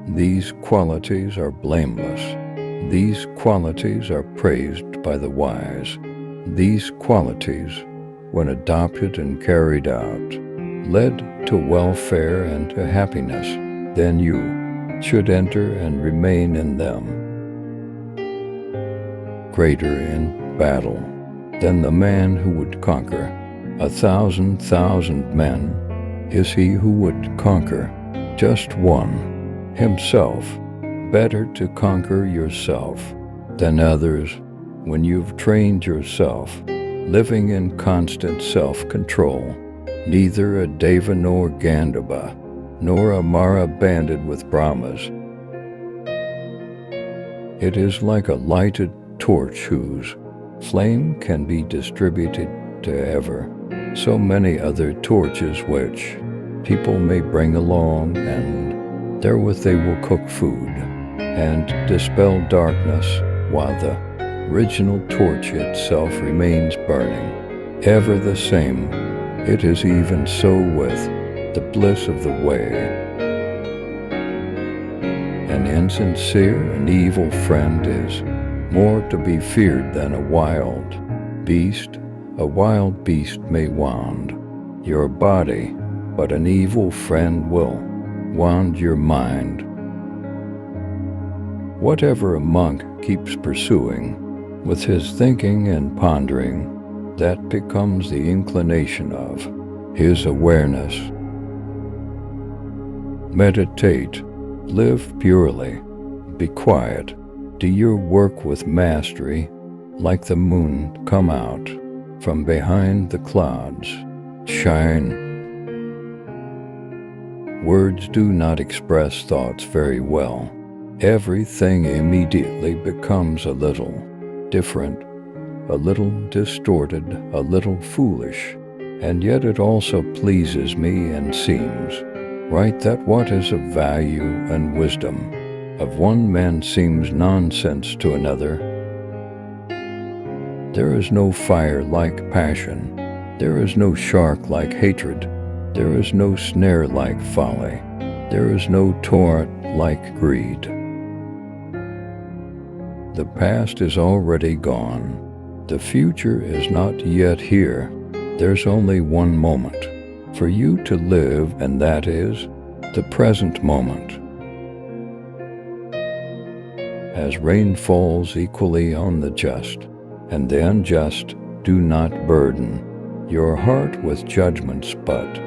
these qualities are blameless, these qualities are praised by the wise, these qualities, when adopted and carried out, led to welfare and to happiness, then you should enter and remain in them. Greater in battle than the man who would conquer 1,000,000 men is he who would conquer just one, himself. Better to conquer yourself than others when you've trained yourself, living in constant self-control. Neither a Deva nor Gandhava, nor a Mara banded with Brahmas. It is like a lighted torch whose flame can be distributed to ever so many other torches which people may bring along, and therewith they will cook food and dispel darkness, while the original torch itself remains burning, ever the same. It is even so with the bliss of the way. An insincere and evil friend is more to be feared than a wild beast. A wild beast may wound your body, but an evil friend will wound your mind. Whatever a monk keeps pursuing with his thinking and pondering, that becomes the inclination of his awareness. Meditate, live purely, be quiet, do your work with mastery, like the moon come out from behind the clouds, shine. Words do not express thoughts very well. Everything immediately becomes a little different, a little distorted, a little foolish, and yet it also pleases me and seems right that what is of value and wisdom of one man seems nonsense to another. There is no fire like passion, there is no shark like hatred, there is no snare like folly, there is no torrent like greed. The past is already gone. The future is not yet here. There's only one moment for you to live, and that is the present moment. As rain falls equally on the just and the unjust, do not burden your heart with judgments, but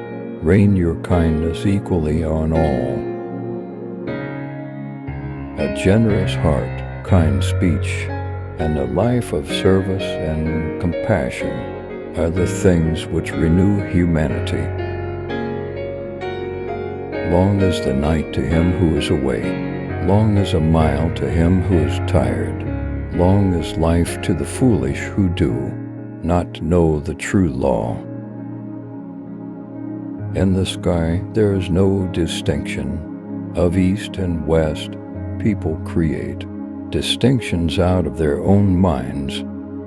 rain your kindness equally on all. A generous heart, kind speech, and a life of service and compassion are the things which renew humanity. Long is the night to him who is awake, long is a mile to him who is tired, long is life to the foolish who do not know the true law. In the sky there is no distinction of east and west. People create distinctions out of their own minds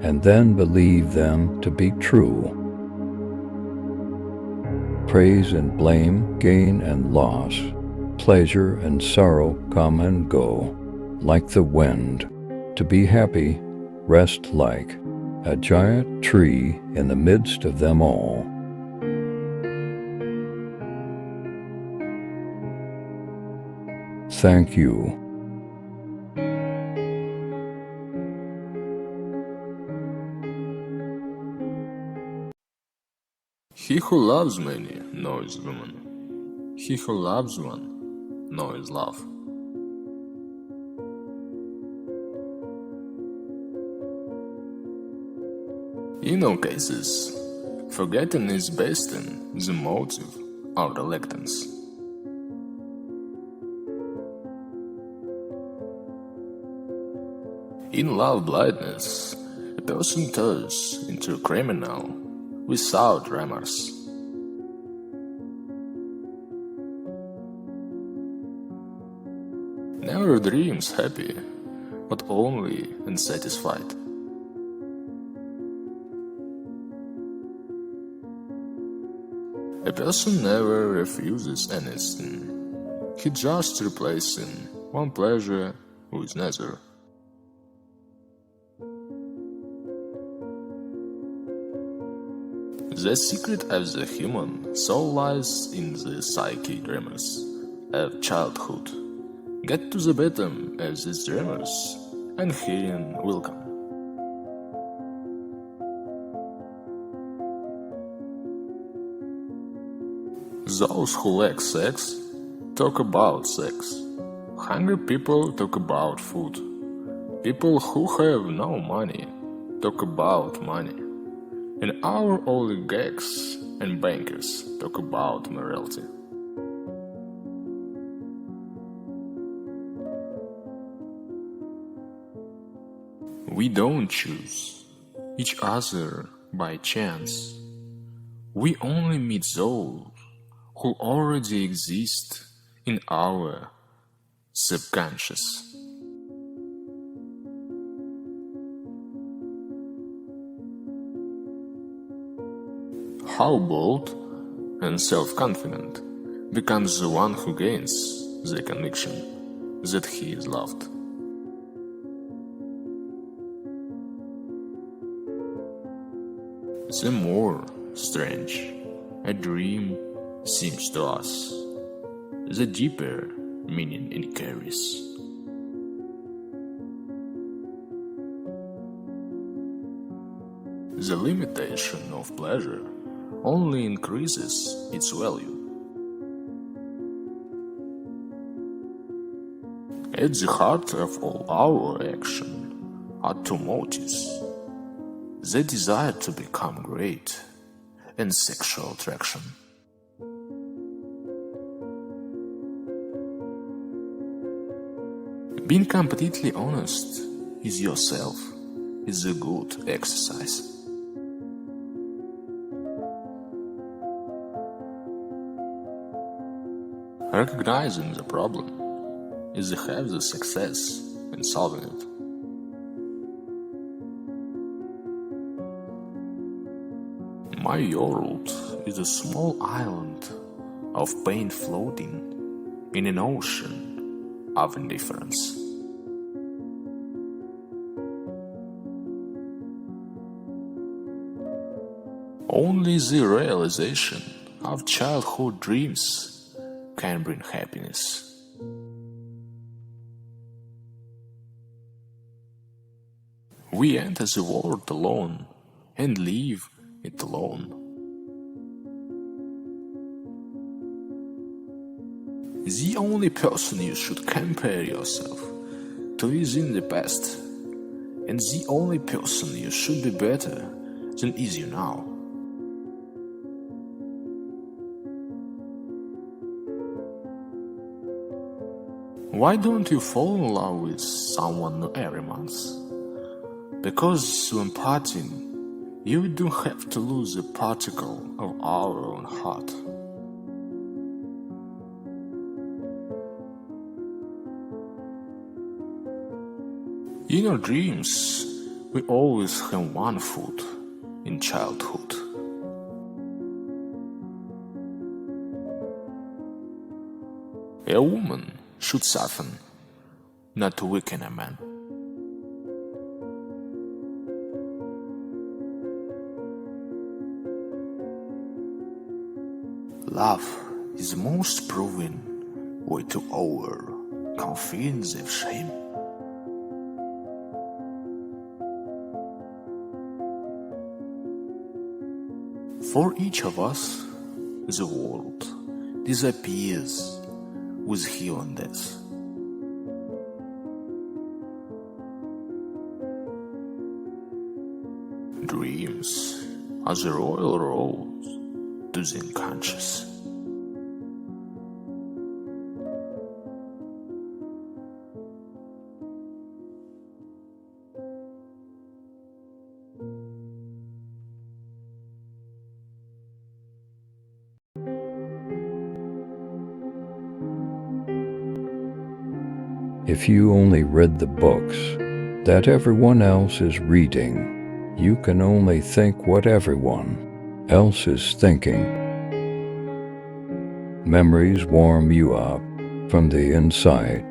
and then believe them to be true. Praise and blame, gain and loss, pleasure and sorrow come and go, like the wind. To be happy, rest like a giant tree in the midst of them all. Thank you. He who loves many knows woman. He who loves one knows love. In all cases, forgetting is based on the motive of reluctance. In love blindness, a person turns into a criminal without remorse. Never dreams happy, but only unsatisfied. A person never refuses anything. He just replacing one pleasure with another. The secret of the human soul lies in the psyche dreamers of childhood. Get to the bottom of these dreamers, and healing will come. Those who lack sex talk about sex. Hungry people talk about food. People who have no money talk about money. And our oligarchs and bankers talk about morality. We don't choose each other by chance. We only meet those who already exist in our subconscious. How bold and self-confident becomes the one who gains the conviction that he is loved. The more strange a dream seems to us, the deeper meaning it carries. The limitation of pleasure only increases its value. At the heart of all our action are two motives: the desire to become great and sexual attraction. Being completely honest with yourself is a good exercise. Recognizing the problem is half the success in solving it. My world is a small island of pain floating in an ocean of indifference. Only the realization of childhood dreams can bring happiness. We enter the world alone and leave it alone. The only person you should compare yourself to is in the past, and the only person you should be better than is you now. Why don't you fall in love with someone new every month? Because when parting, you don't have to lose a particle of our own heart. In our dreams, we always have one foot in childhood. A woman should soften, not to weaken a man. Love is the most proven way to overcome feelings of shame. For each of us, the world disappears with human death. Dreams are the royal road to the unconscious. If you only read the books that everyone else is reading, you can only think what everyone else is thinking. Memories warm you up from the inside,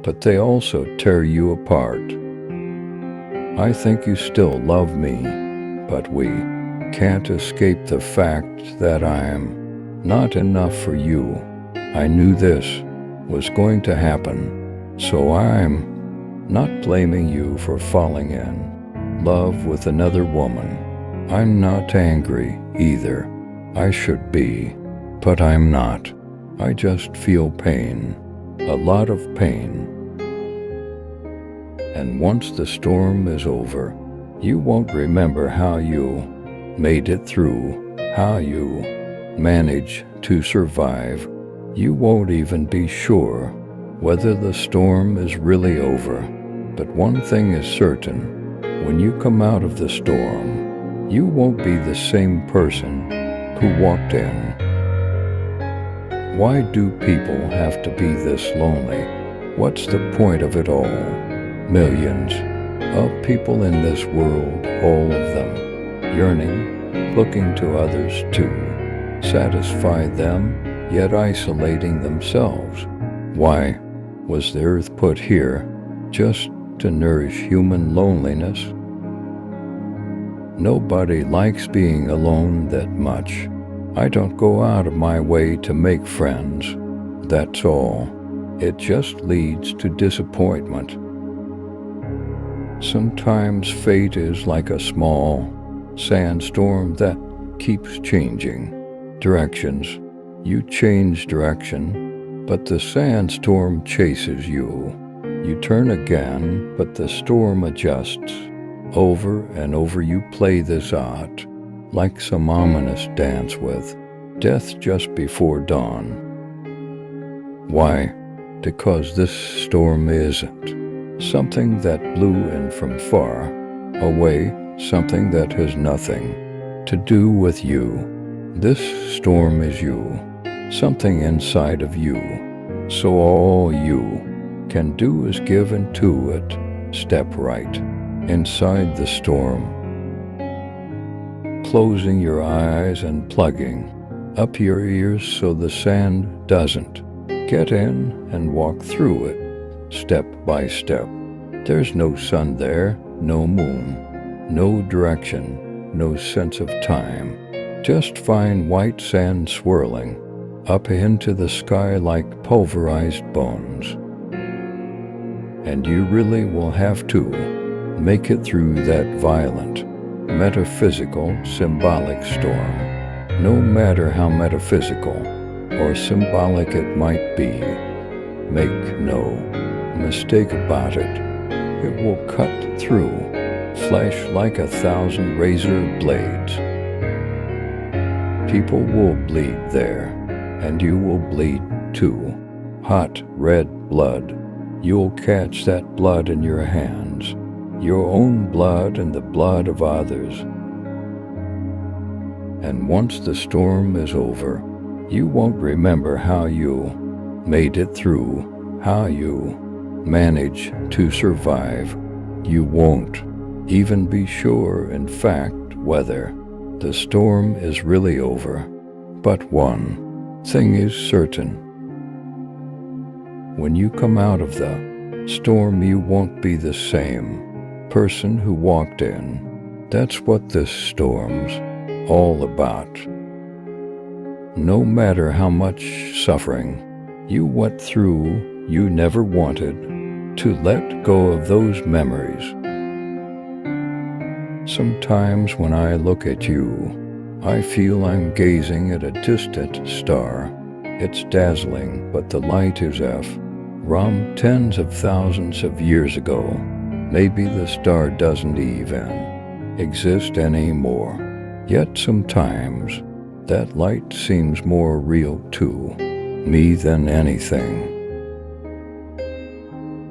but they also tear you apart. I think you still love me, but we can't escape the fact that I'm not enough for you. I knew this was going to happen, so I'm not blaming you for falling in love with another woman. I'm not angry either. I should be, but I'm not. I just feel pain, a lot of pain. And once the storm is over, you won't remember how you made it through, how you managed to survive. You won't even be sure whether the storm is really over. But one thing is certain, when you come out of the storm, you won't be the same person who walked in. Why do people have to be this lonely? What's the point of it all? Millions of people in this world, all of them, yearning, looking to others to satisfy them, yet isolating themselves. Why was the earth put here just to nourish human loneliness? Nobody likes being alone that much. I don't go out of my way to make friends. That's all. It just leads to disappointment. Sometimes fate is like a small sandstorm that keeps changing directions. You change direction, but the sandstorm chases you. You turn again, but the storm adjusts. Over and over you play this out, like some ominous dance with death just before dawn. Why? Because this storm isn't something that blew in from far away, something that has nothing to do with you. This storm is you, something inside of you. So all you can do is give into it, step right inside the storm, closing your eyes and plugging up your ears so the sand doesn't get in, and walk through it step by step. There's no sun there, no moon, no direction, no sense of time. Just fine white sand swirling up into the sky like pulverized bones. And you really will have to make it through that violent, metaphysical, symbolic storm. No matter how metaphysical or symbolic it might be, make no mistake about it. It will cut through, flash like 1,000 razor blades. People will bleed there, and you will bleed too. Hot red blood. You'll catch that blood in your hands, your own blood and the blood of others. And once the storm is over, you won't remember how you made it through, how you managed to survive. You won't even be sure, in fact, whether the storm is really over. But one thing is certain. When you come out of the storm, you won't be the same person who walked in. That's what this storm's all about. No matter how much suffering you went through, you never wanted to let go of those memories. Sometimes when I look at you, I feel I'm gazing at a distant star. It's dazzling, but the light is from tens of thousands of years ago. Maybe the star doesn't even exist anymore. Yet sometimes that light seems more real to me than anything.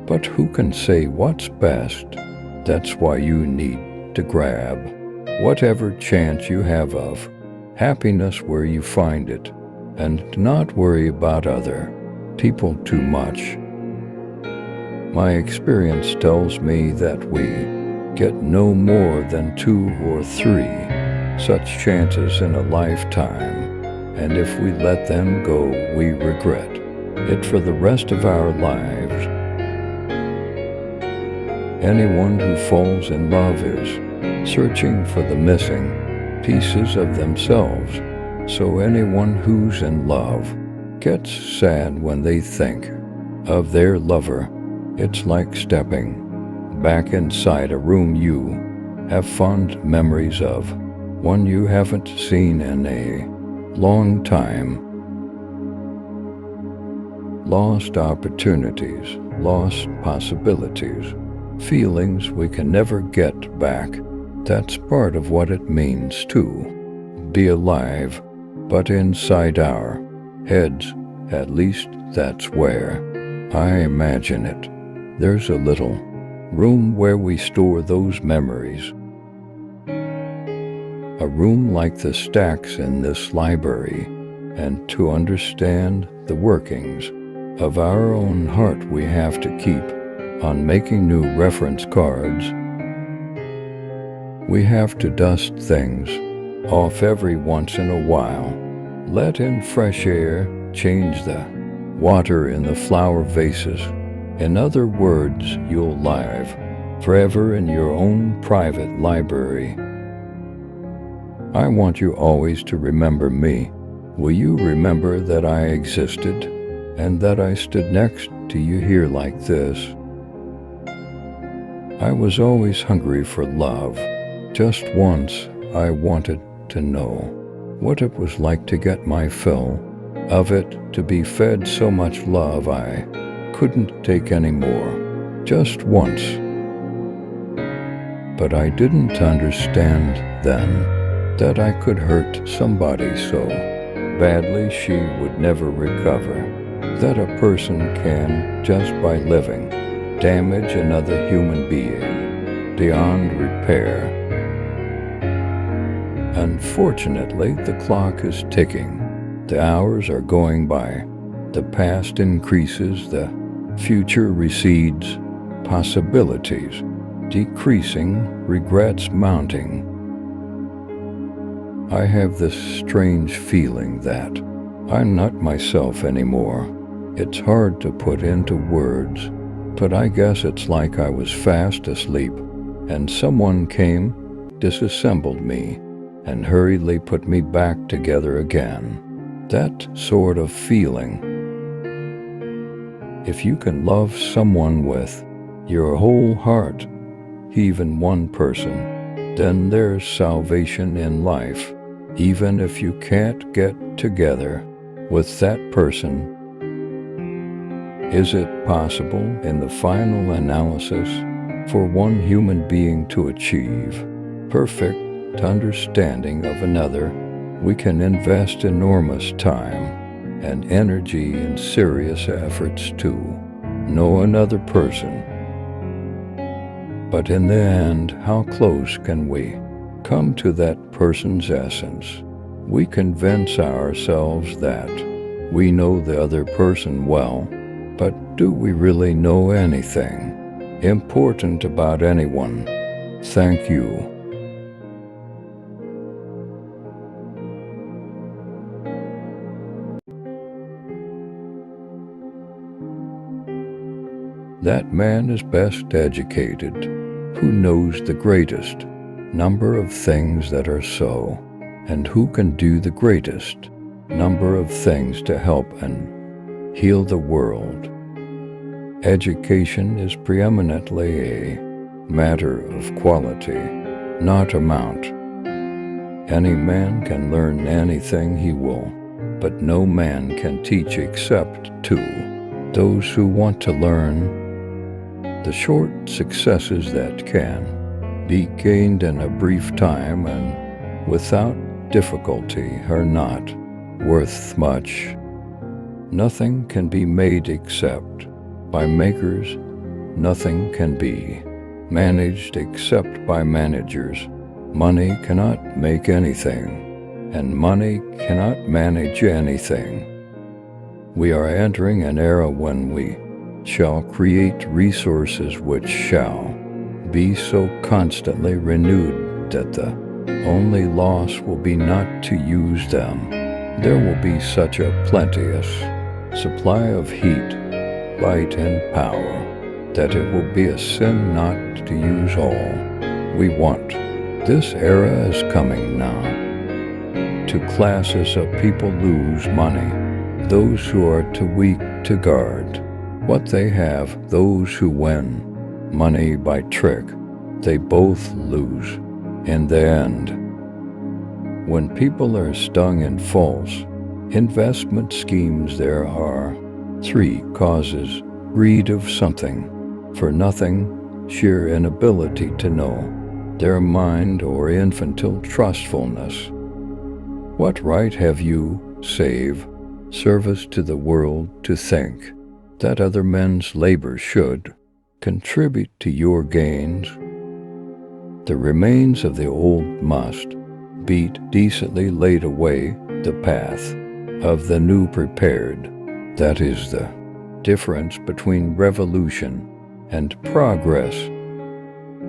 But who can say what's best? That's why you need to grab whatever chance you have of happiness where you find it, and not worry about other people too much. My experience tells me that we get no more than 2 or 3 such chances in a lifetime, and if we let them go, we regret it for the rest of our lives. Anyone who falls in love is searching for the missing pieces of themselves, so anyone who's in love gets sad when they think of their lover. It's like stepping back inside a room you have fond memories of, one you haven't seen in a long time. Lost opportunities, lost possibilities, feelings we can never get back. That's part of what it means to be alive, but inside our heads, at least that's where I imagine it. There's a little room where we store those memories. A room like the stacks in this library, and to understand the workings of our own heart, we have to keep on making new reference cards. We have to dust things off every once in a while, let in fresh air, change the water in the flower vases. In other words, you'll live forever in your own private library. I want you always to remember me. Will you remember that I existed and that I stood next to you here like this? I was always hungry for love. Just once I wanted to know what it was like to get my fill of it, to be fed so much love I couldn't take any more. Just once. But I didn't understand then that I could hurt somebody so badly she would never recover, that a person can, just by living, damage another human being beyond repair. Unfortunately, the clock is ticking. The hours are going by. The past increases, the future recedes, possibilities decreasing, regrets mounting. I have this strange feeling that I'm not myself anymore. It's hard to put into words, but I guess it's like I was fast asleep, and someone came, disassembled me, and hurriedly put me back together again. That sort of feeling. If you can love someone with your whole heart, even one person, then there's salvation in life. Even if you can't get together with that person, is it possible in the final analysis for one human being to achieve perfect understanding of another? We can invest enormous time and energy in serious efforts to know another person. But in the end, how close can we come to that person's essence? We convince ourselves that we know the other person well, but do we really know anything important about anyone? Thank you. That man is best educated who knows the greatest number of things that are so, and who can do the greatest number of things to help and heal the world. Education is preeminently a matter of quality, not amount. Any man can learn anything he will, but no man can teach except to those who want to learn. The short successes that can be gained in a brief time and without difficulty are not worth much. Nothing can be made except by makers. Nothing can be managed except by managers. Money cannot make anything, and money cannot manage anything. We are entering an era when we shall create resources which shall be so constantly renewed that the only loss will be not to use them. There will be such a plenteous supply of heat, light, and power that it will be a sin not to use all we want. This era is coming now. Two classes of people lose money: those who are too weak to guard what they have, those who win money by trick. They both lose in the end. When people are stung in false investment schemes, there are three causes: greed of something, for nothing, sheer inability to know, their mind, or infantile trustfulness. What right have you, save service to the world, to think that other men's labor should contribute to your gains? The remains of the old must be decently laid away, the path of the new prepared. That is the difference between revolution and progress.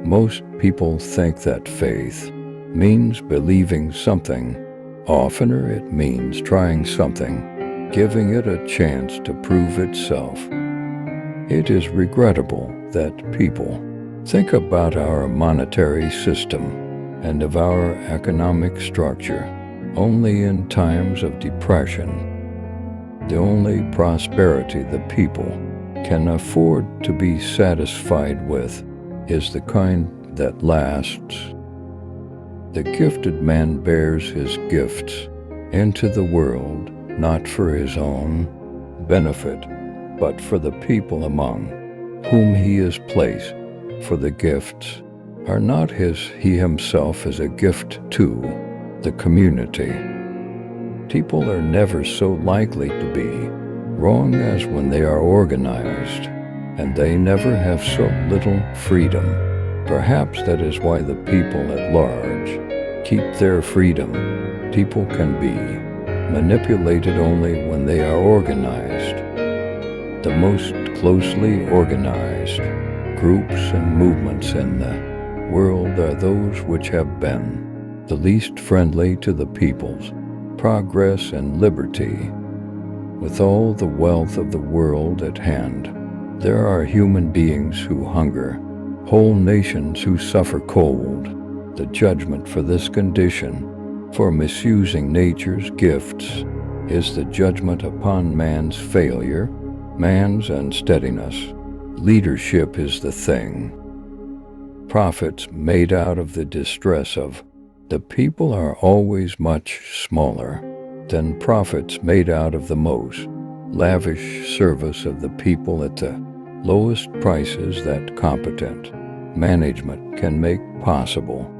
Most people think that faith means believing something. Oftener it means trying something, giving it a chance to prove itself. It is regrettable that people think about our monetary system and of our economic structure only in times of depression. The only prosperity the people can afford to be satisfied with is the kind that lasts. The gifted man bears his gifts into the world, not for his own benefit, but for the people among whom he is placed. For the gifts are not his, he himself is a gift to the community. People are never so likely to be wrong as when they are organized, and they never have so little freedom. Perhaps that is why the people at large keep their freedom. People can be manipulated only when they are organized. The most closely organized groups and movements in the world are those which have been the least friendly to the people's progress and liberty. With all the wealth of the world at hand, there are human beings who hunger, whole nations who suffer cold. The judgment for this condition, for misusing nature's gifts, is the judgment upon man's failure, man's unsteadiness. Leadership is the thing. Profits made out of the distress of the people are always much smaller than profits made out of the most lavish service of the people at the lowest prices that competent management can make possible.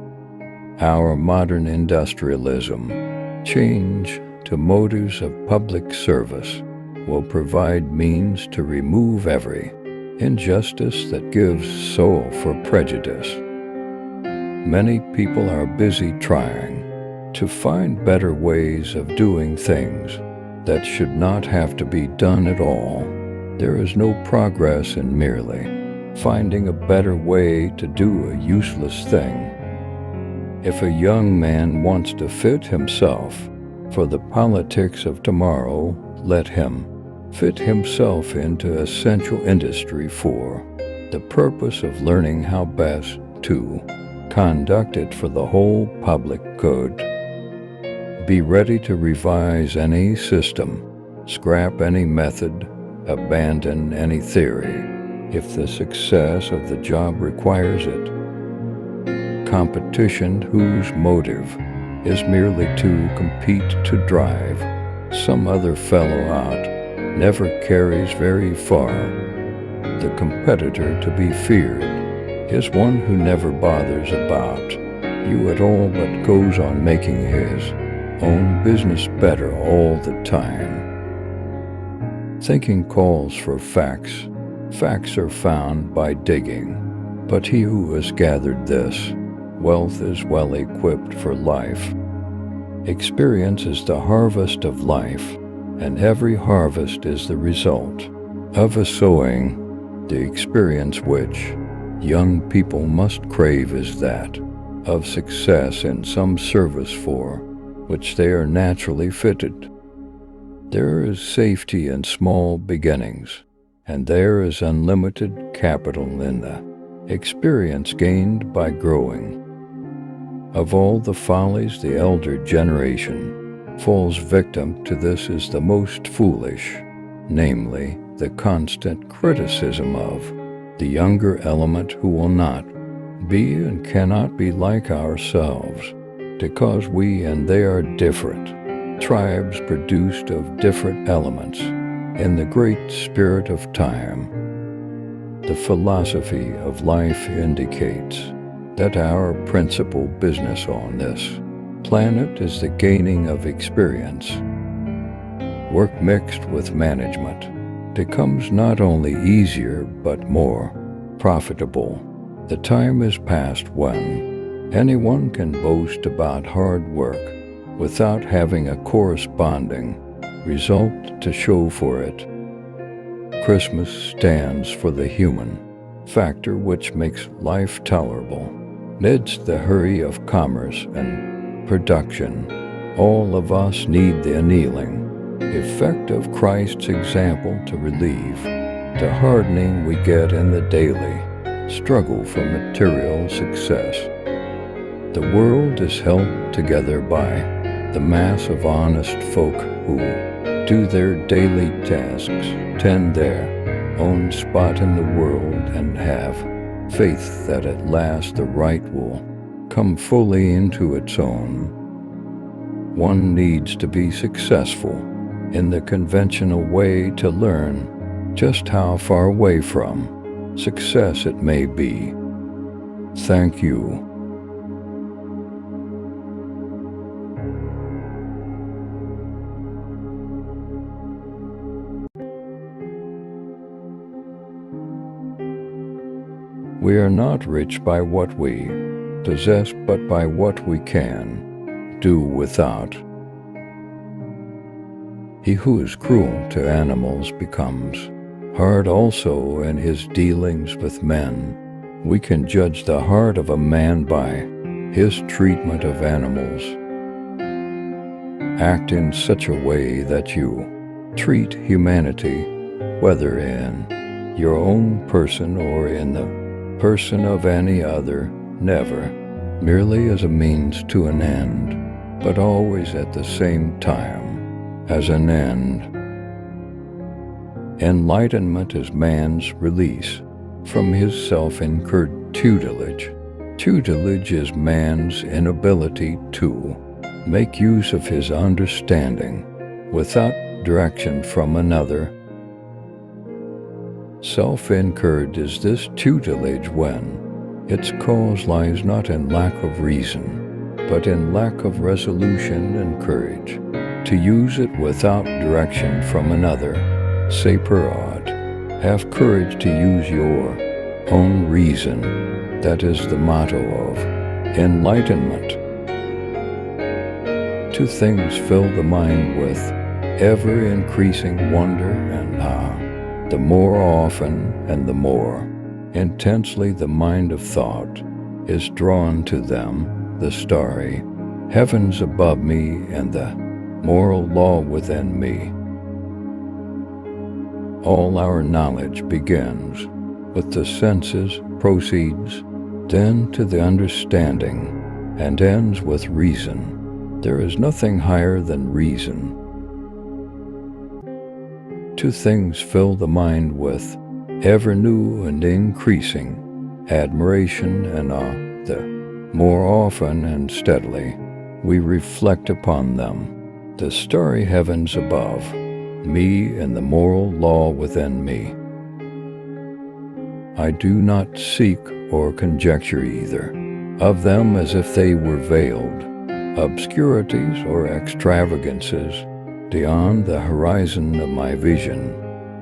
Our modern industrialism, change to motives of public service, will provide means to remove every injustice that gives soul for prejudice. Many people are busy trying to find better ways of doing things that should not have to be done at all. There is no progress in merely finding a better way to do a useless thing. If a young man wants to fit himself for the politics of tomorrow, let him fit himself into essential industry for the purpose of learning how best to conduct it for the whole public good. Be ready to revise any system, scrap any method, abandon any theory, if the success of the job requires it. Competition whose motive is merely to compete to drive some other fellow out never carries very far. The competitor to be feared is one who never bothers about you at all but goes on making his own business better all the time. Thinking calls for facts. Facts are found by digging, but he who has gathered this wealth is well equipped for life. Experience is the harvest of life, and every harvest is the result of a sowing. The experience which young people must crave is that of success in some service for which they are naturally fitted. There is safety in small beginnings, and there is unlimited capital in the experience gained by growing. Of all the follies the elder generation falls victim to, this is the most foolish, namely, the constant criticism of the younger element who will not be and cannot be like ourselves, because we and they are different, tribes produced of different elements in the great spirit of time. The philosophy of life indicates that our principal business on this planet is the gaining of experience. Work mixed with management becomes not only easier but more profitable. The time is past when anyone can boast about hard work without having a corresponding result to show for it. Christmas stands for the human factor which makes life tolerable. Amidst the hurry of commerce and production, all of us need the annealing effect of Christ's example to relieve the hardening we get in the daily struggle for material success. The world is held together by the mass of honest folk who do their daily tasks, tend their own spot in the world, and have faith that at last the right will come fully into its own. One needs to be successful in the conventional way to learn just how far away from success it may be. Thank you. We are not rich by what we possess, but by what we can do without. He who is cruel to animals becomes hard also in his dealings with men. We can judge the heart of a man by his treatment of animals. Act in such a way that you treat humanity, whether in your own person or in the person of any other, never merely as a means to an end, but always at the same time as an end. Enlightenment is man's release from his self-incurred tutelage. Tutelage is man's inability to make use of his understanding without direction from another. Self-incurred is this tutelage when its cause lies not in lack of reason, but in lack of resolution and courage to use it without direction from another. Separad, have courage to use your own reason. That is the motto of enlightenment. Two things fill the mind with ever-increasing wonder and awe. The more often and the more intensely the mind of thought is drawn to them, the starry heavens above me and the moral law within me. All our knowledge begins with the senses, proceeds then to the understanding, and ends with reason. There is nothing higher than reason. Two things fill the mind with ever new and increasing admiration and awe. The more often and steadily we reflect upon them, the starry heavens above me and the moral law within me. I do not seek or conjecture either of them as if they were veiled obscurities or extravagances beyond the horizon of my vision.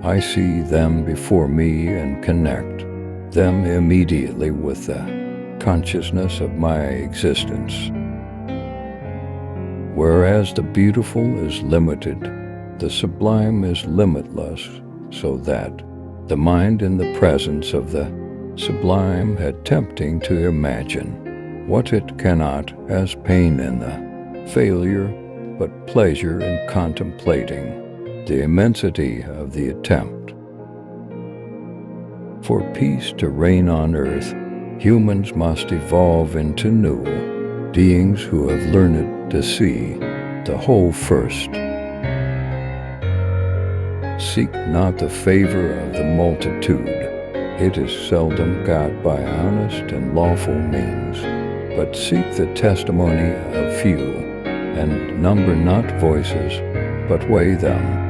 I see them before me and connect them immediately with the consciousness of my existence. Whereas the beautiful is limited, the sublime is limitless, so that the mind in the presence of the sublime had tempting to imagine what it cannot as pain in the failure, but pleasure in contemplating the immensity of the attempt. For peace to reign on earth, humans must evolve into new beings who have learned to see the whole first. Seek not the favor of the multitude. It is seldom got by honest and lawful means, but seek the testimony of few, and number not voices, but weigh them.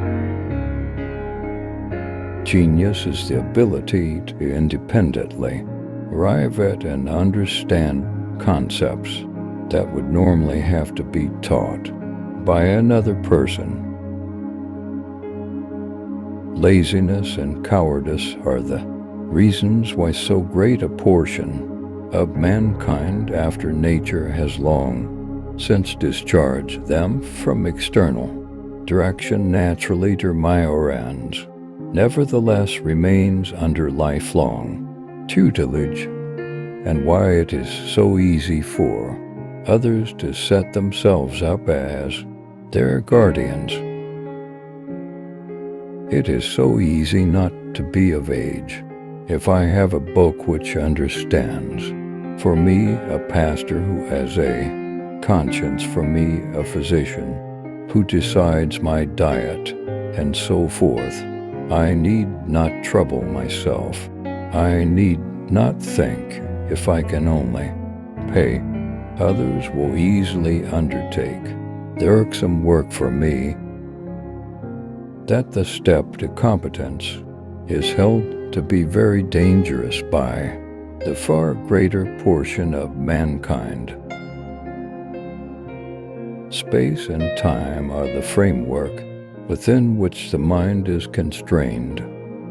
Genius is the ability to independently arrive at and understand concepts that would normally have to be taught by another person. Laziness and cowardice are the reasons why so great a portion of mankind after nature has long since discharged them from external direction naturally to Mayorans, nevertheless remains under lifelong tutelage, and why it is so easy for others to set themselves up as their guardians. It is so easy not to be of age. If I have a book which understands, for me a pastor who has a conscience, for me a physician who decides my diet, and so forth, I need not trouble myself. I need not think. If I can only pay, others will easily undertake the irksome work for me. That the step to competence is held to be very dangerous by the far greater portion of mankind. Space and time are the framework within which the mind is constrained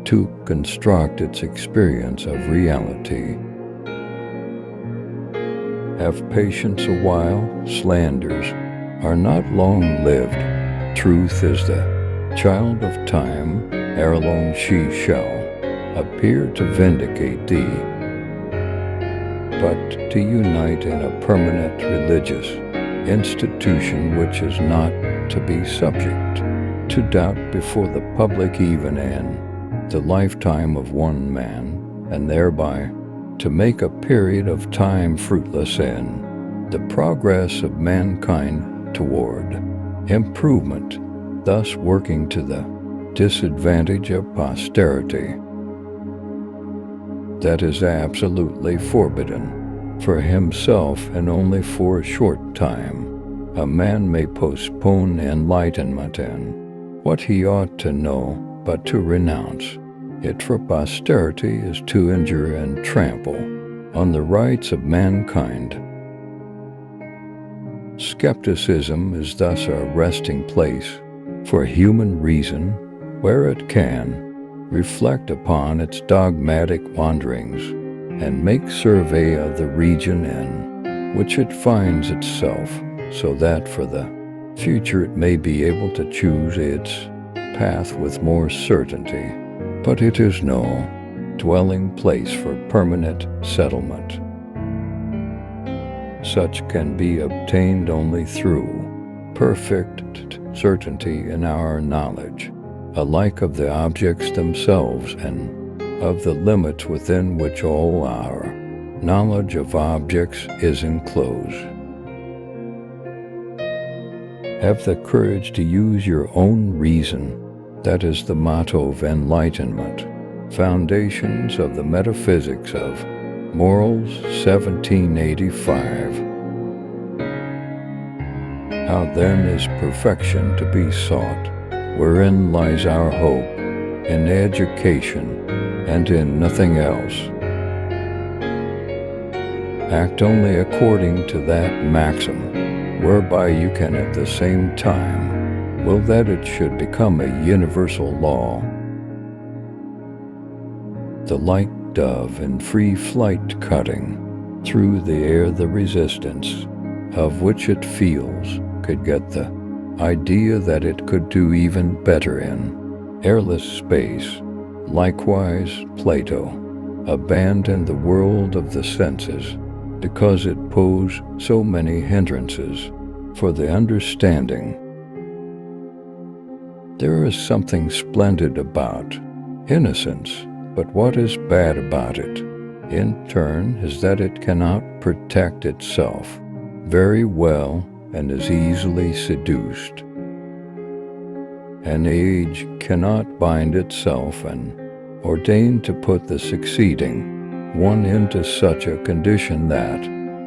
to construct its experience of reality. Have patience a while. Slanders are not long-lived. Truth is the child of time. Ere long she shall appear to vindicate thee. But to unite in a permanent religious institution which is not to be subject to doubt before the public even in the lifetime of one man, and thereby to make a period of time fruitless in the progress of mankind toward improvement, thus working to the disadvantage of posterity. That is absolutely forbidden. For himself, and only for a short time, a man may postpone enlightenment in what he ought to know, but to renounce it for posterity is to injure and trample on the rights of mankind. Skepticism is thus a resting place for human reason, where it can reflect upon its dogmatic wanderings and make survey of the region in which it finds itself, so that for the future it may be able to choose its path with more certainty. But it is no dwelling place for permanent settlement. Such can be obtained only through perfect certainty in our knowledge, alike of the objects themselves and of the limits within which all our knowledge of objects is enclosed. Have the courage to use your own reason. That is the motto of enlightenment. Foundations of the Metaphysics of Morals, 1785. How then is perfection to be sought? Wherein lies our hope? In education, and in nothing else. Act only according to that maxim, whereby you can at the same time will that it should become a universal law. The light dove in free flight cutting through the air, the resistance of which it feels could get the idea that it could do even better in airless space. Likewise, Plato abandoned the world of the senses because it posed so many hindrances for the understanding. There is something splendid about innocence, but what is bad about it, in turn, is that it cannot protect itself very well and is easily seduced. An age cannot bind itself and ordain to put the succeeding one into such a condition that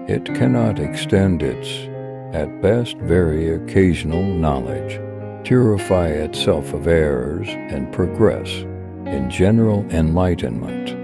it cannot extend its, at best very occasional knowledge, purify itself of errors, and progress in general enlightenment.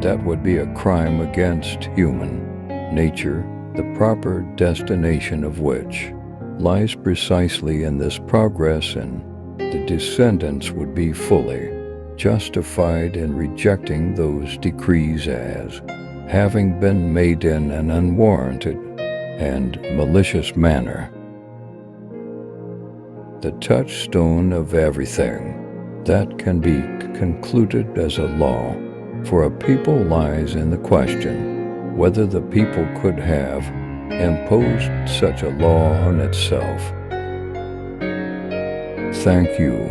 That would be a crime against human nature, the proper destination of which lies precisely in this progress, and the descendants would be fully justified in rejecting those decrees as having been made in an unwarranted and malicious manner. The touchstone of everything that can be concluded as a law for a people lies in the question whether the people could have imposed such a law on itself. Thank you.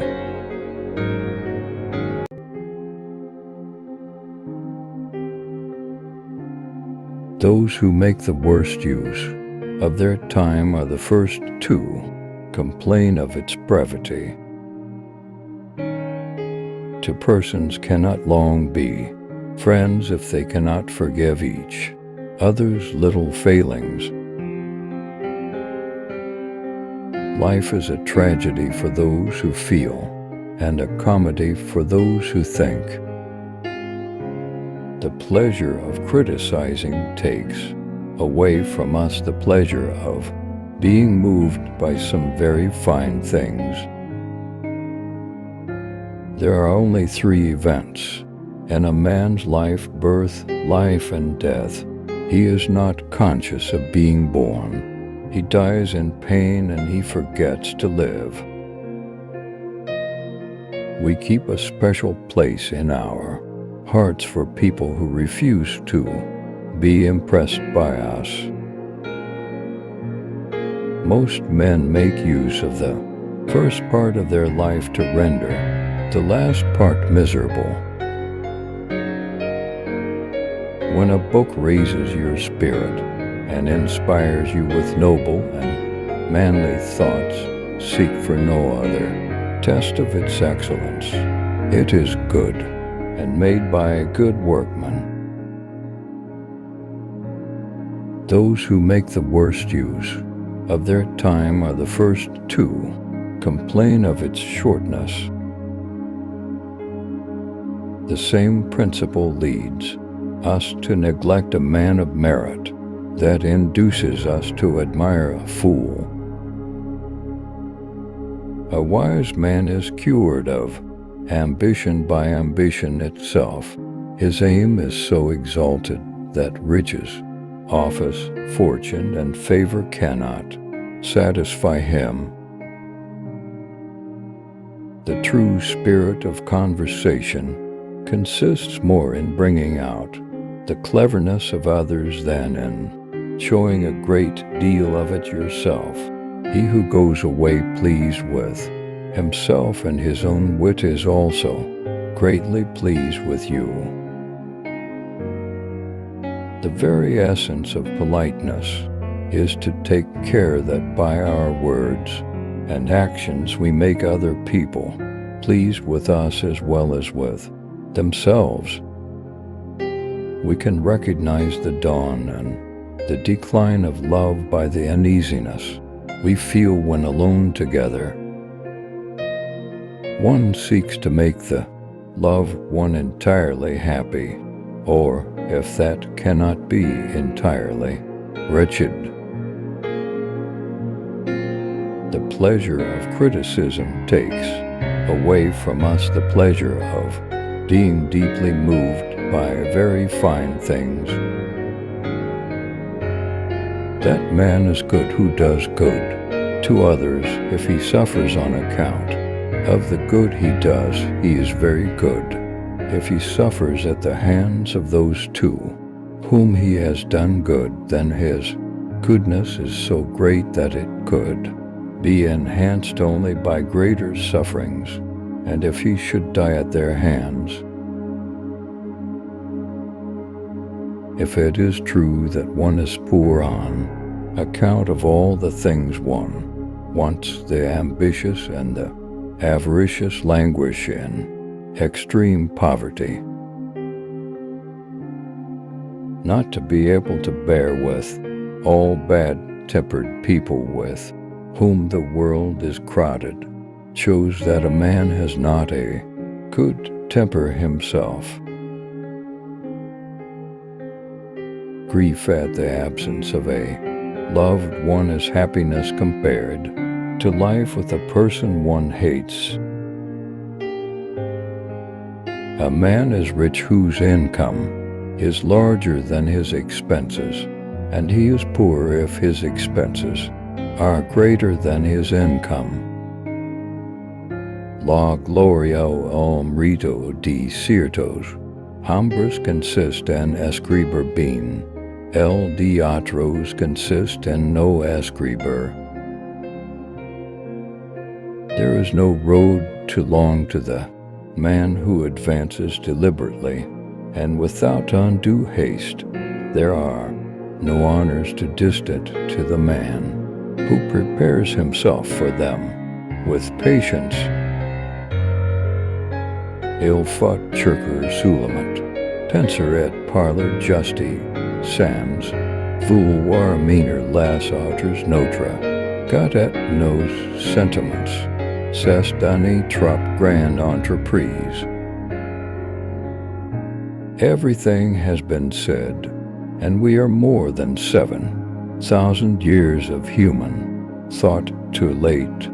Those who make the worst use of their time are the first to complain of its brevity. Two persons cannot long be friends if they cannot forgive each other's little failings. Life is a tragedy for those who feel, and a comedy for those who think. The pleasure of criticizing takes away from us the pleasure of being moved by some very fine things. There are only three events in a man's life: birth, life, and death. He is not conscious of being born. He dies in pain and he forgets to live. We keep a special place in our hearts for people who refuse to be impressed by us. Most men make use of the first part of their life to render the last part miserable. When a book raises your spirit and inspires you with noble and manly thoughts, seek for no other test of its excellence. It is good and made by a good workman. Those who make the worst use of their time are the first to complain of its shortness. The same principle leads us to neglect a man of merit that induces us to admire a fool. A wise man is cured of ambition by ambition itself. His aim is so exalted that riches, office, fortune, and favor cannot satisfy him. The true spirit of conversation consists more in bringing out the cleverness of others than in showing a great deal of it yourself. He who goes away pleased with himself and his own wit is also greatly pleased with you. The very essence of politeness is to take care that by our words and actions we make other people pleased with us as well as with themselves. We can recognize the dawn and the decline of love by the uneasiness we feel when alone together. One seeks to make the loved one entirely happy, or, if that cannot be entirely, wretched. The pleasure of criticism takes away from us the pleasure of being deeply moved by very fine things. That man is good who does good to others. If he suffers on account of the good he does, he is very good. If he suffers at the hands of those to whom he has done good, then his goodness is so great that it could be enhanced only by greater sufferings. And if he should die at their hands, if it is true that one is poor on account of all the things one wants, the ambitious and the avaricious languish in extreme poverty. Not to be able to bear with all bad-tempered people with whom the world is crowded shows that a man has not a good temper himself. Grief at the absence of a loved one is happiness compared to life with a person one hates. A man is rich whose income is larger than his expenses, and he is poor if his expenses are greater than his income. La gloria o mérito de ciertos hombres consiste en escribir bien, el de otros consiste en no escribir. There is no road too long to the man who advances deliberately and without undue haste. There are no honors too distant to the man who prepares himself for them with patience. Il faut chercher seulement penser et parler justi sans vouloir mener les autres notre got at nos sentiments. C'est une trop grande entreprise. Everything has been said, and we are more than 7,000 years of human thought too late.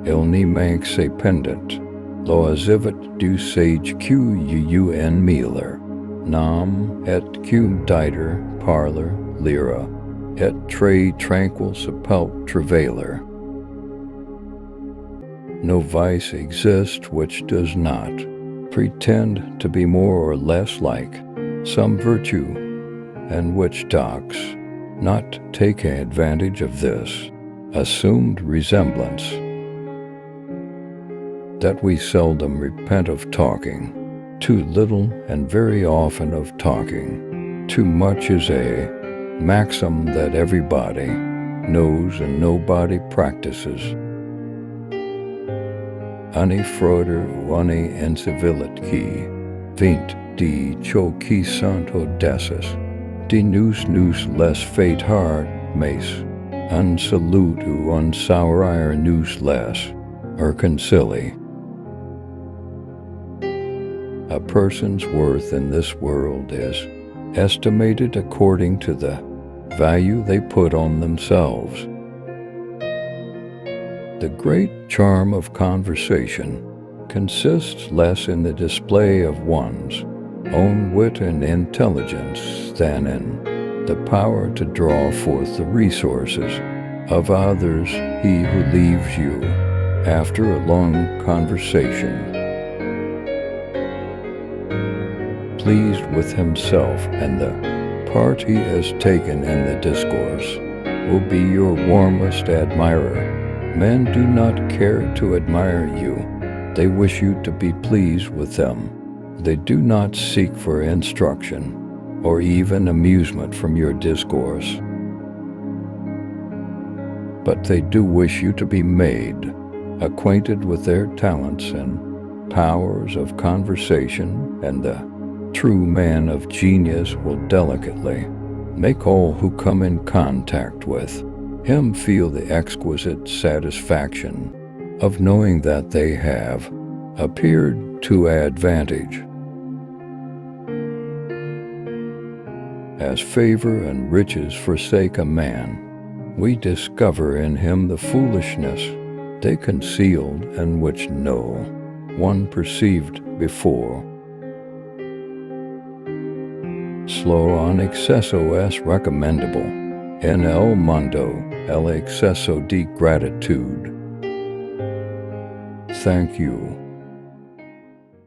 Il n'y manque cependant l'oisivit du sage qu'un miller, nam et cum diter parler lyra, et très tranquille sepult travailer. No vice exists which does not pretend to be more or less like some virtue, and which does not take advantage of this assumed resemblance. That we seldom repent of talking too little, and very often of talking too much, is a maxim that everybody knows and nobody practices. Ani frauder ani incivilit qui vint de cho qui sunt audaces, de nous les fate hard mace, un salut ou un saurire nous les, or concili. A person's worth in this world is estimated according to the value they put on themselves. The great charm of conversation consists less in the display of one's own wit and intelligence than in the power to draw forth the resources of others. He who leaves you after a long conversation pleased with himself and the part he has taken in the discourse will be your warmest admirer. Men do not care to admire you. They wish you to be pleased with them. They do not seek for instruction or even amusement from your discourse. But they do wish you to be made acquainted with their talents and powers of conversation, and the true man of genius will delicately make all who come in contact with him feel the exquisite satisfaction of knowing that they have appeared to advantage. As favor and riches forsake a man, we discover in him the foolishness they concealed and which no one perceived before. Slow on exceso es recomendable, en el mundo el exceso de gratitud. Thank you.